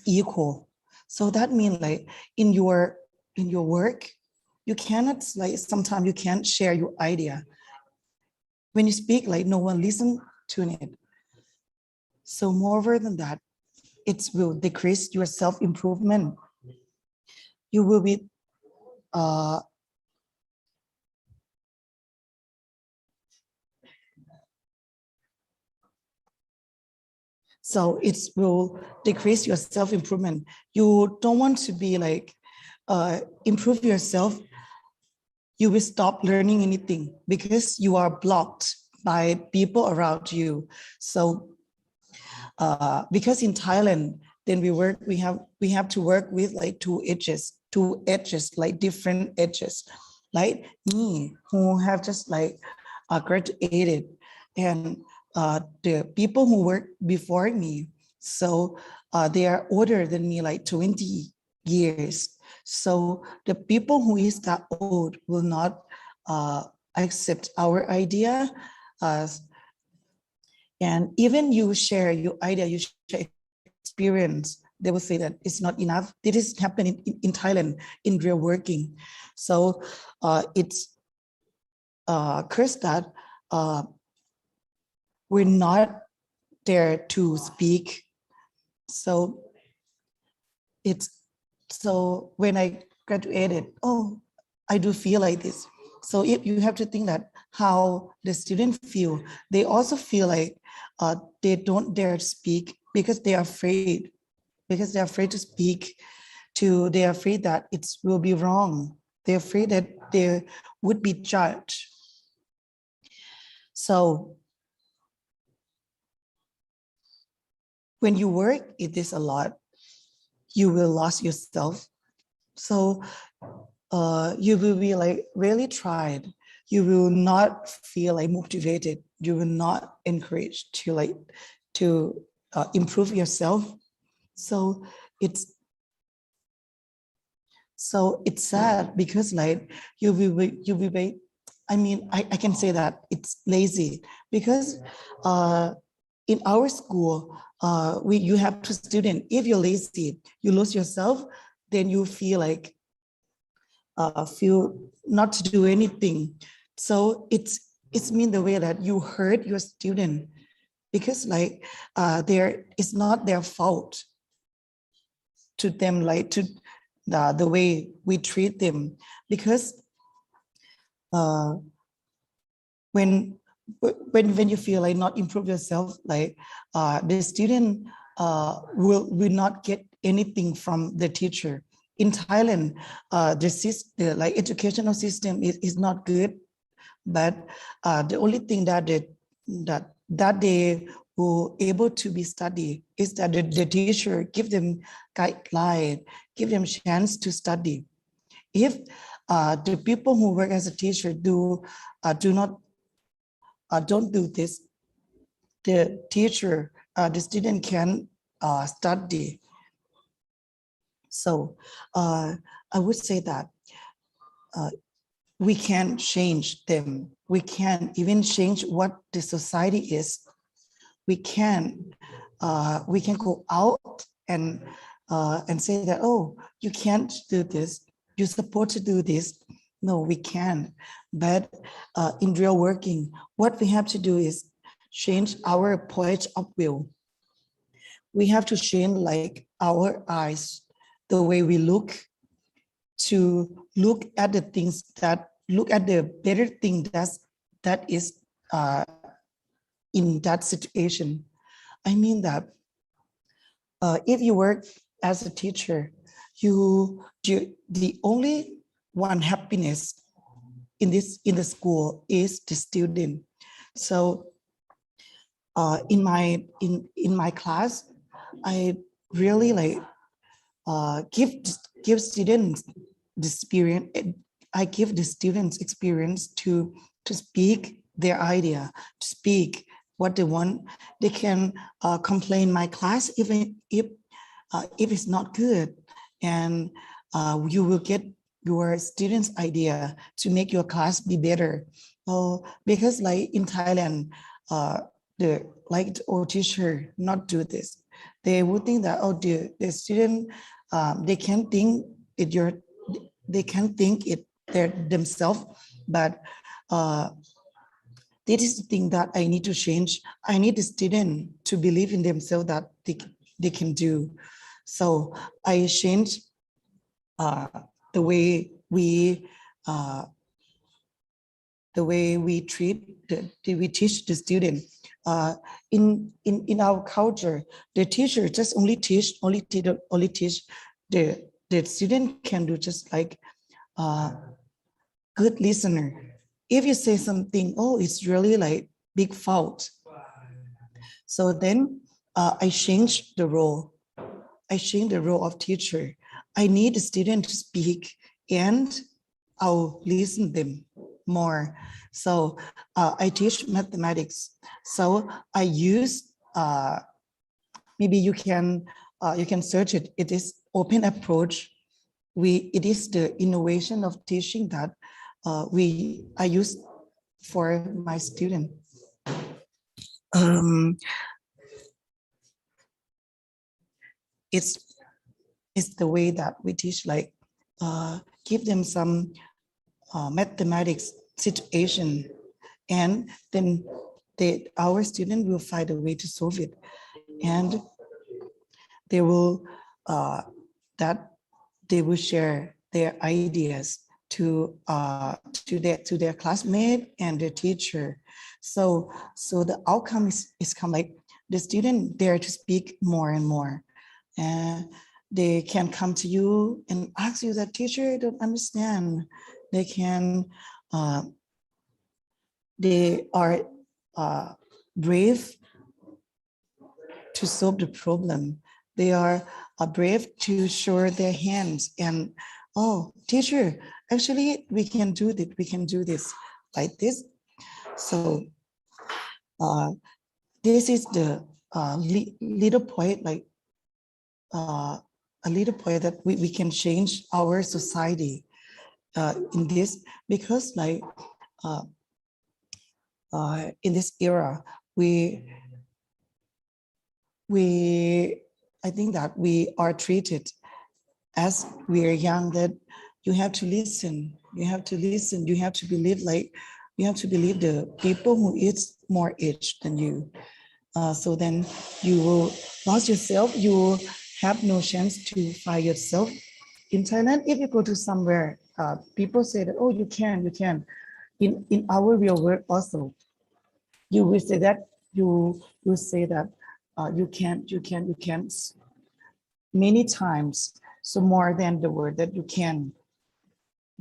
equal. So that means like in your work, you cannot like, sometimes you can't share your idea. When you speak, like no one listen to it. So moreover than that, it will decrease your self-improvement. You will be so it will decrease your self-improvement. You don't want to be like improve yourself. You will stop learning anything because you are blocked by people around you. So because in Thailand, then we have to work with like two edges, like different edges. Like me, who have just like graduated, and the people who worked before me, so they are older than me, like 20 years. So the people who is that old will not accept our idea. And even you share your idea, you share experience, they will say that it's not enough. This is happening in Thailand in real working. So it's cursed that we're not there to speak. So when I graduated, oh, I do feel like this. So if you have to think that how the students feel, they also feel like they don't dare to speak because they are afraid, to speak. They are afraid that it will be wrong. They're afraid that they would be judged. So when you work, it is a lot. You will lose yourself. So you will be like really tried. You will not feel like motivated. You will not encouraged to improve yourself. So it's sad because like you will be, I mean, I can say that it's lazy because in our school, you have two students. If you're lazy, you lose yourself, then you feel like feel not to do anything. So it's mean the way that you hurt your student, because like it's not their fault to them, like to the way we treat them, because when you feel like not improve yourself, like the student will not get anything from the teacher. In Thailand, the like educational system is not good, but the only thing that they were able to be study is that the teacher give them guideline, give them chance to study. If the people who work as a teacher don't do this, the teacher, the student can study. So I would say that we can change them. We can even change what the society is. We can go out and say that, oh, you can't do this. You're supposed to do this. No, we can. But in real working, what we have to do is change our point of view. We have to change like our eyes, the way we look, to look at the things look at the better thing that is in that situation. I mean that if you work as a teacher, the only one happiness in the school is the student. So in my class, I really like give students the experience. I give the students experience to speak their idea, to speak what they want. They can complain my class even if it's not good, and you will get your students' idea to make your class be better. Because like in Thailand, the teacher not do this. They would think that the student they can think it themselves, but this is the thing that I need to change. I need the student to believe in themselves that they can do. So I change the way we we teach the student. In our culture, the teacher just only teach. The student can do just like good listener. If you say something, oh, it's really like big fault. So then I change the role. I change the role of teacher. I need the student to speak and I'll listen them more. So I teach mathematics. So I use, maybe you can search it. It is open approach. It is the innovation of teaching that I use for my student. It's the way that we teach, like give them some mathematics situation, and then our student will find a way to solve it, and they will share their ideas to their classmate and the teacher. So the outcome is come like the student dare to speak more and more, and they can come to you and ask you that, teacher, I don't understand. They can they are brave to solve the problem. They are brave to show their hands and, oh, teacher, actually we can do that. We can do this like this. So this is the little point, like a little point that we can change our society in this, because like in this era, I think that we are treated as we are young, that you have to listen, you have to listen, you have to believe, like you have to believe the people who is more aged than you. So then you will lose yourself, you will have no chance to find yourself, in Thailand, if you go to somewhere, people say that, oh, you can, you can. In our real work also, you will say that, you say that you can't, you can, you can't many times. So more than the word that you can.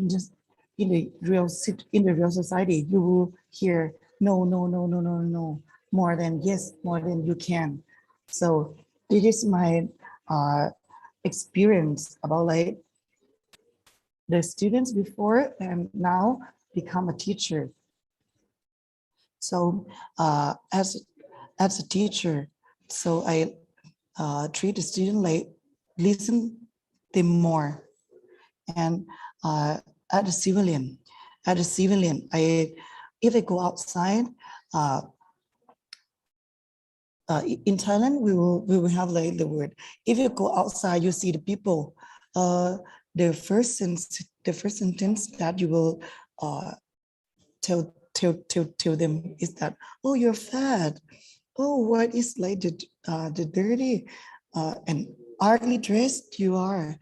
Just in the real society, you will hear no, no, no, no, no, no, more than yes, more than you can. So this is my experience about like the students before and now become a teacher. So as a teacher, so I treat the student like listen them more. And as a civilian, if I go outside, in Thailand, we will have like the word. If you go outside, you see the people. The first sentence that you will tell them is that, oh, you're fat. Oh, what is like the dirty and ugly dressed you are.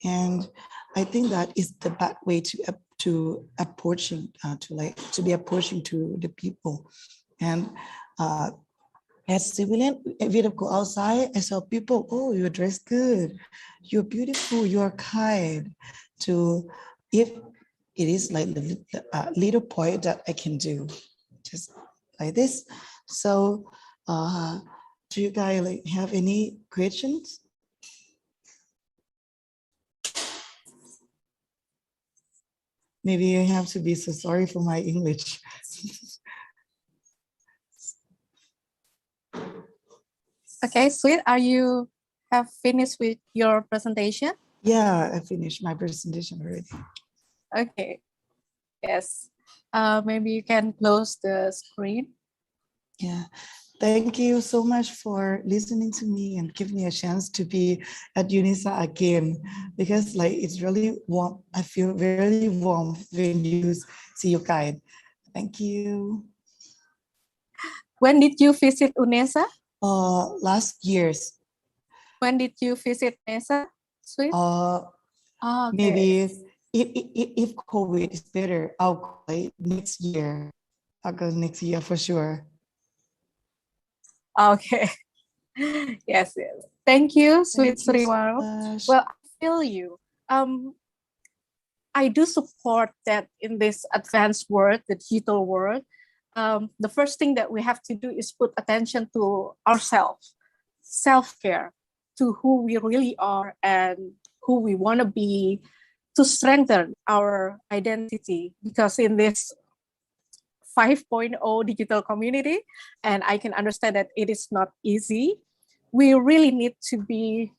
And I think that is the bad way to approaching to be approaching to the people. And as civilian, if you go outside, I saw people, oh, you're dressed good, you're beautiful, you're kind. To if it is like the little point that I can do, just like this. So, do you guys like have any questions? Maybe I have to be so sorry for my English. Okay, Sweet, are you have finished with your presentation? Yeah, I finished my presentation already. Okay, yes. Maybe you can close the screen. Yeah, thank you so much for listening to me and giving me a chance to be at UNESA again, because like it's really warm. I feel very warm when you see your guide. Thank you. When did you visit UNESA? Last year's. When did you visit UNESA? Sweet? Okay. Maybe if COVID is better, I'll go like next year. I'll go next year for sure. Okay. Yes, yes. Thank you, Sweet Thank you so Sriwaro. much. Well, I feel you. I do support that in this advanced world, the digital world, the first thing that we have to do is put attention to ourselves, self-care, to who we really are and who we want to be, to strengthen our identity. Because in this 5.0 digital community, and I can understand that it is not easy, we really need to be,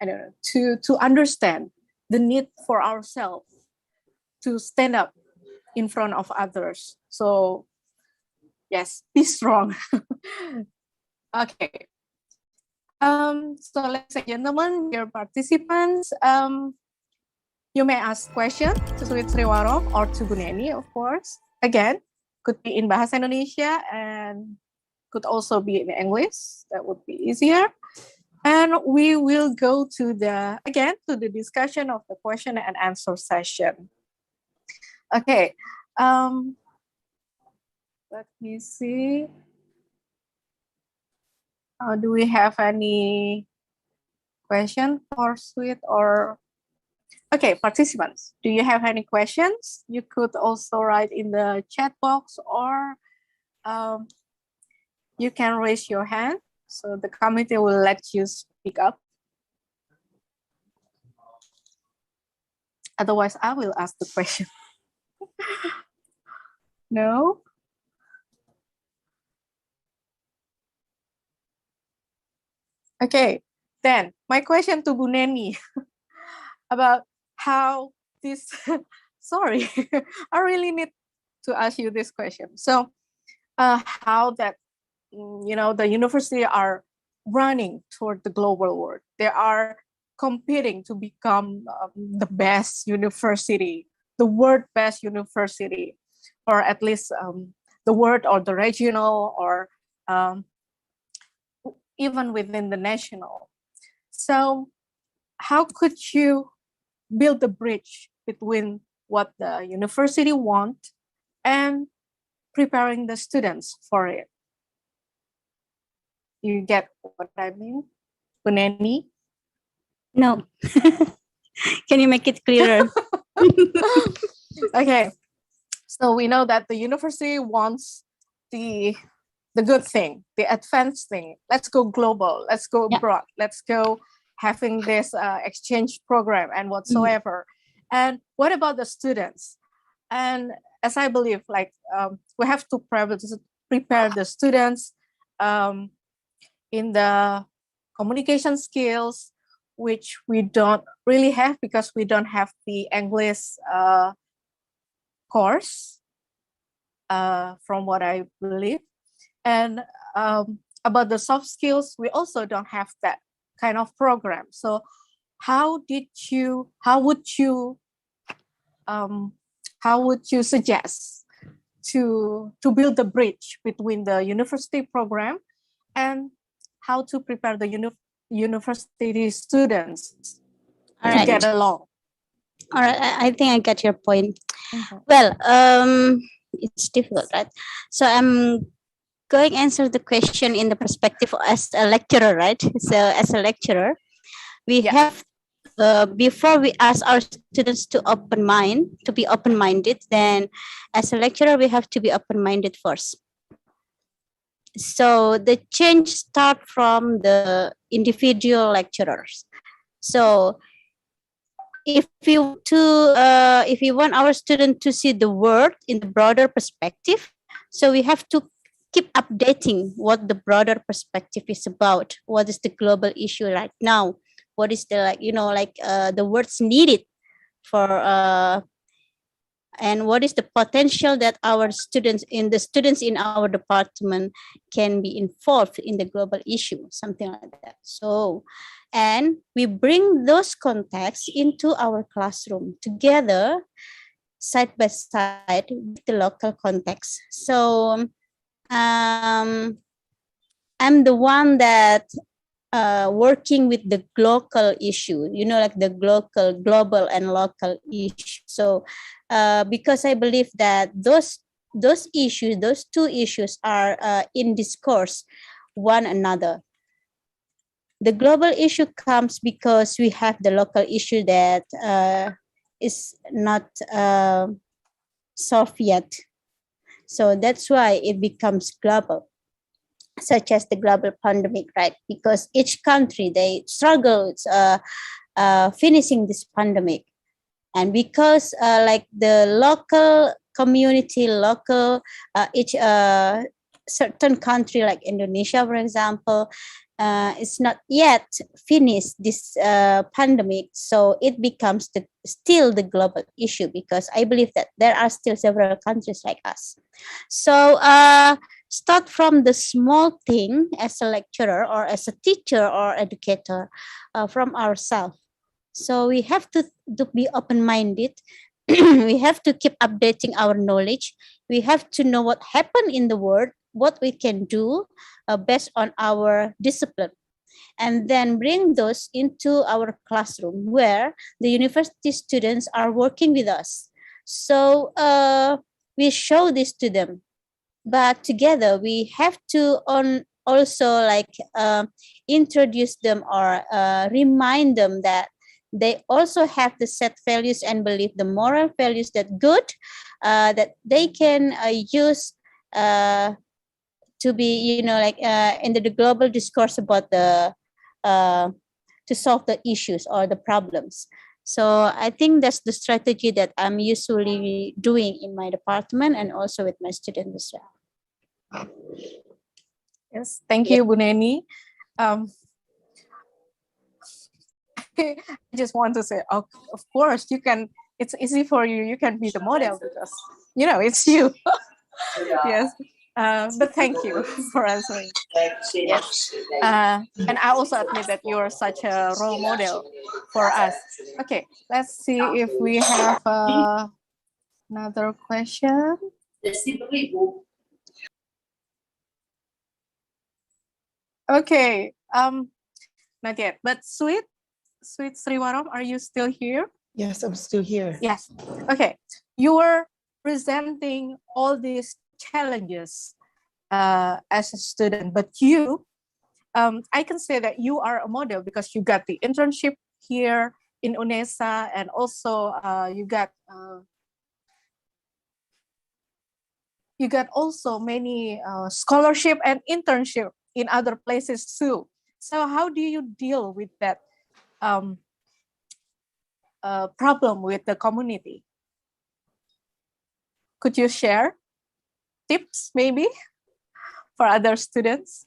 I don't know, to understand the need for ourselves to stand up in front of others. So yes, be strong. Okay. So ladies and gentlemen, dear participants, you may ask questions to Sweet Sriwaro or to Buneni, of course. Again, could be in Bahasa Indonesia and could also be in English. That would be easier. And we will go to the discussion of the question and answer session. Okay. Let me see. Do we have any question for Sweet or? Okay, participants, do you have any questions? You could also write in the chat box or you can raise your hand. So the committee will let you speak up. Otherwise, I will ask the question. No? Okay, then my question to Buneni about how this, sorry, I really need to ask you this question. So how that, the university are running toward the global world. They are competing to become the best university, the world best university, or at least the world or the regional or even within the national. So how could you build the bridge between what the university want and preparing the students for it. You get what I mean, Buneni? No. Can you make it clearer? Okay, so we know that the university wants the good thing, the advanced thing. Let's go global, let's go abroad, let's go having this exchange program and whatsoever. And what about the students? And as I believe, like we have to prepare the students in the communication skills, which we don't really have because we don't have the English course, from what I believe. And about the soft skills, we also don't have that kind of program. So how would you suggest to build the bridge between the university program and how to prepare the university students to get along? All right, I think I get your point. Well, it's difficult, right? So I'm going to answer the question in the perspective as a lecturer, right? So as a lecturer, we have, before we ask our students to be open-minded, then as a lecturer, we have to be open-minded first. So the change start from the individual lecturers. So if we want our student to see the world in the broader perspective, so we have to keep updating what the broader perspective is about. What is the global issue right now? What is the the words needed for and what is the potential that our students in our department can be involved in the global issue, something like that. So, and we bring those contexts into our classroom together, side by side with the local context. So I'm the one that working with the local issue, like the global and local issue. So because I believe that those two issues are in discourse one another. The global issue comes because we have the local issue that is not solved yet. So that's why it becomes global, such as the global pandemic, right? Because each country, they struggle finishing this pandemic. And because like the local community, each certain country like Indonesia, for example, it's not yet finished this pandemic. So it becomes still the global issue, because I believe that there are still several countries like us. So start from the small thing as a lecturer or as a teacher or educator from ourselves. So we have to be open-minded. We have to keep updating our knowledge. We have to know what happened in the world, what we can do based on our discipline, and then bring those into our classroom where the university students are working with us. So we show this to them, but together we have to also introduce them or remind them that they also have the set values and believe the moral values that good that they can use to be in the global discourse about the to solve the issues or the problems. So I think that's the strategy that I'm usually doing in my department and also with my students as well. Yes, thank you, Buneni. I just want to say, of course, you can. It's easy for you. You can be the model because it's you. Yes. But thank you for answering. Yes. And I also admit that you are such a role model for us. Okay, let's see if we have another question. Okay, not yet. But Sweet Sriwaram, are you still here? Yes, I'm still here. Yes. Okay. You were presenting all these challenges as a student, but I can say that you are a model because you got the internship here in UNESA, and also you got also many scholarship and internship in other places too. So how do you deal with that problem with the community? Could you share tips maybe for other students?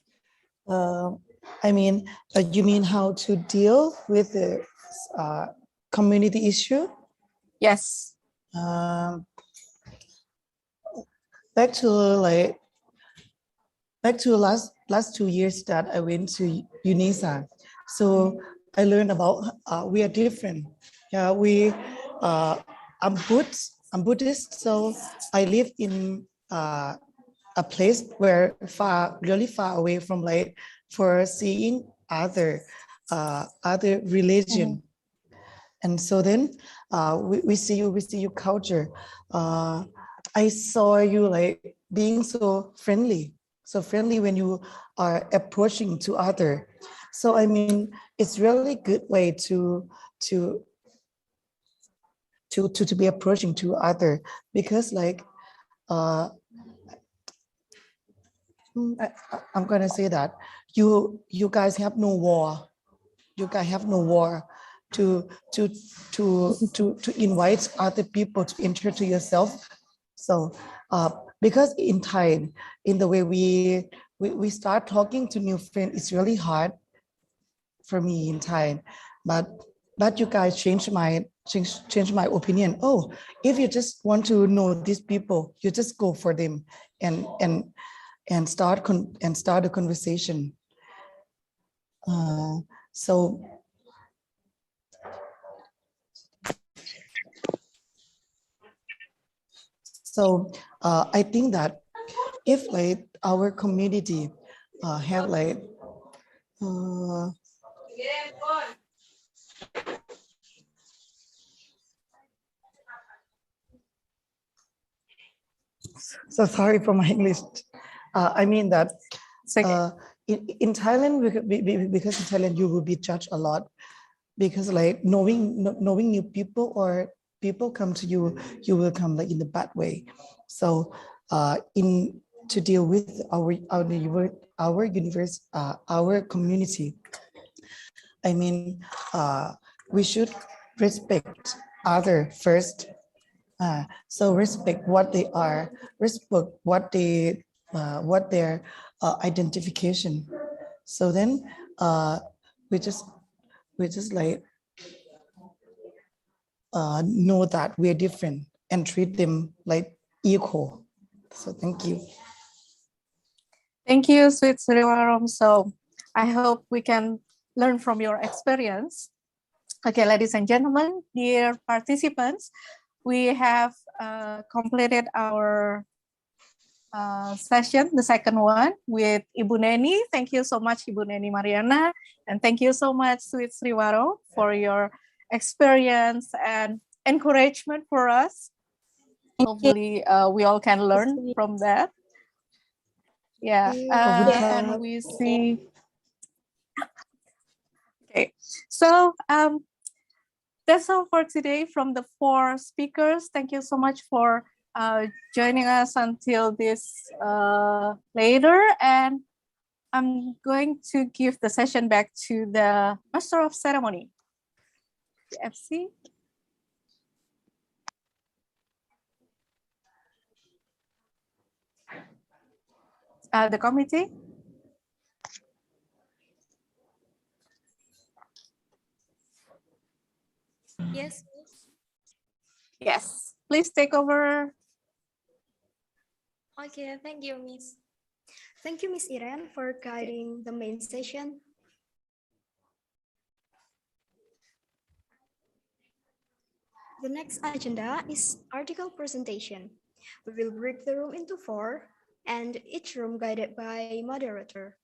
I mean, you mean how to deal with the community issue? Yes. Back to last 2 years that I went to UNESA. So I learned about we are different. Yeah, I'm Buddhist, so I live in a place where really far away from for seeing other religion. And so then we see your culture. I saw you being so friendly when you are approaching to other. So I mean, it's really good way to be approaching to other, because I'm gonna say that you guys have no war. You guys have no war to invite other people to enter to yourself. So because in Thai, in the way we start talking to new friends, it's really hard for me in Thai. But you guys change my opinion. Oh, if you just want to know these people, you just go for them and start a conversation. So I think that if our community have so sorry for my English. I mean that in Thailand, because in Thailand you will be judged a lot, because knowing new people, or people come to you, you will come in the bad way. So to deal with our universe, our community, I mean, we should respect other first. So respect what they are, respect what their identification. So then we just know that we're different and treat them like equal. So thank you. Thank you, Sweet Sriwarom. So I hope we can learn from your experience. Okay, ladies and gentlemen, dear participants, we have completed our session, the second one, with Ibu Neni. Thank you so much, Ibu Neni Mariana. And thank you so much, Sweet Sriwaro, for your experience and encouragement for us. Hopefully, we all can learn from that. Yeah, and we see. Okay, so that's all for today from the 4 speakers. Thank you so much for joining us until this later. And I'm going to give the session back to the Master of Ceremony, the FC. The committee. Yes. Yes, please take over. Okay, thank you, Miss. Thank you, Miss Iren, for guiding the main session. The next agenda is article presentation. We will break the room into 4, and each room guided by moderator.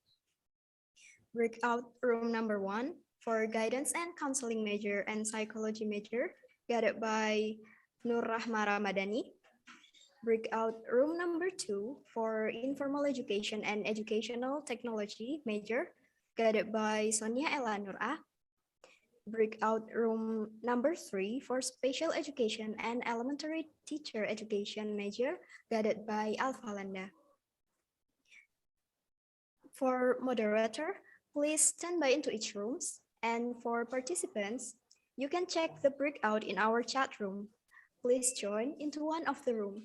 Breakout room number 1 for guidance and counseling major and psychology major, guided by Nur Rahma Ramadhani. Breakout room number 2 for informal education and educational technology major, guided by Sonia Ella Nurah. Breakout room number 3 for special education and elementary teacher education major, guided by Alfa Landa. For moderator, please stand by into each rooms. And for participants, you can check the breakout in our chat room. Please join into one of the room.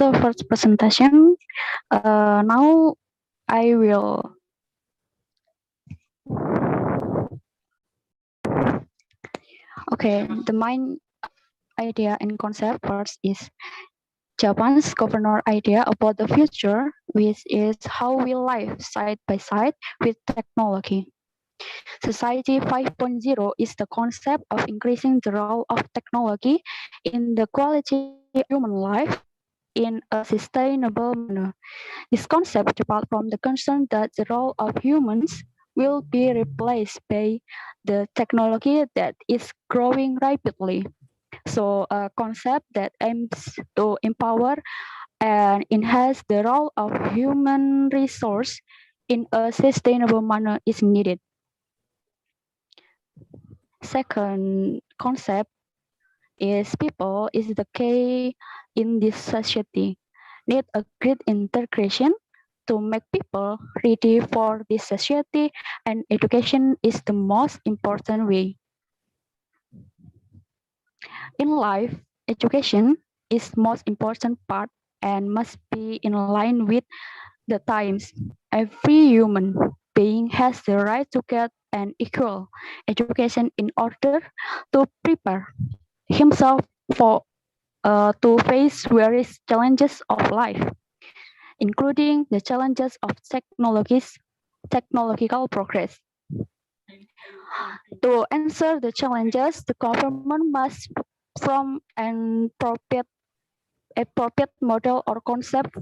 so for the presentation, now I will the main idea and concept first is Japan's governor idea about the future, which is how we live side by side with technology. Society 5.0 is the concept of increasing the role of technology in the quality of human life in a sustainable manner. This concept departs from the concern that the role of humans will be replaced by the technology that is growing rapidly. So a concept that aims to empower and enhance the role of human resource in a sustainable manner is needed. Second concept is people is the key in this society. Need a great integration to make people ready for this society, and education is the most important way. In life, education is most important part and must be in line with the times. Every human being has the right to get an equal education in order to prepare himself for to face various challenges of life, including the challenges of technological progress. To answer the challenges, the government must form an appropriate model or concept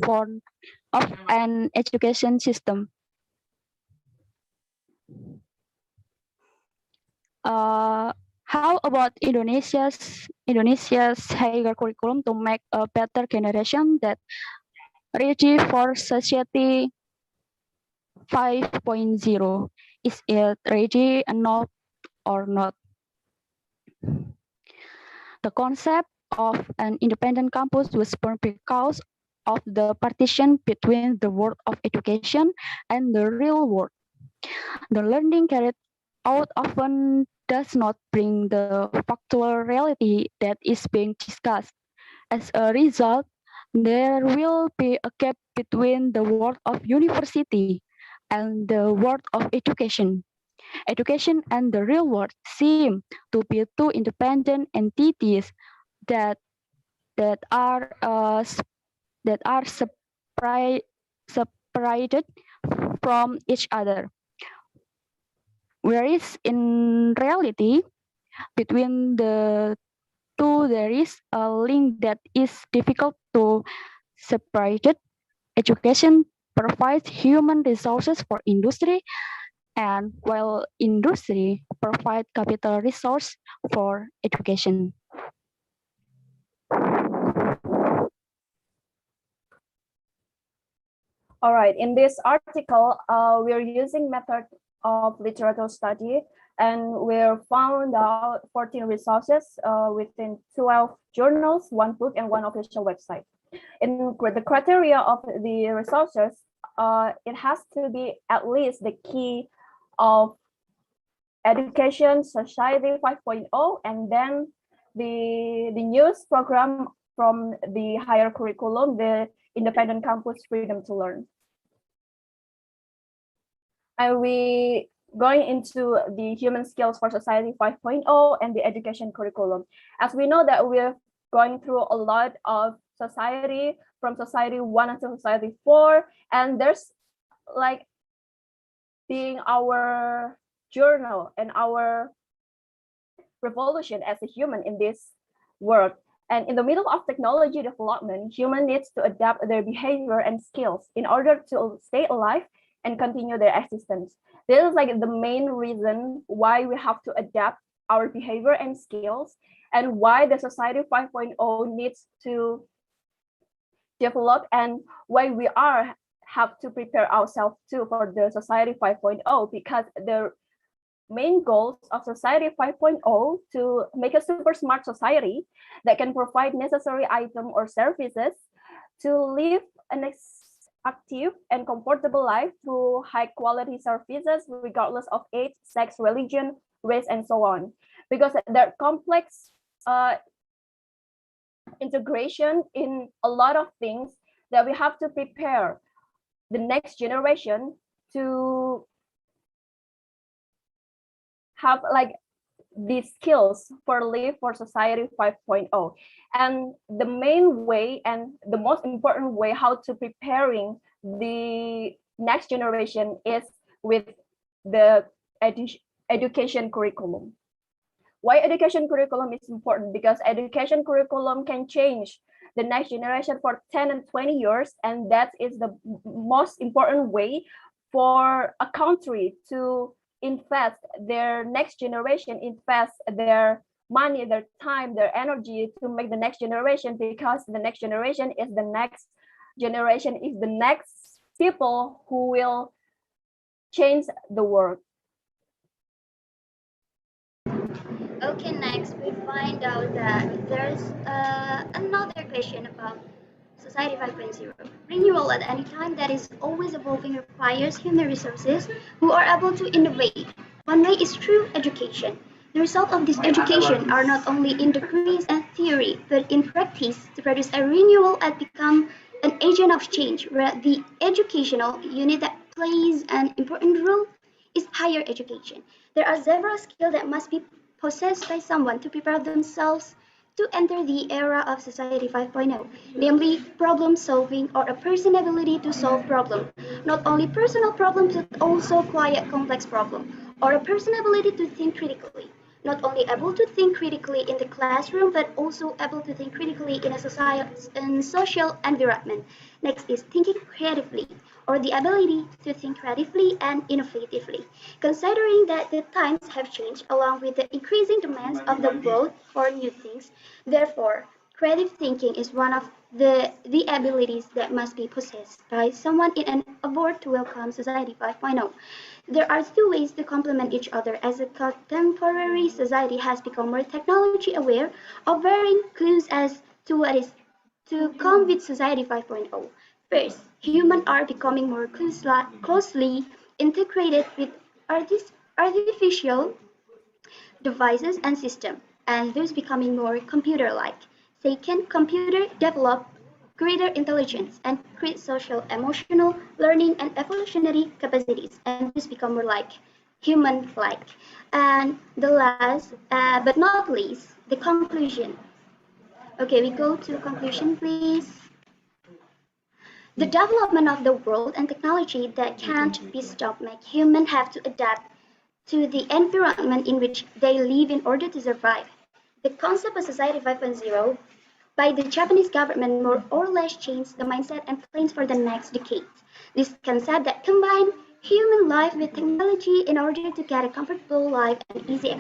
of an education system. How about Indonesia's higher curriculum to make a better generation that ready for society 5.0? Is it ready enough or not? The concept of an independent campus was born because of the partition between the world of education and the real world. The learning carried out often does not bring the factual reality that is being discussed. As a result, there will be a gap between the world of university and the world of education. Education and the real world seem to be two independent entities that that are uh, that are separated from each other. Whereas in reality, between the two, there is a link that is difficult to separate. Education provides human resources for industry, and while industry provides capital resource for education. All right, in this article, we're using method of literature study, and we're found out 14 resources within 12 journals, one book, and one official website. In the criteria of the resources, it has to be at least the key of education society 5.0, and then the news program from the higher curriculum, the independent campus freedom to learn. And we going into the human skills for society 5.0 and the education curriculum. As we know that we're going through a lot of society from society 1 until society 4, and there's like being our journal and our revolution as a human in this world. And in the middle of technology development, human needs to adapt their behavior and skills in order to stay alive and continue their existence. This is like the main reason why we have to adapt our behavior and skills, and why the society 5.0 needs to develop, and why we have to prepare ourselves too for the society 5.0, because the main goals of society 5.0 to make a super smart society that can provide necessary items or services to live an active and comfortable life through high quality services regardless of age, sex, religion, race, and so on. Because they're complex integration in a lot of things that we have to prepare the next generation to have like these skills for live for society 5.0. And the main way and the most important way how to preparing the next generation is with the education curriculum. Why education curriculum is important? Because education curriculum can change the next generation for 10 and 20 years, and that is the most important way for a country to invest their next generation, invest their money, their time, their energy to make the next generation, because the next generation is the next people who will change the world. Okay, next we find out that there's another question about Society 5.0. Renewal at any time that is always evolving requires human resources who are able to innovate. One way is through education. The result of this education are not only in degrees and theory, but in practice to produce a renewal and become an agent of change, where the educational unit that plays an important role is higher education. There are several skills that must be possessed by someone to prepare themselves to enter the era of Society 5.0, namely problem solving or a person's ability to solve problems, not only personal problems but also quite complex problems, or a person's ability to think critically, not only able to think critically in the classroom but also able to think critically in a social environment. Next is thinking creatively, or the ability to think creatively and innovatively. Considering that the times have changed along with the increasing demands of the world for new things, therefore, creative thinking is one of the abilities that must be possessed by someone in an effort to welcome Society 5.0. There are two ways to complement each other, as a contemporary society has become more technology aware, offering clues as to what is to come with Society 5.0. First, humans are becoming more closely integrated with artificial devices and systems, and thus becoming more computer-like. Second, computers develop greater intelligence and create social, emotional, learning, and evolutionary capacities, and thus become more like human-like. And the last, but not least, the conclusion. Okay, we go to conclusion, please. The development of the world and technology that can't be stopped make humans have to adapt to the environment in which they live in order to survive. The concept of Society 5.0 by the Japanese government more or less changed the mindset and plans for the next decade. This concept that combined human life with technology in order to get a comfortable life and easy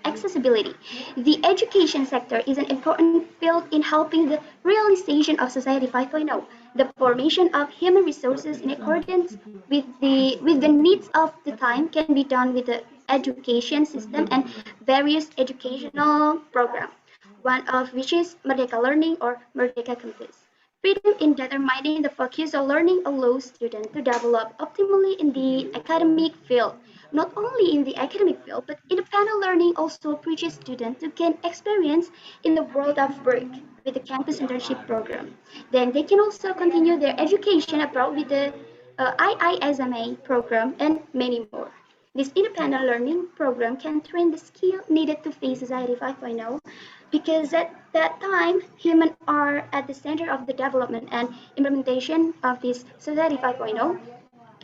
accessibility. The education sector is an important field in helping the realization of Society 5.0. The formation of human resources in accordance with the needs of the time can be done with the education system and various educational programs, one of which is Merdeka Learning or Merdeka Campus. Freedom in determining the focus of learning allows students to develop optimally in the academic field. Not only in the academic field, but independent learning also pushes students to gain experience in the world of work with the campus internship program. Then they can also continue their education abroad with the IISMA program and many more. This independent learning program can train the skill needed to face Society 5.0, because at that time, humans are at the center of the development and implementation of this Society 5.0,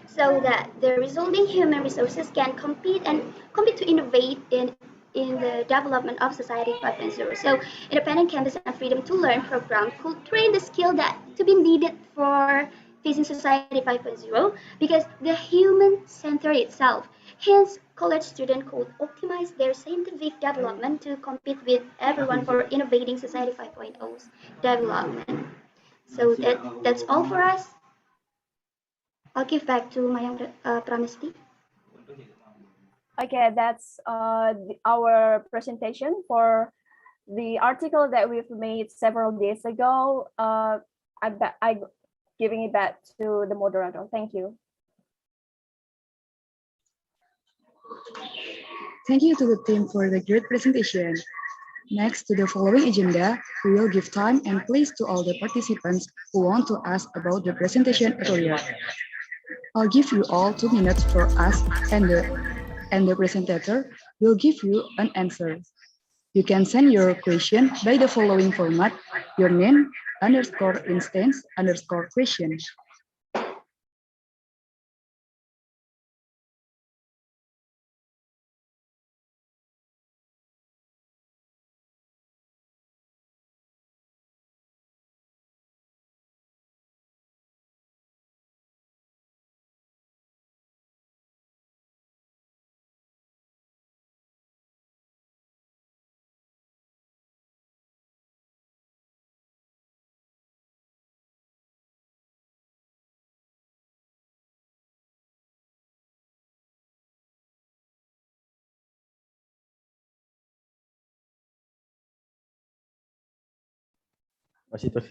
so that the resulting human resources can compete to innovate in the development of Society 5.0. So independent campus and freedom to learn program could train the skill that to be needed for facing Society 5.0, because the human center itself. Hence, college students could optimize their scientific development to compete with everyone for innovating Society 5.0's development. So that's all for us. I'll give back to Mayang Pramesti. Okay, that's our presentation for the article that we've made several days ago. I'm giving it back to the moderator. Thank you. Thank you to the team for the great presentation. Next to the following agenda, we will give time and place to all the participants who want to ask about the presentation earlier. I'll give you all 2 minutes for us and the presenter will give you an answer. You can send your question by the following format, your name, underscore instance, underscore question. Masih terus.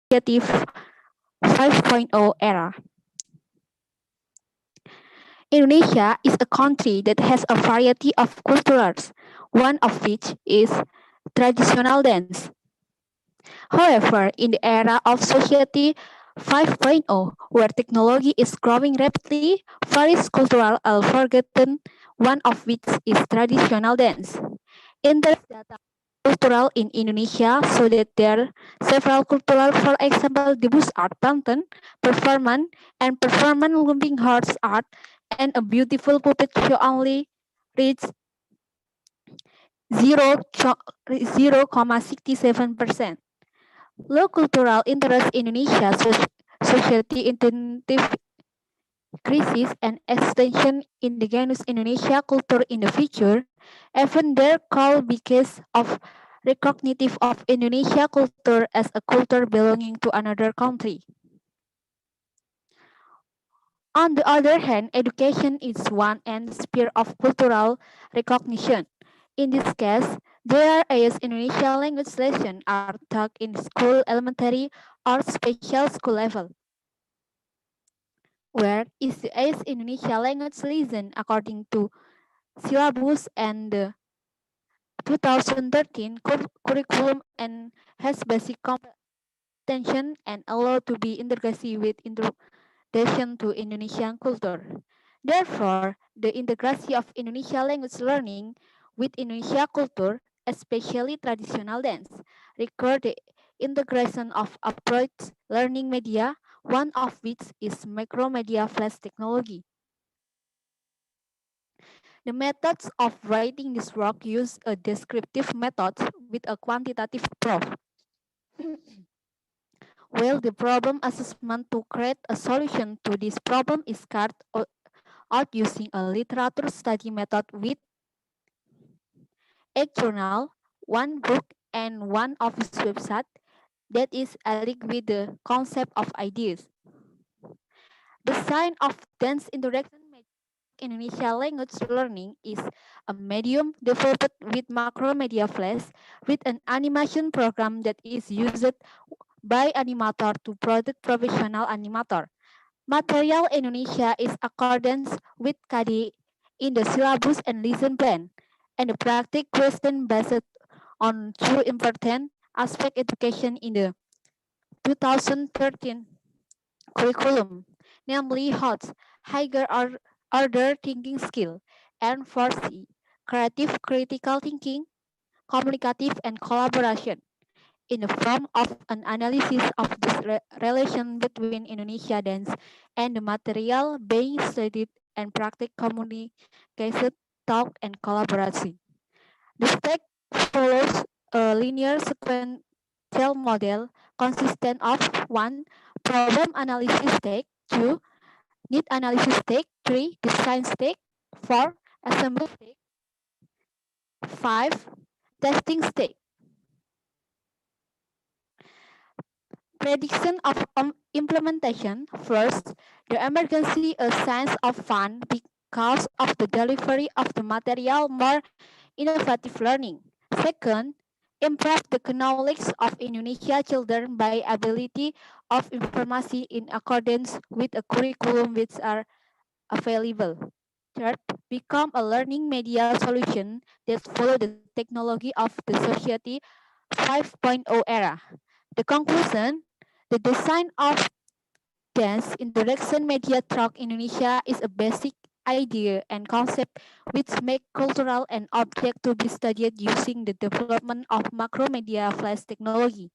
Creative 5.0 era. Indonesia is a country that has a variety of cultures, one of which is traditional dance. However, in the era of Society 5.0, where technology is growing rapidly, various cultural are forgotten, one of which is traditional dance. Interest data cultural in Indonesia so that there are several cultural, for example, the bush art pattern, performance, and performance lumping hearts art, and a beautiful puppet show only reach 0.67%. Low cultural interest in Indonesia, society intensive crisis and extension indigenous Indonesia culture in the future, even their call because of recognitive of Indonesia culture as a culture belonging to another country. On the other hand, education is one and sphere of cultural recognition. In this case, there is Indonesian language lessons are taught in school, elementary, or special school level, where is Indonesia language lesson according to syllabus and the 2013 curriculum and has basic comprehension and allowed to be integrated with introduction to Indonesian culture. Therefore, the integration of Indonesian language learning with Indonesia culture, especially traditional dance, require the integration of approach learning media, one of which is micromedia flash technology. The methods of writing this work use a descriptive method with a quantitative proof. While the problem assessment to create a solution to this problem is carried out using a literature study method with a journal, one book, and one office website that is alike with the concept of ideas. The sign of dance interaction Indonesia language learning is a medium developed with macromedia flash with an animation program that is used by animator to product professional animator. Material Indonesia is accordance with KD in the syllabus and lesson plan, and the practice question based on two important aspect education in the 2013 curriculum, namely HOTS, higher order thinking skill, and 4C, creative critical thinking, communicative and collaboration in the form of an analysis of this relation between Indonesia dance and the material being studied and practice communication, talk, and collaboration. The stack follows a linear sequential model consistent of 1. Problem analysis stage, 2. Need analysis stage, 3. Design stage, 4. Assembly stage, 5. Testing stage. Prediction of implementation. First, the emergency a sense of fun because of the delivery of the material more innovative learning. Second, improve the knowledge of Indonesia children by ability of information in accordance with a curriculum which are available. Third, become a learning media solution that follow the technology of the society 5.0 era. The conclusion, the design of dance in direction media track Indonesia is a basic idea and concept which make cultural and object to be studied using the development of macromedia flash technology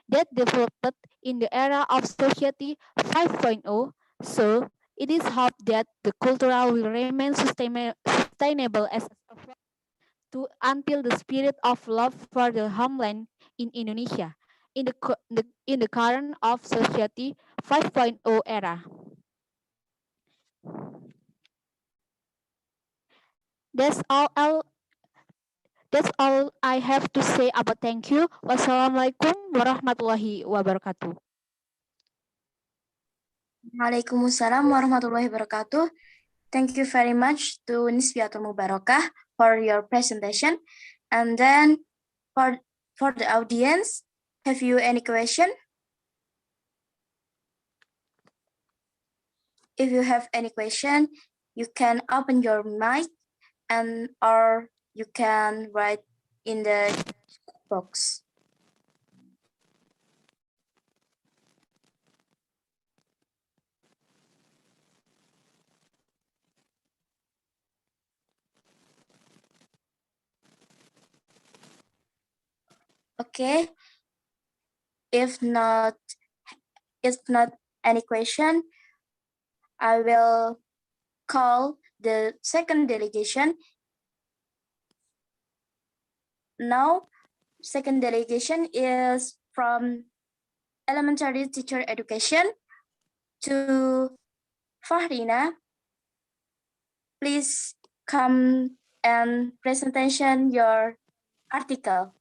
that developed in the era of society 5.0. So it is hoped that the cultural will remain sustainable as to until the spirit of love for the homeland in Indonesia in the current of society 5.0 era. That's all I have to say about thank you. Wassalamualaikum warahmatullahi wabarakatuh. Waalaikumsalam warahmatullahi wabarakatuh. Thank you very much to Nisbiatul Mubarakah for your presentation. And then for the audience, have you any question? If you have any question, you can open your mic and or you can write in the box. Okay. If not any question, I will call the second delegation. Now, second delegation is from elementary teacher education to Fahrina. Please come and presentation your article.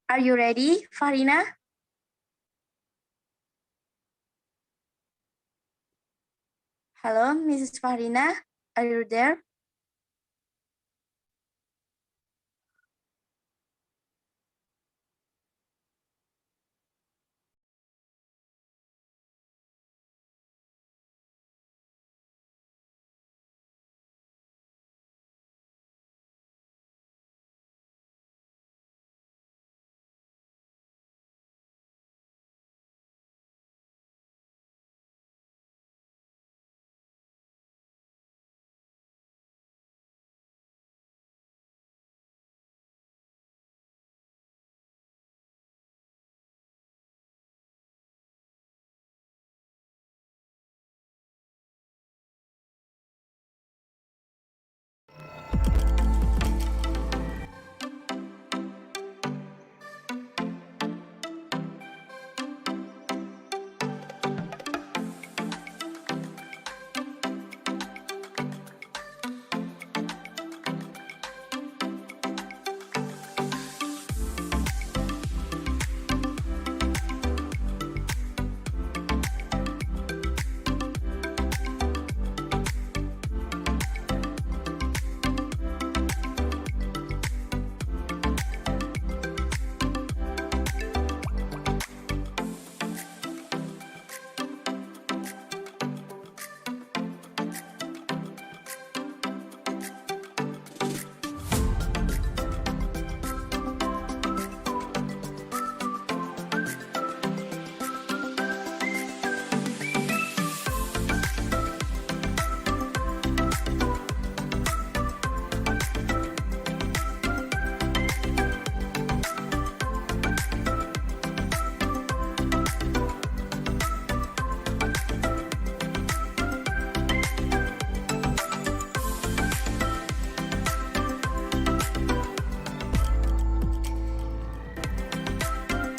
Are you ready, Fahrina? Hello, Mrs. Fahrina, are you there?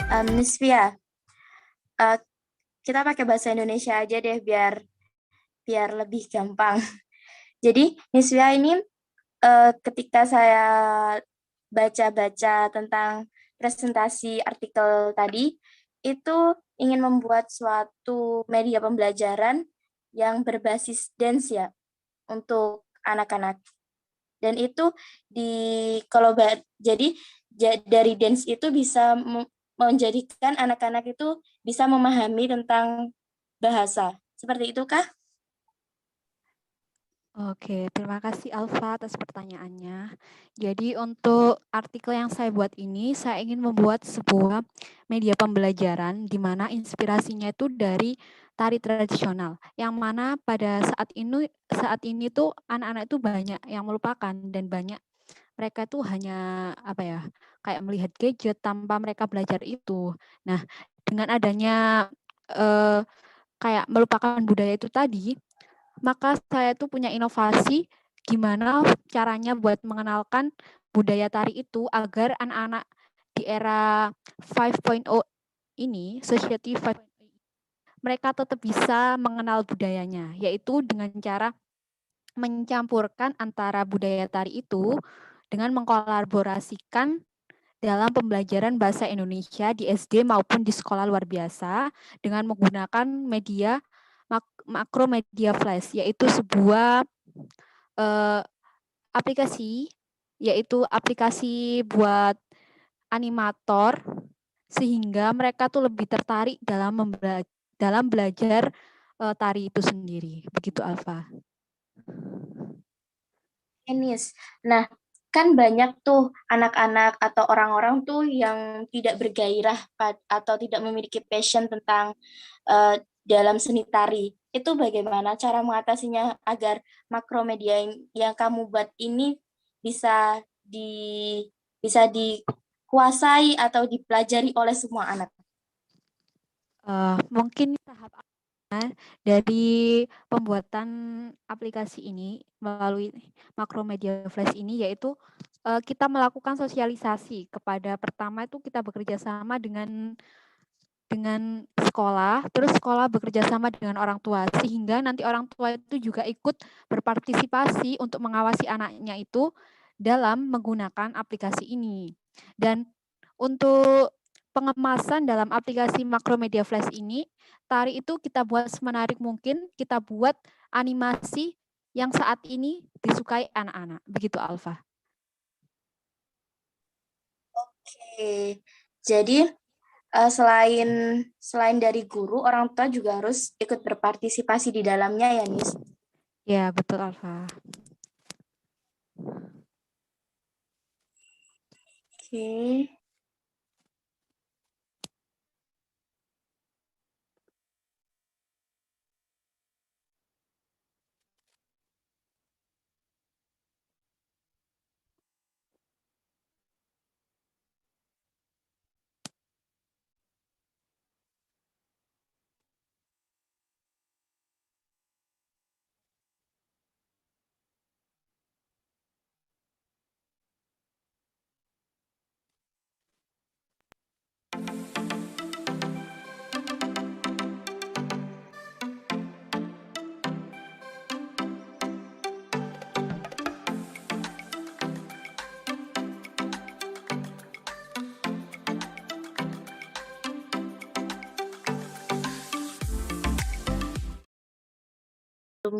Nisvia, kita pakai bahasa Indonesia aja deh biar lebih gampang. Jadi Nisvia ini ketika saya baca-baca tentang presentasi artikel tadi, itu ingin membuat suatu media pembelajaran yang berbasis dance ya untuk anak-anak. Dan itu jadi dari dance itu bisa menjadikan anak-anak itu bisa memahami tentang bahasa. Seperti itu kah? Oke, terima kasih Alfa atas pertanyaannya. Jadi untuk artikel yang saya buat ini, saya ingin membuat sebuah media pembelajaran di mana inspirasinya itu dari tari tradisional, yang mana pada saat ini tuh anak-anak itu banyak yang melupakan dan banyak mereka tuh hanya kayak melihat gadget tanpa mereka belajar itu. Nah, dengan adanya kayak melupakan budaya itu tadi, maka saya tuh punya inovasi gimana caranya buat mengenalkan budaya tari itu agar anak-anak di era 5.0 ini, Society 5.0, mereka tetap bisa mengenal budayanya, yaitu dengan cara mencampurkan antara budaya tari itu dengan mengkolaborasikan dalam pembelajaran bahasa Indonesia di SD maupun di sekolah luar biasa dengan menggunakan media makromedia flash, yaitu sebuah aplikasi buat animator, sehingga mereka tuh lebih tertarik dalam belajar tari itu sendiri. Begitu Alfa. Enis. Nah, kan banyak tuh anak-anak atau orang-orang tuh yang tidak bergairah atau tidak memiliki passion tentang dalam seni tari. Itu bagaimana cara mengatasinya agar makromedia yang kamu buat ini bisa dikuasai atau dipelajari oleh semua anak? Mungkin tahap dari pembuatan aplikasi ini melalui makromedia flash ini, yaitu kita melakukan sosialisasi kepada, pertama itu kita bekerja sama dengan sekolah, terus sekolah bekerja sama dengan orang tua, sehingga nanti orang tua itu juga ikut berpartisipasi untuk mengawasi anaknya itu dalam menggunakan aplikasi ini. Dan untuk pengemasan dalam aplikasi makromedia flash ini, tari itu kita buat semenarik mungkin, kita buat animasi yang saat ini disukai anak-anak. Begitu Alfa. Oke, jadi selain dari guru, orang tua juga harus ikut berpartisipasi di dalamnya ya, Nis? Ya, betul Alfa. Oke.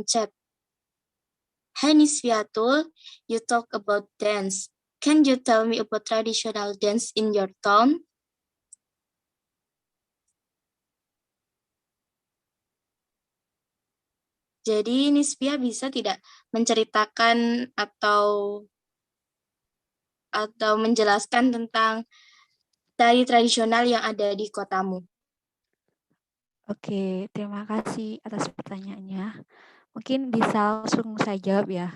Chat. Hi Nisviatul, you talk about dance. Can you tell me about traditional dance in your town? Jadi Nisvia bisa tidak menceritakan atau menjelaskan tentang tari tradisional yang ada di kotamu? Oke, terima kasih atas pertanyaannya. Mungkin bisa langsung saya jawab ya.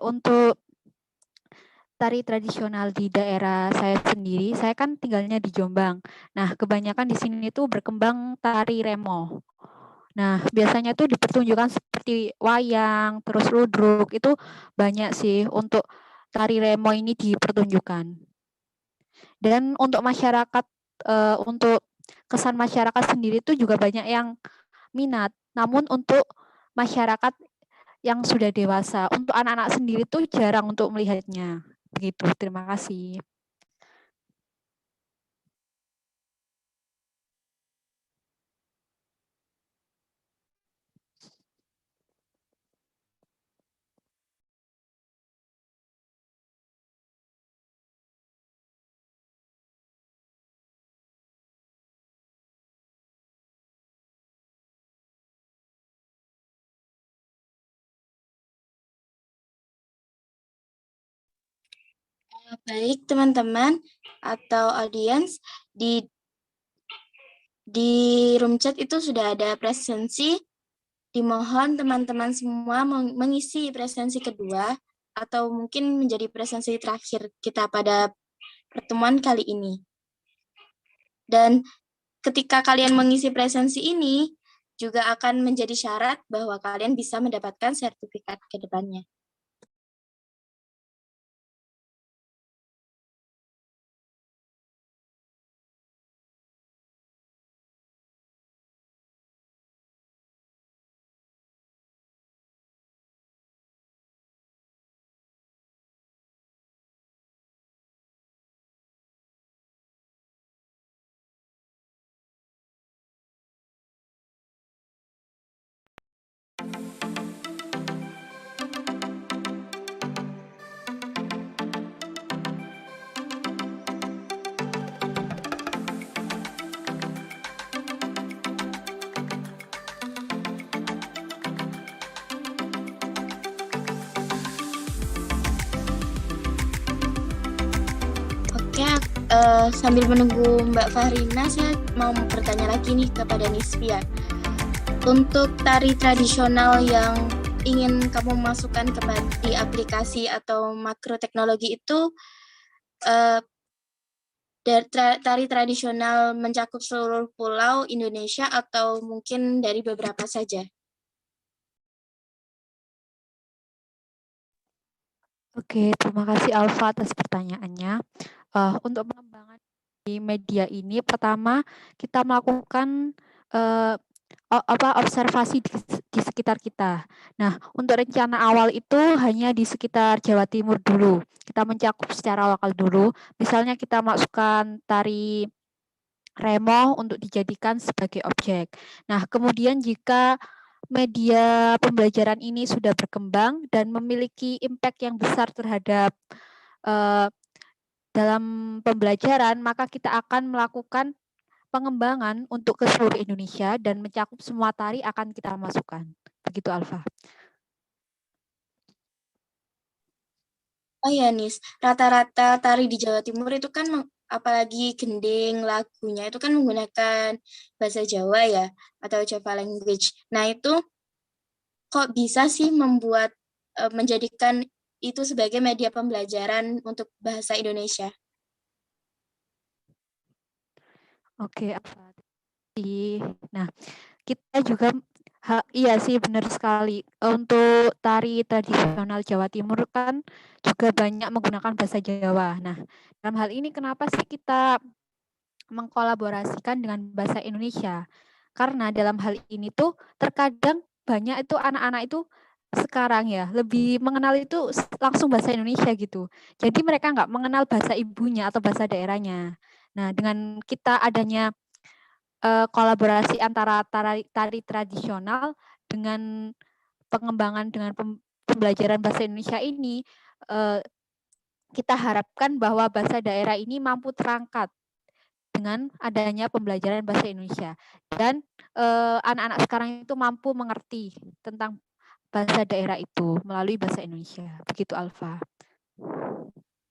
Untuk tari tradisional di daerah saya sendiri, saya kan tinggalnya di Jombang. Nah, kebanyakan di sini tuh berkembang tari remo. Nah, biasanya tuh dipertunjukkan seperti wayang, terus ludruk, itu banyak sih untuk tari remo ini dipertunjukkan. Dan untuk masyarakat untuk kesan masyarakat sendiri itu juga banyak yang minat. Namun untuk masyarakat yang sudah dewasa, untuk anak-anak sendiri tuh jarang untuk melihatnya. Begitu. Terima kasih. Baik teman-teman atau audiens, di room chat itu sudah ada presensi. Dimohon teman-teman semua mengisi presensi kedua atau mungkin menjadi presensi terakhir kita pada pertemuan kali ini. Dan ketika kalian mengisi presensi ini, juga akan menjadi syarat bahwa kalian bisa mendapatkan sertifikat ke depannya. Oke, sambil menunggu Mbak Fahrina, saya mau bertanya lagi nih kepada Nisvia. Untuk tari tradisional yang ingin kamu masukkan di aplikasi atau makro teknologi itu, tari tradisional mencakup seluruh pulau Indonesia atau mungkin dari beberapa saja? Oke, terima kasih Alfa atas pertanyaannya. Untuk pengembangan di media ini, pertama kita melakukan observasi di sekitar kita. Nah, untuk rencana awal itu hanya di sekitar Jawa Timur dulu. Kita mencakup secara lokal dulu. Misalnya kita masukkan tari remo untuk dijadikan sebagai objek. Nah, kemudian jika media pembelajaran ini sudah berkembang dan memiliki impact yang besar terhadap dalam pembelajaran, maka kita akan melakukan pengembangan untuk ke seluruh Indonesia dan mencakup semua tari akan kita masukkan. Begitu, Alfa. Oh ya, Nis, rata-rata tari di Jawa Timur itu kan, apalagi gending lagunya itu kan menggunakan bahasa Jawa ya, atau Java language. Nah itu kok bisa sih menjadikan itu sebagai media pembelajaran untuk bahasa Indonesia? Oke, nah kita juga iya sih benar sekali. Untuk tari tradisional Jawa Timur kan juga banyak menggunakan bahasa Jawa. Nah, dalam hal ini kenapa sih kita mengkolaborasikan dengan bahasa Indonesia? Karena dalam hal ini tuh terkadang banyak itu anak-anak itu sekarang ya lebih mengenal itu langsung bahasa Indonesia gitu. Jadi mereka nggak mengenal bahasa ibunya atau bahasa daerahnya. Nah, dengan kita adanya kolaborasi antara tari tradisional dengan pengembangan dengan pembelajaran bahasa Indonesia ini, kita harapkan bahwa bahasa daerah ini mampu terangkat dengan adanya pembelajaran bahasa Indonesia. Dan anak-anak sekarang itu mampu mengerti tentang bahasa daerah itu melalui bahasa Indonesia. Begitu, Alfa.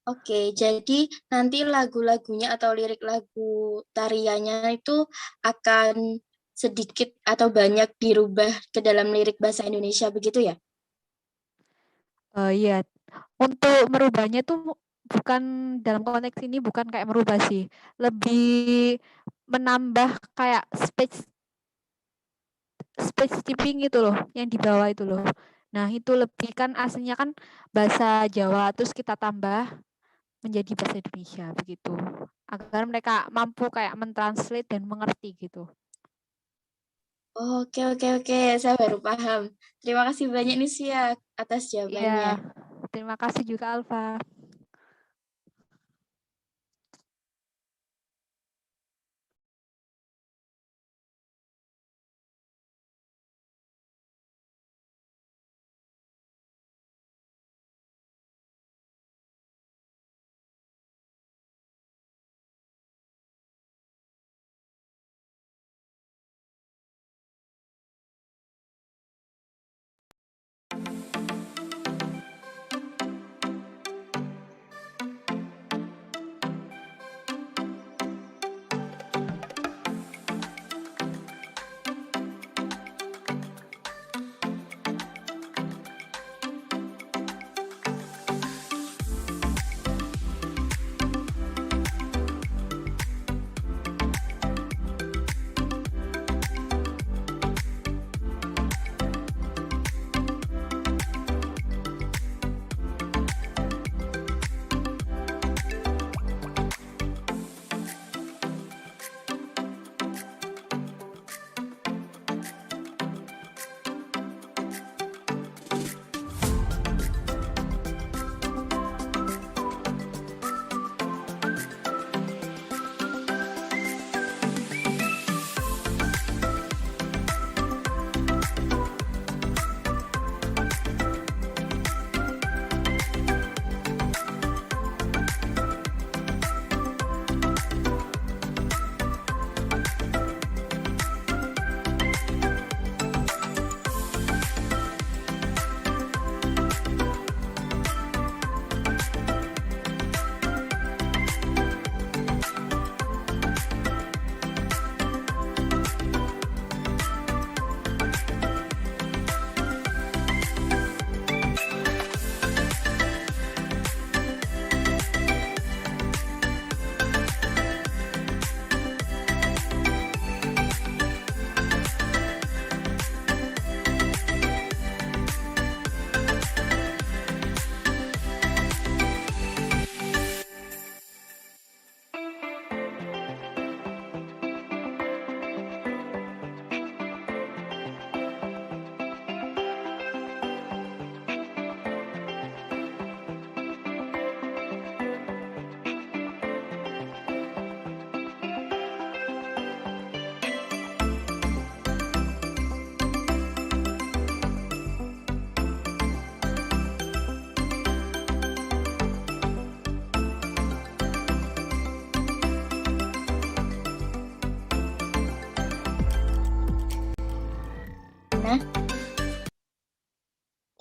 Oke, jadi nanti lagu-lagunya atau lirik lagu tariannya itu akan sedikit atau banyak dirubah ke dalam lirik bahasa Indonesia, begitu ya? Iya, untuk merubahnya tuh bukan dalam konteks ini bukan kayak merubah sih, lebih menambah kayak speech tipping itu loh, yang di bawah itu loh. Nah itu lebih kan aslinya kan bahasa Jawa terus kita tambah menjadi bahasa Indonesia begitu, agar mereka mampu kayak mentranslate dan mengerti gitu. Oke, saya baru paham. Terima kasih banyak nih Sia atas jawabannya. Iya, terima kasih juga Alfa.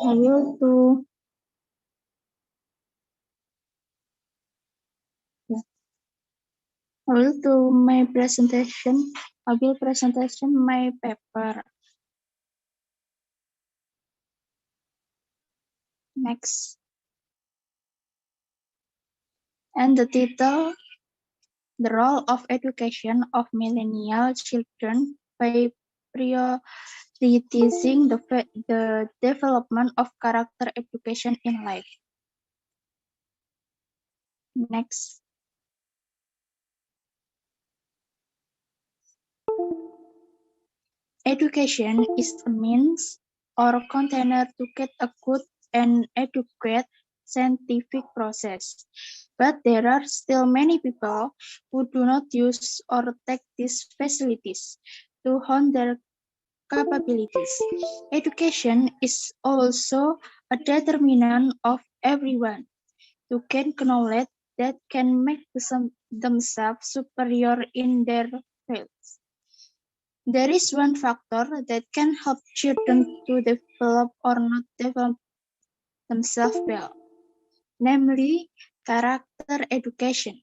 I will do I will do my presentation. I will presentation my paper. Next. And the title, the role of education of millennial children by prioritizing the development of character education in life. Next. Education is a means or container to get a good and adequate scientific process. But there are still many people who do not use or take these facilities to hone their capabilities. Education is also a determinant of everyone to gain knowledge that can make themselves superior in their fields. There is one factor that can help children to develop or not develop themselves well, namely character education.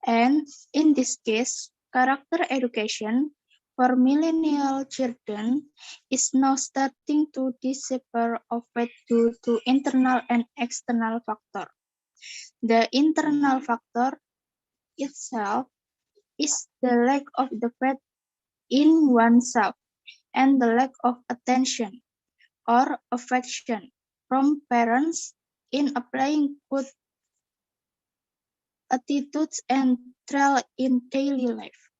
And in this case, character education for millennial children is now starting to disappear of it due to internal and external factors. The internal factor itself is the lack of the faith in oneself and the lack of attention or affection from parents in applying good attitudes, and traits in daily life.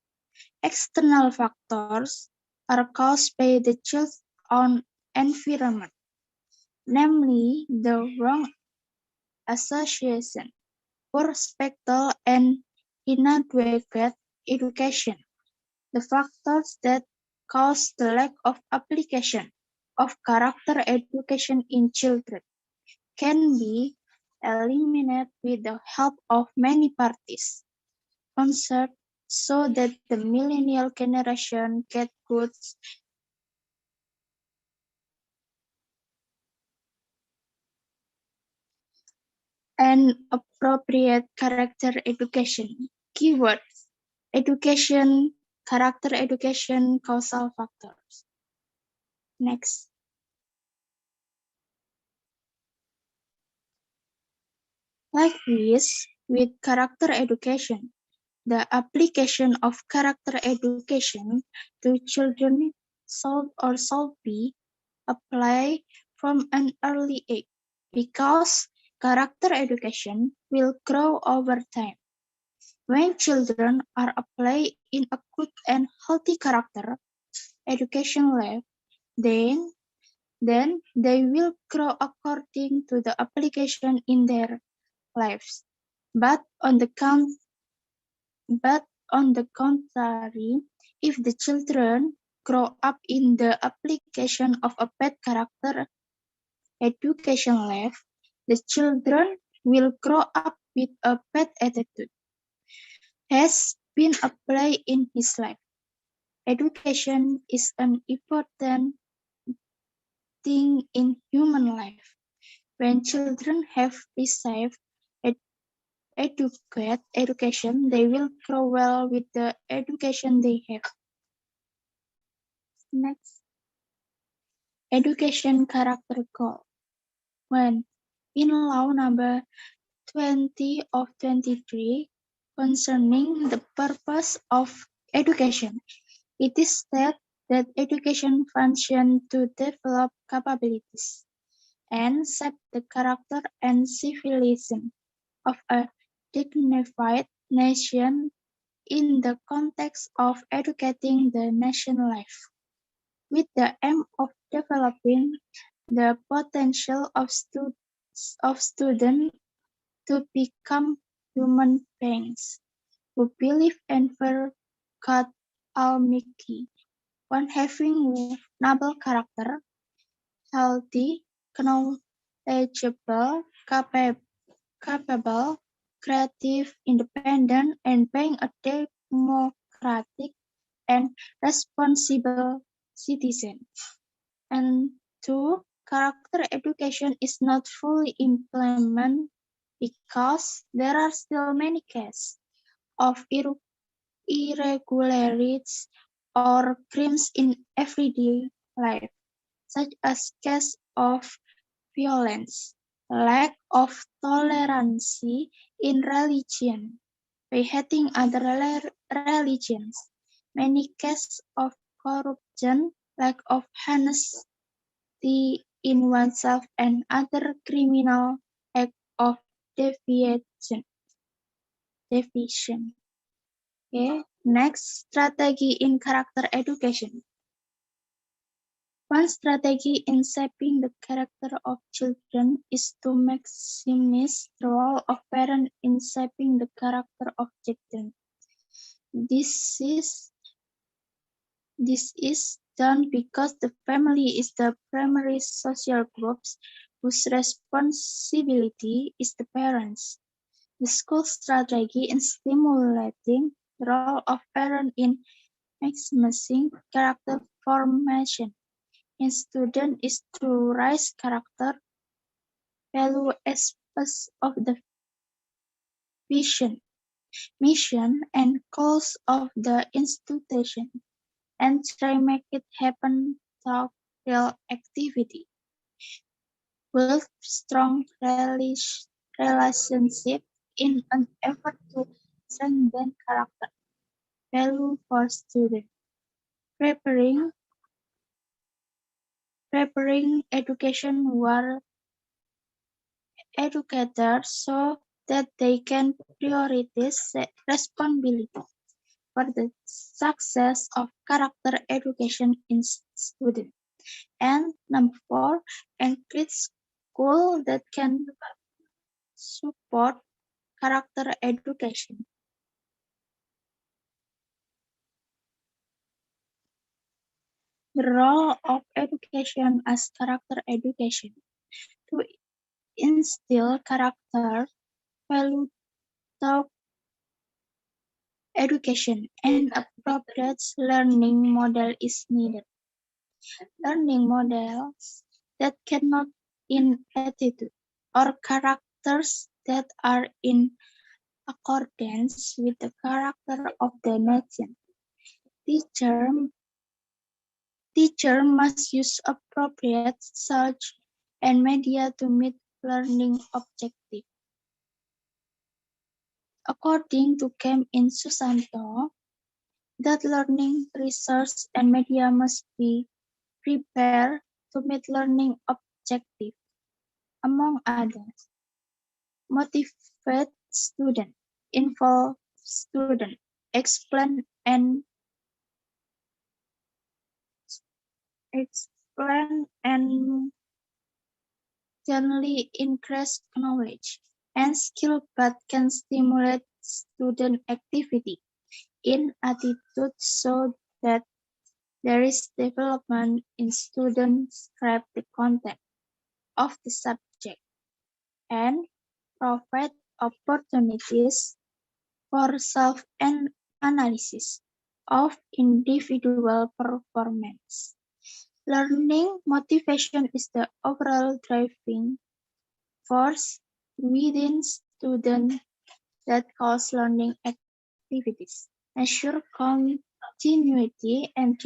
External factors are caused by the child's own environment, namely the wrong association, poor spectacle, and inadequate education. The factors that cause the lack of application of character education in children can be eliminated with the help of many parties concerned so that the millennial generation get good and appropriate character education. Keywords: education, character education, causal factors. Next. Likewise, with character education, the application of character education to children should be applied from an early age because character education will grow over time. When children are applied in a good and healthy character education level, then they will grow according to the application in their lives. But on the contrary, if the children grow up in the application of a bad character education life, the children will grow up with a bad attitude, has been applied in his life. Education is an important thing in human life. When children have received adequate education, they will grow well with the education they have. Next, education character goal. When in law number 20 of 23 concerning the purpose of education, it is said that education functions to develop capabilities and shape the character and civilization of a dignified nation in the context of educating the nation life, with the aim of developing the potential of students to become human beings who believe and fear God Almighty, one having noble character, healthy, knowledgeable, capable, creative, independent, and being a democratic and responsible citizen. And two, character education is not fully implemented because there are still many cases of irregularities or crimes in everyday life, such as cases of violence, lack of tolerance in religion, by hating other religions, many cases of corruption, lack of honesty in oneself, and other criminal acts of deviation. Okay, next, strategy in character education. One strategy in shaping the character of children is to maximize the role of parents in shaping the character of children. This is done because the family is the primary social group whose responsibility is the parents. The school strategy in stimulating the role of parents in maximizing character formation in students is to raise character value aspects of the vision, mission, and goals of the institution, and try make it happen through real activity. Build strong relationship in an effort to strengthen character value for students. Preparing education were educators so that they can prioritize responsibility for the success of character education in students. And number 4, encourage school that can support character education. The role of education as character education to instill character, value, thought, education, and appropriate learning model is needed. Learning models that cannot in attitude or characters that are in accordance with the character of the nation. Teacher must use appropriate search and media to meet learning objectives. According to Kem in Susanto, that learning, research, and media must be prepared to meet learning objectives, among others. Motivate student, involve student, explain and generally increase knowledge and skill but can stimulate student activity in attitude so that there is development in students grasp the content of the subject and provide opportunities for self-analysis of individual performance. Learning motivation is the overall driving force within students that cause learning activities, ensure continuity and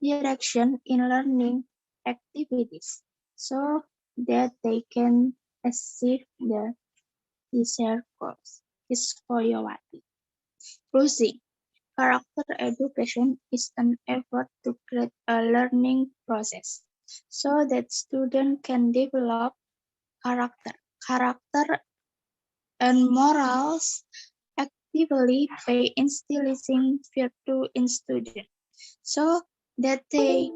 direction in learning activities so that they can achieve the desired goals. Is Koyowati. Closing. Character education is an effort to create a learning process so that students can develop character and morals actively by instilling virtue in students so that they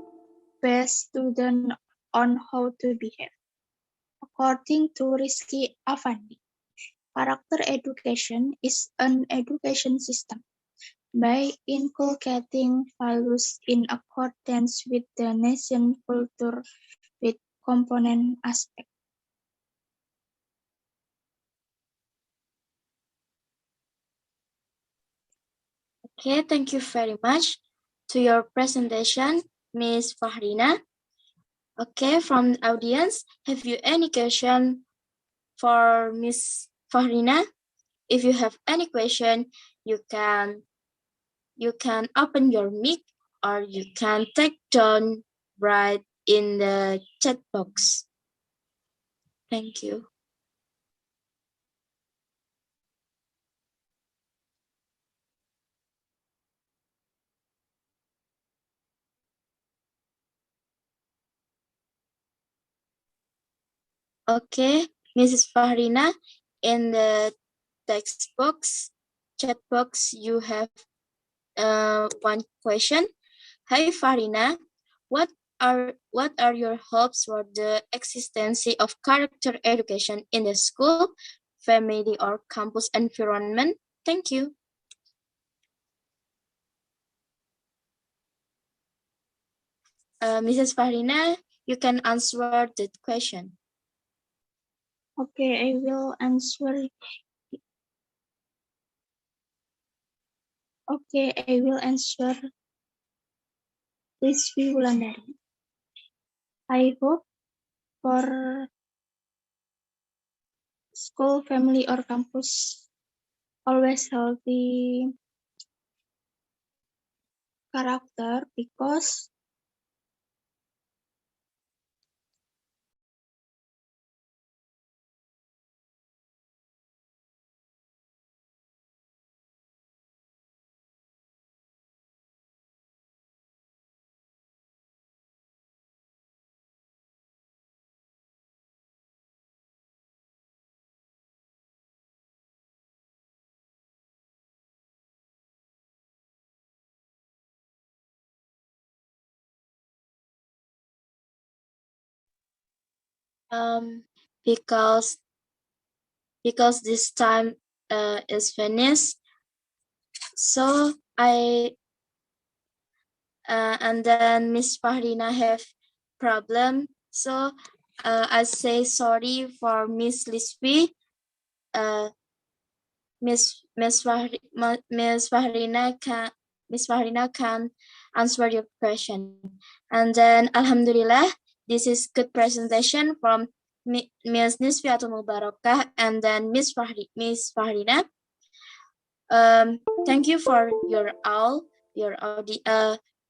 base students on how to behave. According to Rizky Afandi, character education is an education system by inculcating values in accordance with the nation's culture with component aspects. Okay, thank you very much to your presentation, Ms. Fahrina. Okay, from the audience, have you any question for Ms. Fahrina? If you have any question, you can open your mic or you can take down right in the chat box. Thank you. Okay, Mrs. Fahrina, in the text box, chat box, you have one question. Hi Fahrina, what are your hopes for the existence of character education in the school, family, or campus environment? Thank you. Mrs. Fahrina, you can answer that question. Okay, I will answer. Okay, I will answer this Wulandari. I hope for school, family, or campus always healthy character because because this time is finished. So and then Miss Fahrina have problem. So I say sorry for Miss Lisby. Miss Fahrina can answer your question. And then Alhamdulillah, this is good presentation from Miss Nisfiatul Mubarakah and then Miss Fahrina. Thank you for your all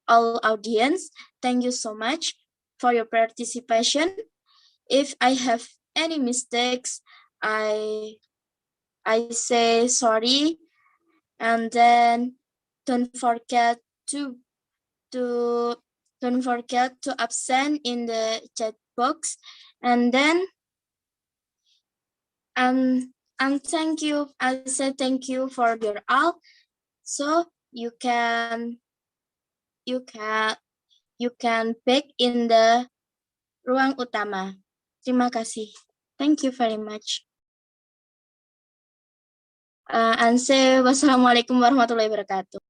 audience. Thank you so much for your participation. If I have any mistakes, I say sorry, and then don't forget to absent in the chat box, and then and thank you. I say thank you for your all. So you can pick in the ruang utama. Terima kasih. Thank you very much. And say wassalamualaikum warahmatullahi wabarakatuh.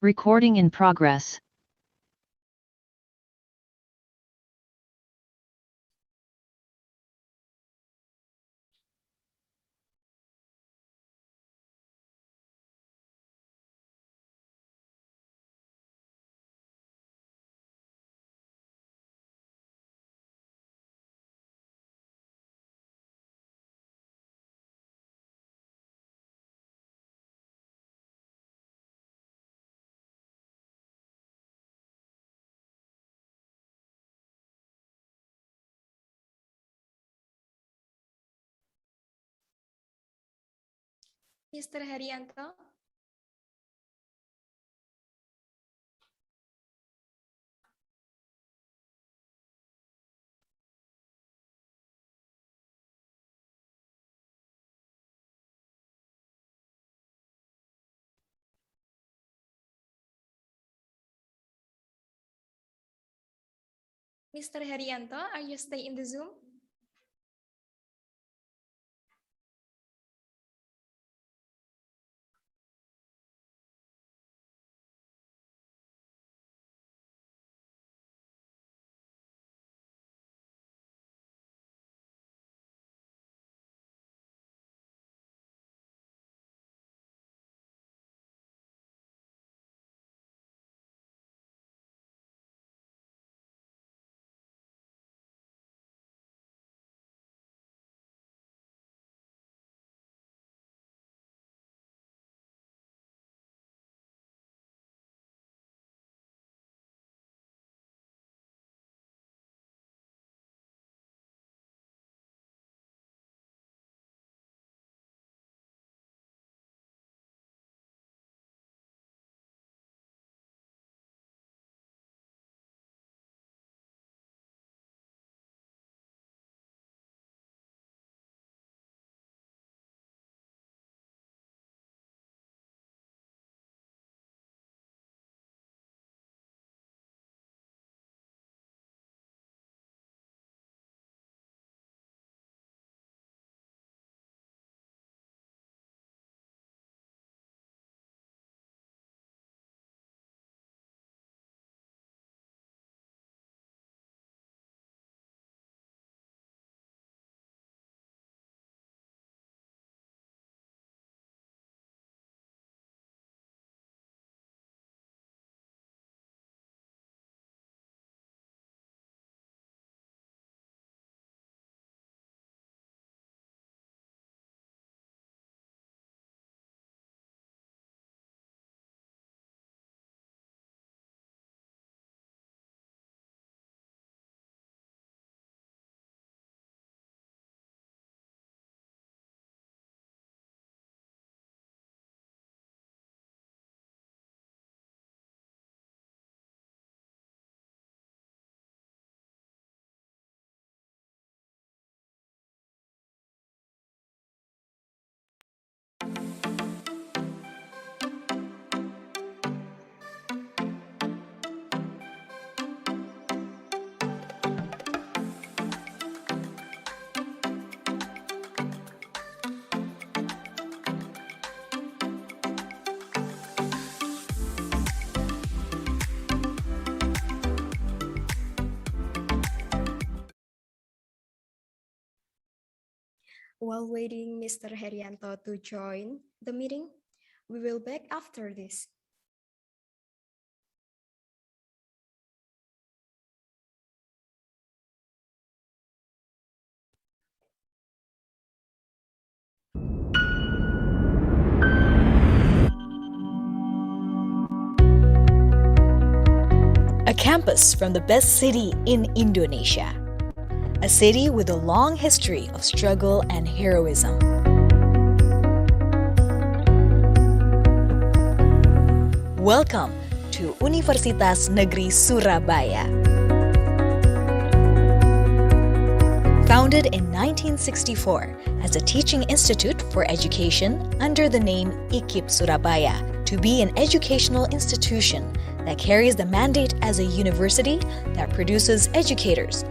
Recording in progress. Mr. Haryanto? Mr. Haryanto, are you stay in the Zoom? While waiting Mr. Haryanto to join the meeting, we will back after this. A campus from the best city in Indonesia. A city with a long history of struggle and heroism. Welcome to Universitas Negeri Surabaya. Founded in 1964 as a teaching institute for education under the name IKIP Surabaya, to be an educational institution that carries the mandate as a university that produces educators,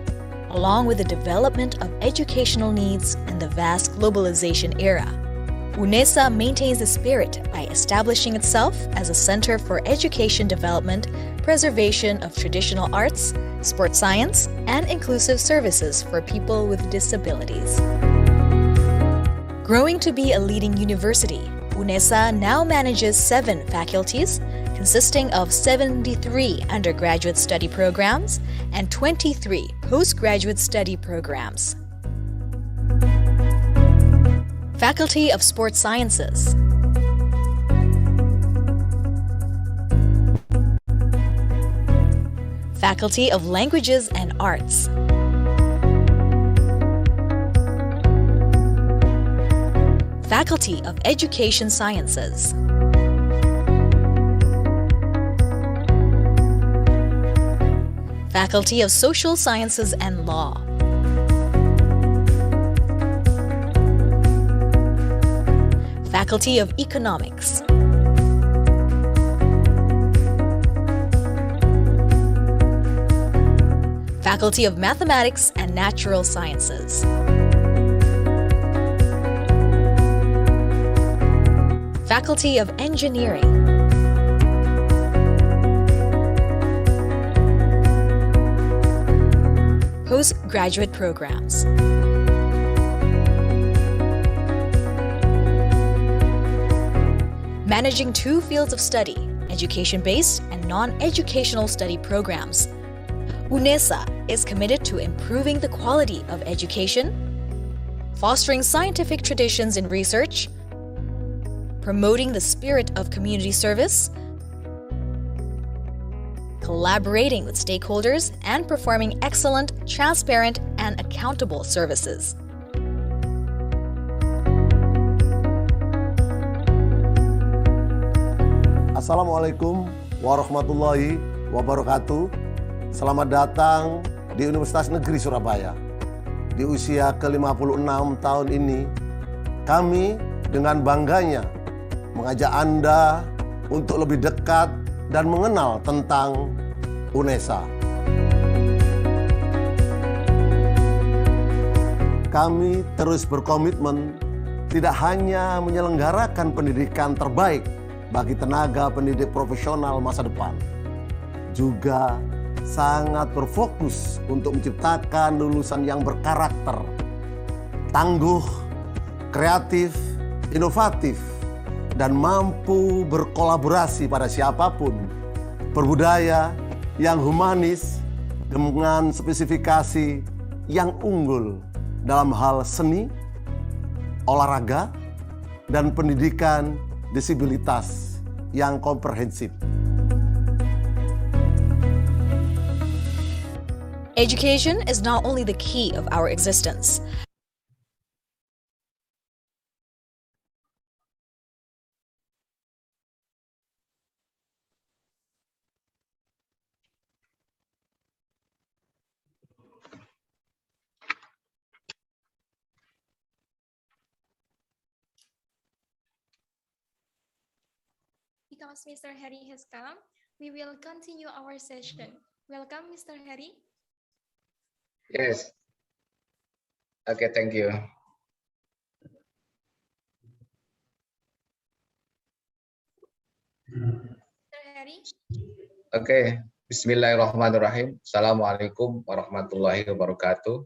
along with the development of educational needs in the vast globalization era. UNESA maintains the spirit by establishing itself as a center for education development, preservation of traditional arts, sports science, and inclusive services for people with disabilities. Growing to be a leading university, UNESA now manages 7 faculties, consisting of 73 undergraduate study programs and 23 postgraduate study programs. Faculty of Sports Sciences. Faculty of Languages and Arts. Faculty of Education Sciences. Faculty of Social Sciences and Law. Faculty of Economics. Faculty of Mathematics and Natural Sciences. Faculty of Engineering. Postgraduate programs. Managing 2 fields of study, education-based and non-educational study programs. UNESA is committed to improving the quality of education, fostering scientific traditions in research, promoting the spirit of community service, collaborating with stakeholders, and performing excellent, transparent, and accountable services. Assalamualaikum warahmatullahi wabarakatuh. Selamat datang di Universitas Negeri Surabaya. Di usia ke-56 tahun ini, kami dengan bangganya mengajak Anda untuk lebih dekat dan mengenal tentang UNESA. Kami terus berkomitmen tidak hanya menyelenggarakan pendidikan terbaik bagi tenaga pendidik profesional masa depan, juga sangat berfokus untuk menciptakan lulusan yang berkarakter, tangguh, kreatif, inovatif, dan mampu berkolaborasi pada siapapun, berbudaya yang humanis dengan spesifikasi yang unggul dalam hal seni, olahraga, dan pendidikan disabilitas yang komprehensif. Education is not only the key of our existence. Because Mr. Harry has come, we will continue our session. Welcome, Mr. Harry. Yes. Okay, thank you. Mr. Harry. Okay. Bismillahirrahmanirrahim. Assalamualaikum warahmatullahi wabarakatuh.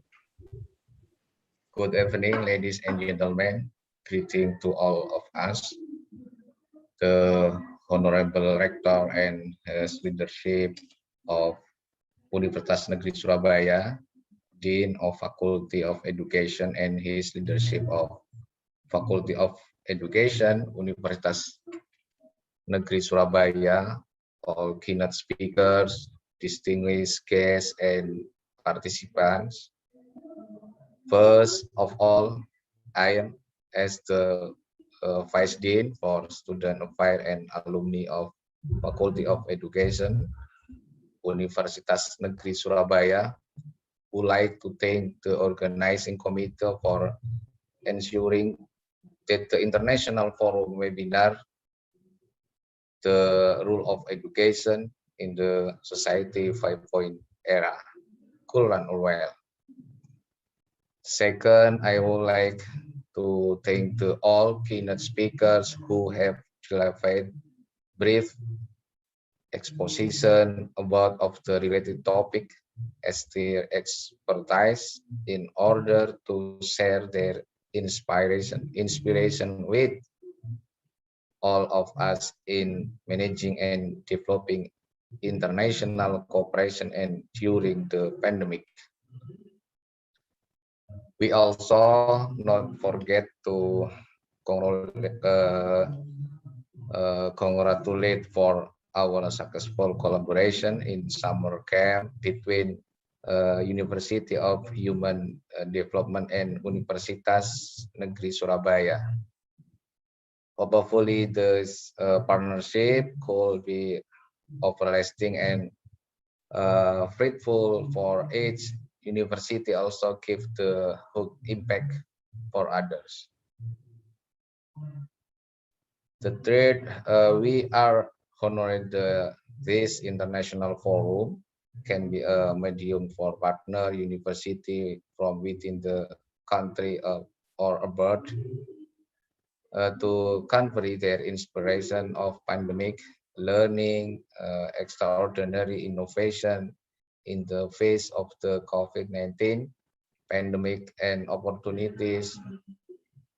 Good evening, ladies and gentlemen. Greeting to all of us. The Honorable Rector and his leadership of Universitas Negeri Surabaya, Dean of Faculty of Education and his leadership of Faculty of Education, Universitas Negeri Surabaya, all keynote speakers, distinguished guests and participants. First of all, I am as the Vice Dean for Student Affairs and Alumni of Faculty of Education, Universitas Negeri Surabaya, would like to thank the organizing committee for ensuring that the International Forum webinar, the role of education in the Society 5.0 era, could run well. Second, I would like to to thank to all keynote speakers who have delivered brief exposition about of the related topic as their expertise in order to share their inspiration with all of us in managing and developing international cooperation and during the pandemic. We also not forget to congratulate for our successful collaboration in summer camp between University of Human Development and Universitas Negeri Surabaya. Hopefully this partnership could be everlasting and fruitful for each university, also give the hook impact for others. The third, we are honoring this international forum can be a medium for partner university from within the country or abroad to convey their inspiration of pandemic learning, extraordinary innovation in the face of the COVID-19 pandemic and opportunities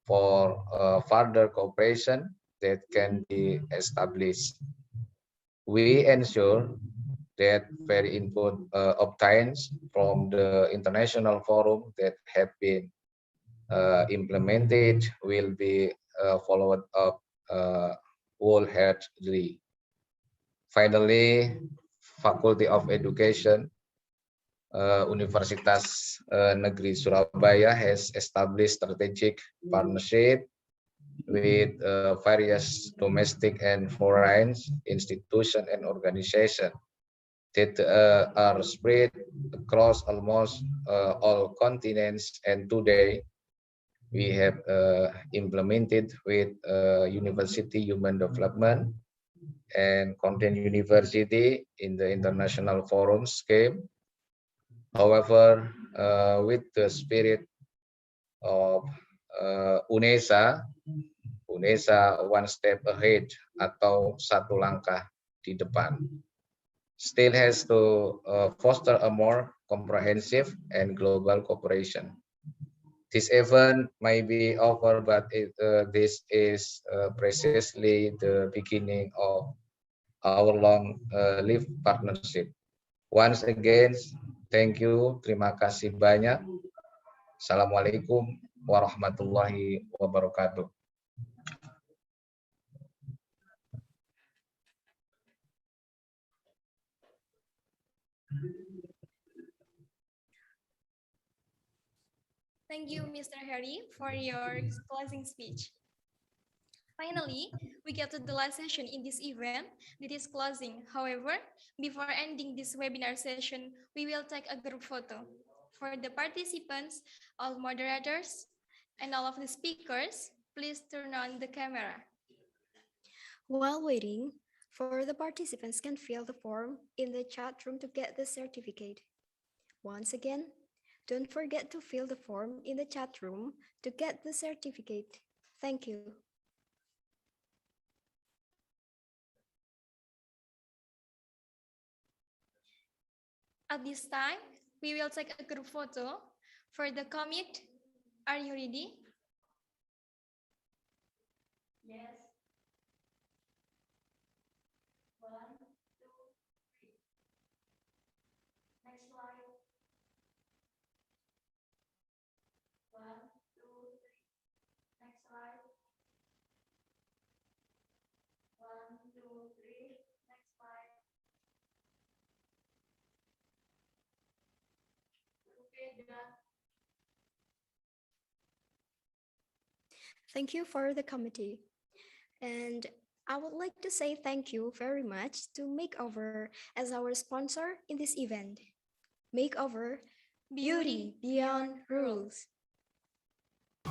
for further cooperation that can be established. We ensure that very input obtained from the international forum that have been implemented will be followed up wholeheartedly. Finally, Faculty of Education Universitas Negeri Surabaya has established strategic partnership with various domestic and foreign institutions and organizations that are spread across almost all continents, and today we have implemented with University Human Development and Content University in the international forum scheme. However, with the spirit of UNESA one step ahead atau satu langkah di depan, still has to foster a more comprehensive and global cooperation. This event may be over, but this is precisely the beginning of our long-lived partnership. Once again, thank you, terima kasih banyak. Assalamualaikum warahmatullahi wabarakatuh. Thank you, Mr. Harry, for your closing speech. Finally, we get to the last session in this event, that is closing. However, before ending this webinar session, we will take a group photo. For the participants, all moderators, and all of the speakers, please turn on the camera. While waiting, the participants can fill the form in the chat room to get the certificate. Once again, don't forget to fill the form in the chat room to get the certificate. Thank you. At this time, we will take a group photo. For the commit, are you ready? Yes. 1, 2, 3. Next slide. 1, 2, 3. Next slide. 1, 2, 3. Next slide. Okay, done. Thank you for the committee. And I would like to say thank you very much to Makeover as our sponsor in this event. Makeover, beauty beyond rules.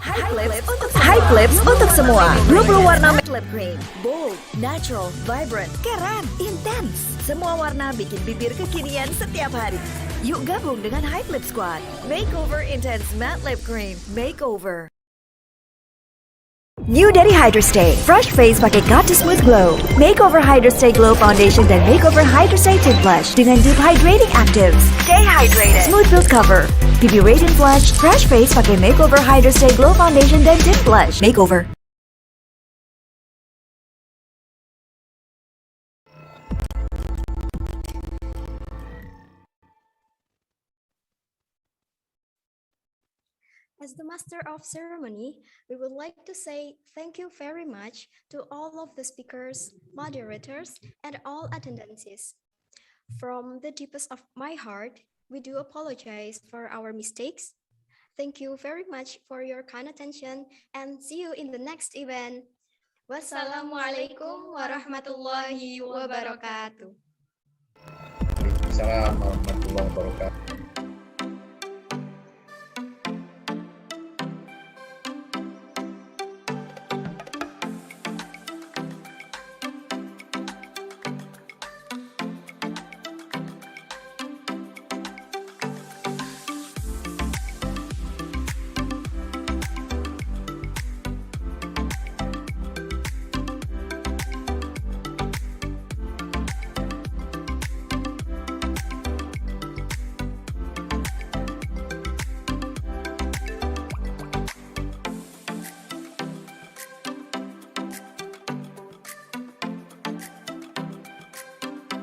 High Clips untuk semua. 20 warna matte lip cream. Bold, natural, vibrant, keren, intens. Semua warna bikin bibir kekinian setiap hari. Yuk gabung dengan High Clip Squad. Makeover Intense Matte Lip Cream. Makeover. New dari Hydrostay, fresh face pakai Cut to Smooth Glow. Makeover Hydrostay Glow Foundation dan Makeover Hydrostay Toothbrush dengan Deep Hydrating Actives. Stay hydrated. Smooth Build Cover, BB Radiant Flush, fresh face pakai Makeover Hydrostay Glow Foundation dan Toothbrush. Makeover. As the master of ceremony, we would like to say thank you very much to all of the speakers, moderators, and all attendances. From the deepest of my heart, we do apologize for our mistakes. Thank you very much for your kind attention and see you in the next event. Wassalamualaikum warahmatullahi wabarakatuh. Waalaikumsalam warahmatullahi wabarakatuh.